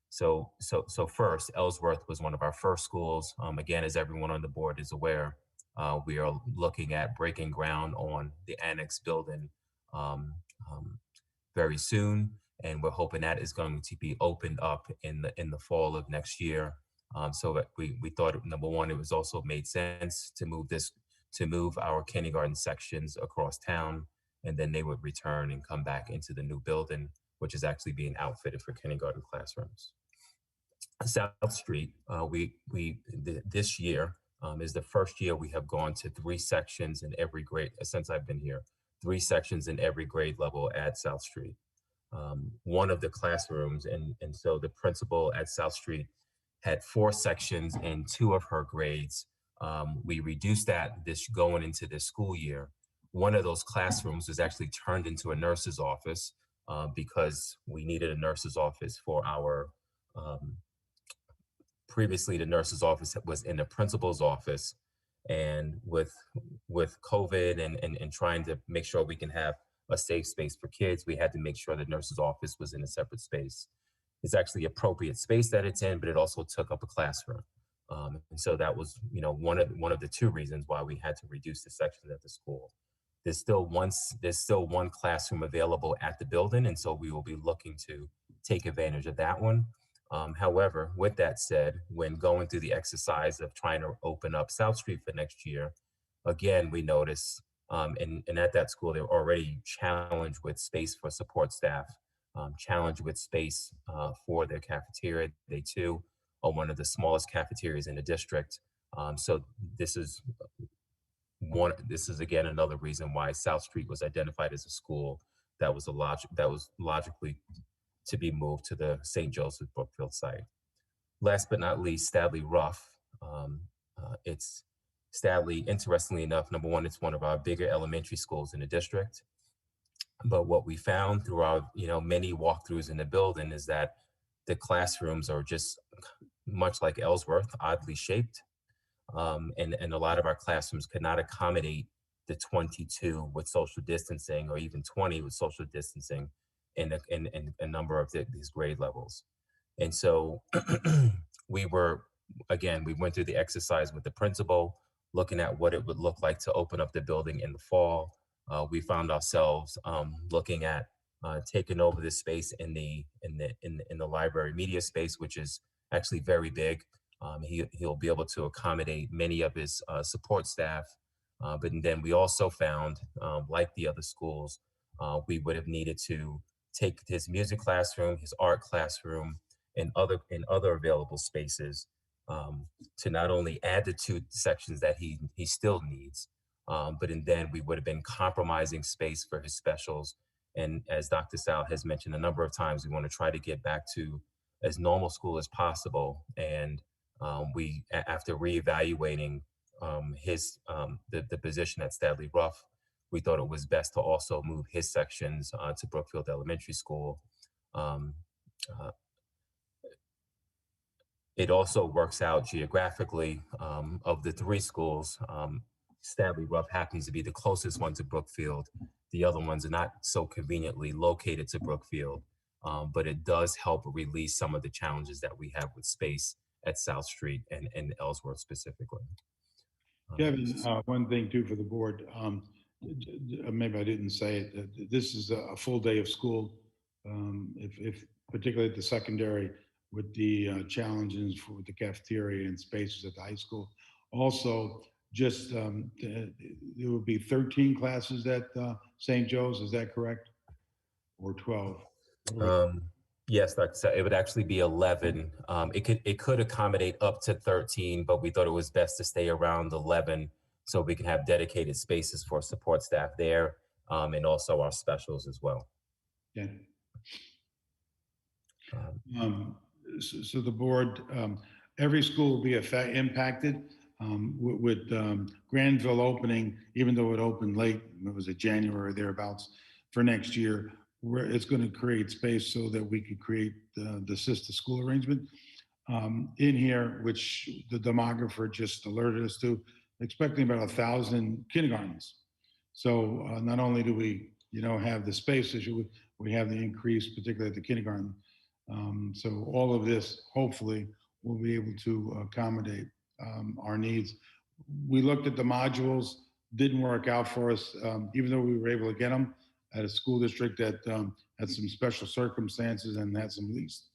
So first, Ellsworth was one of our first schools. Again, as everyone on the board is aware, we are looking at breaking ground on the annex building very soon, and we're hoping that is going to be opened up in the fall of next year. So that we thought, number one, it was also made sense to move our kindergarten sections across town, and then they would return and come back into the new building, which is actually being outfitted for kindergarten classrooms. South Street, this year is the first year we have gone to 3 sections in every grade since I've been here. 3 sections in every grade level at South Street. One of the classrooms, and so the principal at South Street had 4 sections in 2 of her grades. We reduced that going into this school year. One of those classrooms was actually turned into a nurse's office because we needed a nurse's office for our previously the nurse's office was in the principal's office, and with COVID and trying to make sure we can have a safe space for kids, we had to make sure the nurse's office was in a separate space. It's actually appropriate space that it's in, but it also took up a classroom. And so that was, one of the 2 reasons why we had to reduce the sections at the school. There's still one classroom available at the building, and so we will be looking to take advantage of that one. However, with that said, when going through the exercise of trying to open up South Street for next year, again, we noticed, and at that school, they were already challenged with space for support staff, challenged with space for their cafeteria. They too are one of the smallest cafeterias in the district. So this is again another reason why South Street was identified as a school that was logically to be moved to the St. Joseph Brookfield site. Last but not least, Stadley Ruff. It's Stadley, interestingly enough, number one, it's one of our bigger elementary schools in the district. But what we found through our many walkthroughs in the building is that the classrooms are just much like Ellsworth, oddly shaped. And a lot of our classrooms could not accommodate the 22 with social distancing, or even 20 with social distancing in a number of these grade levels. And so we went through the exercise with the principal, looking at what it would look like to open up the building in the fall. We found ourselves looking at taking over this space in the library media space, which is actually very big. He'll be able to accommodate many of his support staff. But then we also found, like the other schools, we would have needed to take his music classroom, his art classroom, and other available spaces to not only add the 2 sections that he still needs, but then we would have been compromising space for his specials. And as Dr. Sal has mentioned a number of times, we want to try to get back to as normal school as possible. And after reevaluating the position at Stadley Ruff, we thought it was best to also move his sections to Brookfield Elementary School. It also works out geographically. Of the 3 schools, Stadley Ruff happens to be the closest one to Brookfield. The other ones are not so conveniently located to Brookfield, but it does help release some of the challenges that we have with space at South Street and Ellsworth specifically. Kevin, one thing too for the board, maybe I didn't say it, this is a full day of school, if particularly at the secondary, with the challenges for the cafeteria and spaces at the high school. Also, just there will be 13 classes at St. Joe's, is that correct? Or 12? Yes, Dr. Sal, it would actually be 11. It could accommodate up to 13, but we thought it was best to stay around 11 so we can have dedicated spaces for support staff there, and also our specials as well. Yeah. So the board, every school will be impacted with Granville opening, even though it opened late, it was a January or thereabouts for next year, where it's going to create space so that we could create the sister school arrangement in here, which the demographer just alerted us to, expecting about 1,000 kindergartens. So not only do we, have the space issue, we have the increase, particularly at the kindergarten. So all of this, hopefully, will be able to accommodate our needs. We looked at the modules, didn't work out for us, even though we were able to get them at a school district that had some special circumstances and had some lease.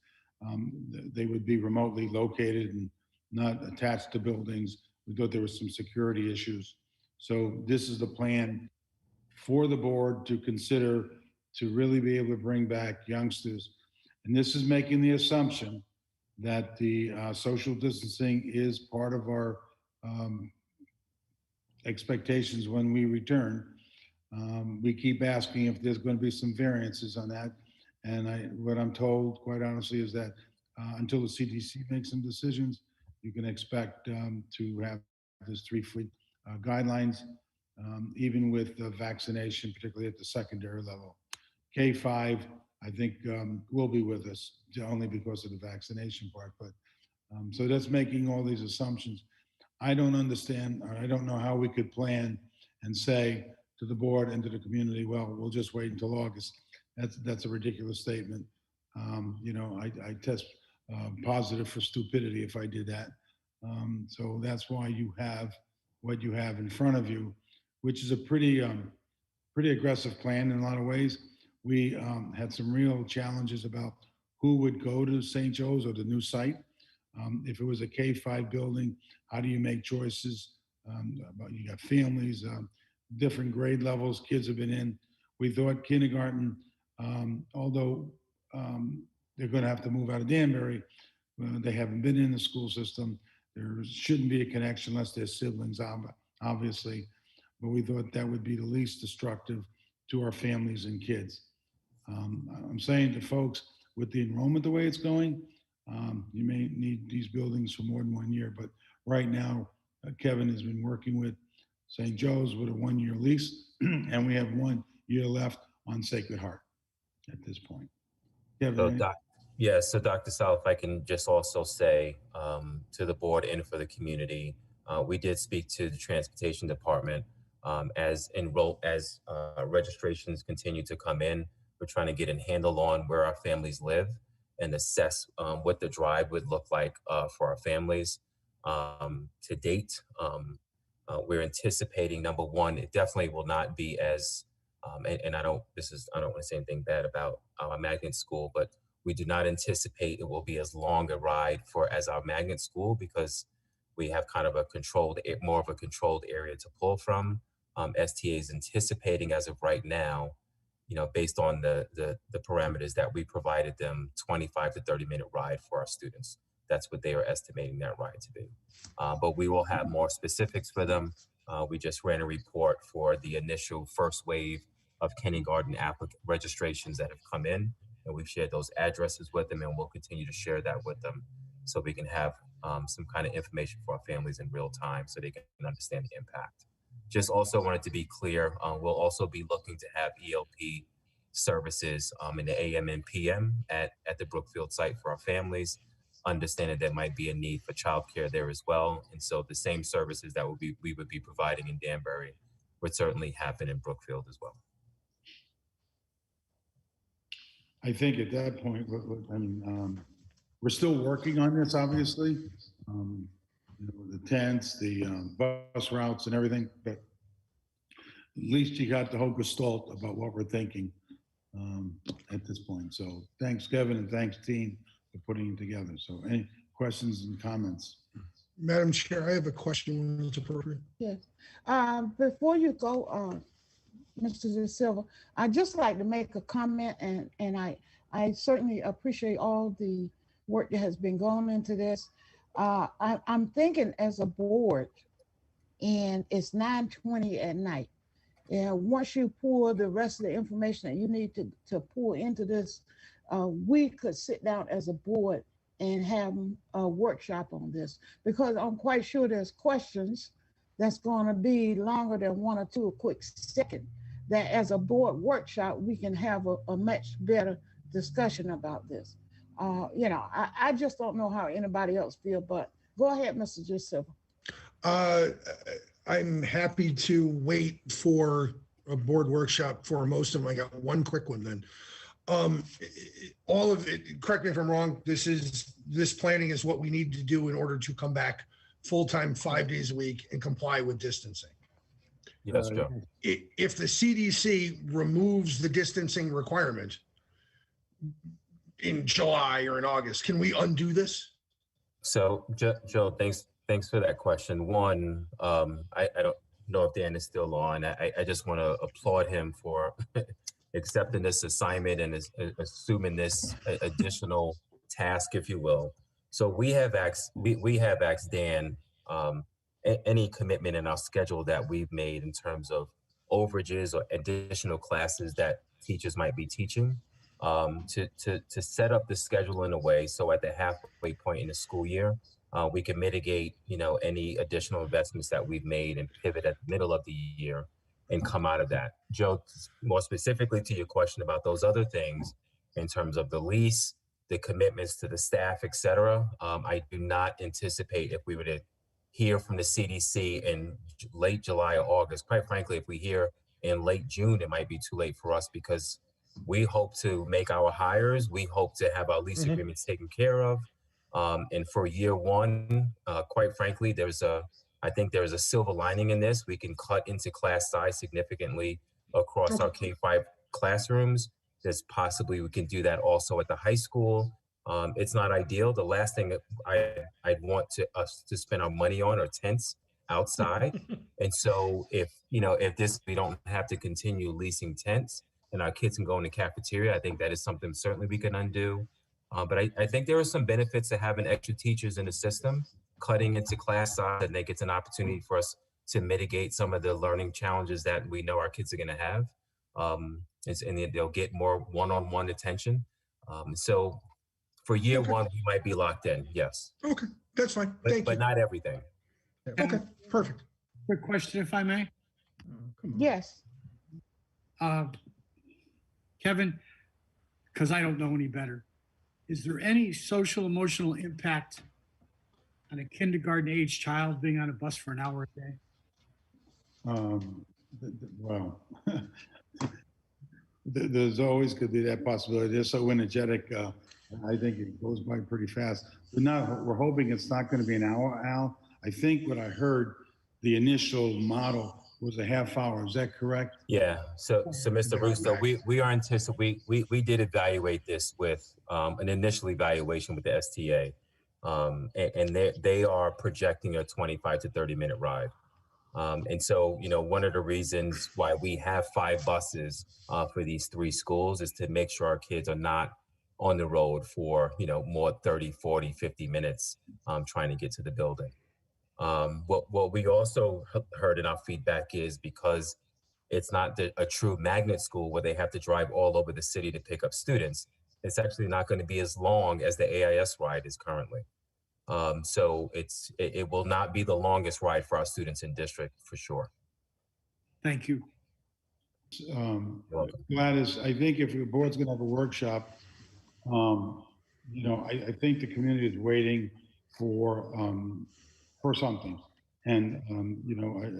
They would be remotely located, and not attached to buildings. We thought there was some security issues. So this is the plan for the board to consider to really be able to bring back youngsters. And this is making the assumption that the social distancing is part of our expectations when we return. We keep asking if there's going to be some variances on that. And what I'm told, quite honestly, is that until the CDC makes some decisions, you can expect to have this 3-foot guidelines, even with vaccination, particularly at the secondary level. K-5, I think, will be with us only because of the vaccination part. But so that's making all these assumptions. I don't understand, or I don't know how we could plan and say to the board and to the community, well, we'll just wait until August. That's a ridiculous statement. You know, I test positive for stupidity if I did that. So that's why you have what you have in front of you, which is a pretty aggressive plan in a lot of ways. We had some real challenges about who would go to St. Joe's or the new site. If it was a K-5 building, how do you make choices? About you got families, different grade levels kids have been in. We thought kindergarten, although they're going to have to move out of Danbury, they haven't been in the school system. There shouldn't be a connection unless they're siblings, obviously. But we thought that would be the least destructive to our families and kids. I'm saying to folks, with the enrollment the way it's going, you may need these buildings for more than 1 year. But right now, Kevin has been working with St. Joe's with a 1-year lease, and we have 1 year left on Sacred Heart at this point. Kevin, so Dr. Sal, if I can just also say to the board and for the community, we did speak to the transportation department as registrations continue to come in. We're trying to get a handle on where our families live and assess what the drive would look like for our families. To date, we're anticipating, number one, it definitely will not be as, and I don't want to say anything bad about our magnet school, but we do not anticipate it will be as long a ride as our magnet school, because we have kind of more of a controlled area to pull from. STA is anticipating as of right now, you know, based on the parameters that we provided them, 25 to 30-minute ride for our students. That's what they are estimating that ride to be. But we will have more specifics for them. We just ran a report for the initial first wave of kindergarten registrations that have come in, and we've shared those addresses with them, and we'll continue to share that with them so we can have some kind of information for our families in real time so they can understand the impact. Just also wanted to be clear, we'll also be looking to have ELP services in the AM and PM at the Brookfield site for our families, understanding there might be a need for childcare there as well. And so the same services that we would be providing in Danbury would certainly happen in Brookfield as well. I think at that point, I mean, we're still working on this, obviously. You know, the tents, the bus routes and everything, but at least you got the whole gestalt about what we're thinking at this point. So thanks, Kevin, and thanks, team, for putting it together. So any questions and comments? Madam Chair, I have a question when it's appropriate. Yes. Before you go, Mr. De Silva, I'd just like to make a comment, and I certainly appreciate all the work that has been going into this. I'm thinking as a board, and it's 9:20 at night. And once you pull the rest of the information that you need to pull into this, we could sit down as a board and have a workshop on this, because I'm quite sure there's questions that's going to be longer than 1 or 2 quick seconds, that as a board workshop, we can have a much better discussion about this. You know, I just don't know how anybody else feel, but go ahead, Mr. De Silva. I'm happy to wait for a board workshop for most of them. I got one quick one then. All of it, correct me if I'm wrong, this planning is what we need to do in order to come back full-time 5 days a week and comply with distancing. Yes, Joe. If the CDC removes the distancing requirement in July or in August, can we undo this? So, Joe, thanks for that question. One, I don't know if Dan is still on. I just want to applaud him for accepting this assignment and assuming this additional task, if you will. So we have asked Dan any commitment in our schedule that we've made in terms of overages or additional classes that teachers might be teaching. To set up the schedule in a way so at the halfway point in the school year, we can mitigate, any additional investments that we've made and pivot at the middle of the year and come out of that. Joe, more specifically to your question about those other things, in terms of the lease, the commitments to the staff, et cetera, I do not anticipate if we were to hear from the CDC in late July or August. Quite frankly, if we hear in late June, it might be too late for us because we hope to make our hires. We hope to have our lease agreements taken care of. And for year one, quite frankly, I think there's a silver lining in this. We can cut into class size significantly across our K-5 classrooms. There's possibly we can do that also at the high school. It's not ideal. The last thing that I'd want us to spend our money on are tents outside. And so if we don't have to continue leasing tents, and our kids can go in the cafeteria, I think that is something certainly we can undo. But I think there are some benefits to having extra teachers in the system, cutting into class size. I think it's an opportunity for us to mitigate some of the learning challenges that we know our kids are going to have. And they'll get more one-on-one attention. So for year one, we might be locked in, yes. Okay, that's fine. Thank you. But not everything. Okay, perfect. Quick question, if I may. Yes. Kevin, because I don't know any better, is there any social emotional impact on a kindergarten age child being on a bus for an hour a day? Well, there's always could be that possibility. They're so energetic. I think it goes by pretty fast. We're hoping it's not going to be an hour, Al. I think what I heard, the initial model was a half hour. Is that correct? Yeah. So Mr. Russo, we are anticipating, we did evaluate this with an initial evaluation with the STA. And they are projecting a 25 to 30-minute ride. And so, one of the reasons why we have 5 buses for these 3 schools is to make sure our kids are not on the road for, more 30, 40, 50 minutes trying to get to the building. What we also heard in our feedback is because it's not a true magnet school where they have to drive all over the city to pick up students, it's actually not going to be as long as the AIS ride is currently. So it will not be the longest ride for our students in district for sure. Thank you. Gladys, I think if the board's going to have a workshop, I think the community is waiting for something. And,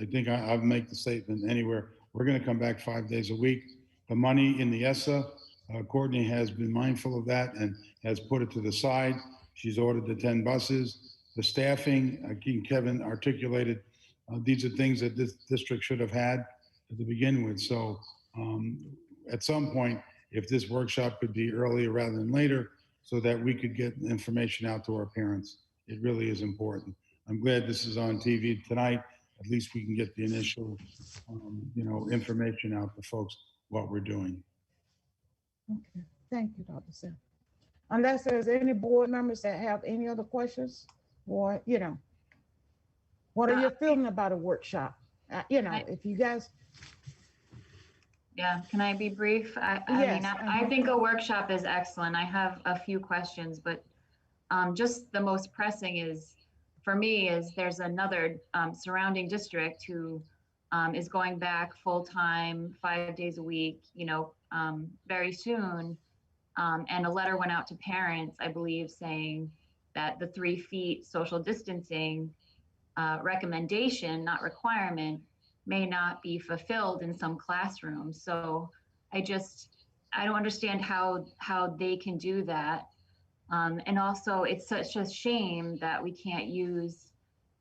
I think I'll make the statement anywhere. We're going to come back 5 days a week. The money in the ESSA, Courtney has been mindful of that and has put it to the side. She's ordered the 10 buses. The staffing, Kevin articulated, these are things that this district should have had to begin with. So at some point, if this workshop could be earlier rather than later, so that we could get information out to our parents, it really is important. I'm glad this is on TV tonight. At least we can get the initial, information out to folks what we're doing. Okay, thank you, Dr. Sim. Unless there's any board members that have any other questions, or, what are your feeling about a workshop? If you guys. Yeah, can I be brief? I think a workshop is excellent. I have a few questions, but just the most pressing is, for me, is there's another surrounding district who is going back full-time, 5 days a week, very soon. And a letter went out to parents, I believe, saying that the 3 feet social distancing recommendation, not requirement, may not be fulfilled in some classrooms. So I don't understand how they can do that. And also, it's such a shame that we can't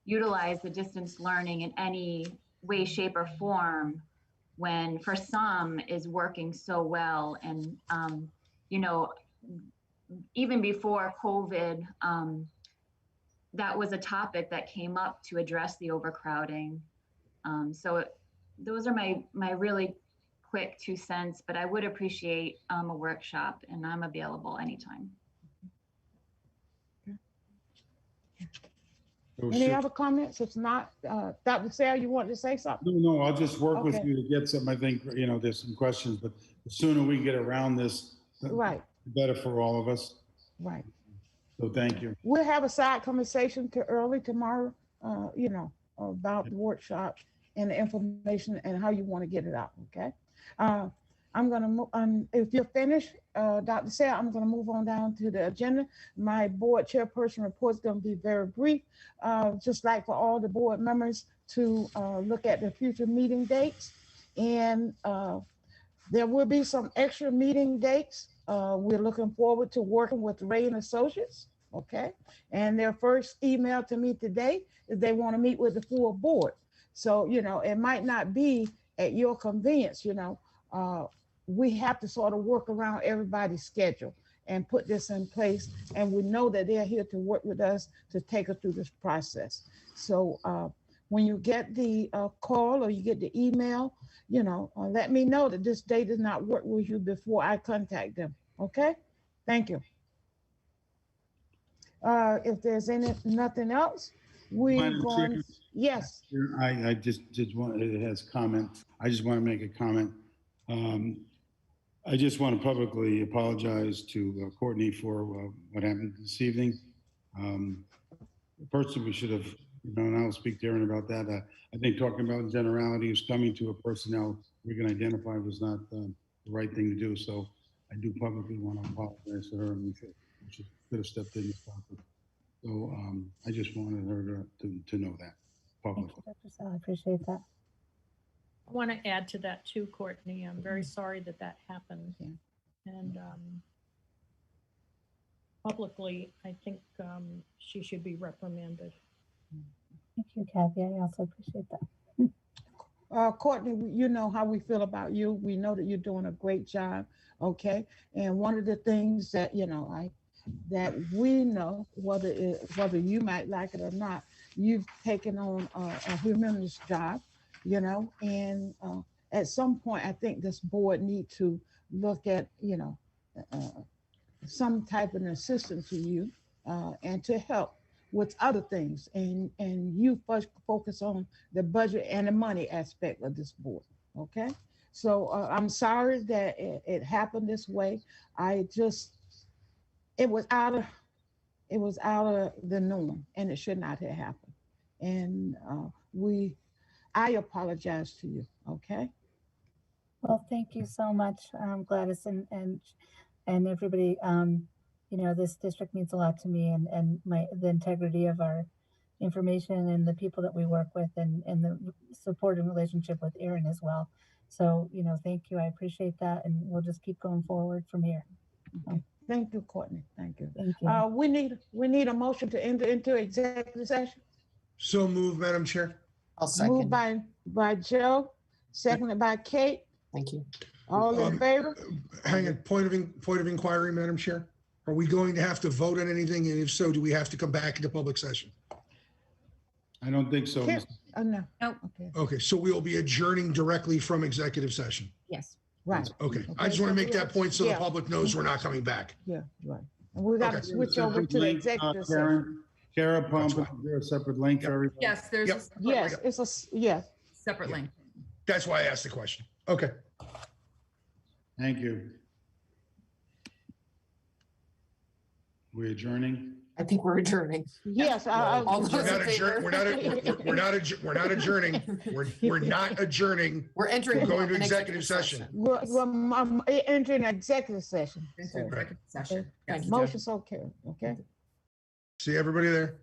utilize the distance learning in any way, shape, or form when for some is working so well. And, even before COVID, that was a topic that came up to address the overcrowding. Those are my really quick 2 cents, but I would appreciate a workshop, and I'm available anytime. Any other comments? If not, Dr. Sarah, you want to say something? No, I'll just work with Okay. you to get some, I think, there's some questions, but the sooner we get around this, Right, the better for all of us. right. So thank you. We'll have a side conversation early tomorrow, about the workshop and the information and how you want to get it out, okay? I'm gonna move, if you're finished, Dr. Sarah, I'm gonna move on down to the agenda. My board chairperson report is gonna be very brief, just like for all the board members to look at the future meeting dates. And there will be some extra meeting dates. We're looking forward to working with Ray and Associates, okay? And their first email to me today is they want to meet with the full board. So, it might not be at your convenience, we have to sort of work around everybody's schedule and put this in place. And we know that they're here to work with us to take us through this process. So when you get the call or you get the email, let me know that this date does not work with you before I contact them. Okay? Thank you. If there's nothing else, Madam going. Chair, Yes. I just want, it has comment. I just want to make a comment. I just want to publicly apologize to Courtney for what happened this evening. Personally, we should have, and I'll speak to Aaron about that. I think talking about generalities, coming to a personnel we can identify was not the right thing to do. So I do publicly want to apologize to her, and she could have stepped in this topic. So I just wanted her to know that publicly. Thank you, Dr. Sal. I appreciate that. I want to add to that too, Courtney. I'm very sorry that happened. And publicly, I think she should be reprimanded. Thank you, Kathy. I also appreciate that. Courtney, you know how we feel about you. We know that you're doing a great job, okay? And one of the things that, that we know, whether you might like it or not, you've taken on a humongous job, and at some point, I think this board need to look at, some type of assistance to you and to help with other things. And you first focus on the budget and the money aspect of this board, okay? So I'm sorry that it happened this way. It was out of the norm, and it should not have happened. And I apologize to you, okay? Well, thank you so much, Gladys, and everybody. This district means a lot to me, and the integrity of our information and the people that we work with, and the support and relationship with Aaron as well. So, thank you. I appreciate that, and we'll just keep going forward from here. Okay. Thank you, Courtney. Thank you. Thank you. We need a motion to enter into executive session. So moved, Madam Chair. I'll second. Moved by Joe, seconded by Kate. Thank you. All in favor? Hang on, point of inquiry, Madam Chair. Are we going to have to vote on anything? And if so, do we have to come back into public session? I don't think so. No. Nope. Okay. Okay, so we'll be adjourning directly from executive session. Yes. Right. Okay, I just want to make that point so the Yeah. public knows we're not coming back. Yeah, right. And we got to Okay. switch over to the executive session. Kara, Pump, is there a separate link for everybody? Yes, there's a Yes, yes. separate link. That's why I asked the question. Okay. Thank you. We adjourning? I think we're adjourning. Yes. All those We're in not favor? adjourning. We're not adjourning. We're not adjourning. We're entering We're going to an executive session. We're entering executive session. Session. Thank you, Joe. Motion so carried, okay? See everybody there?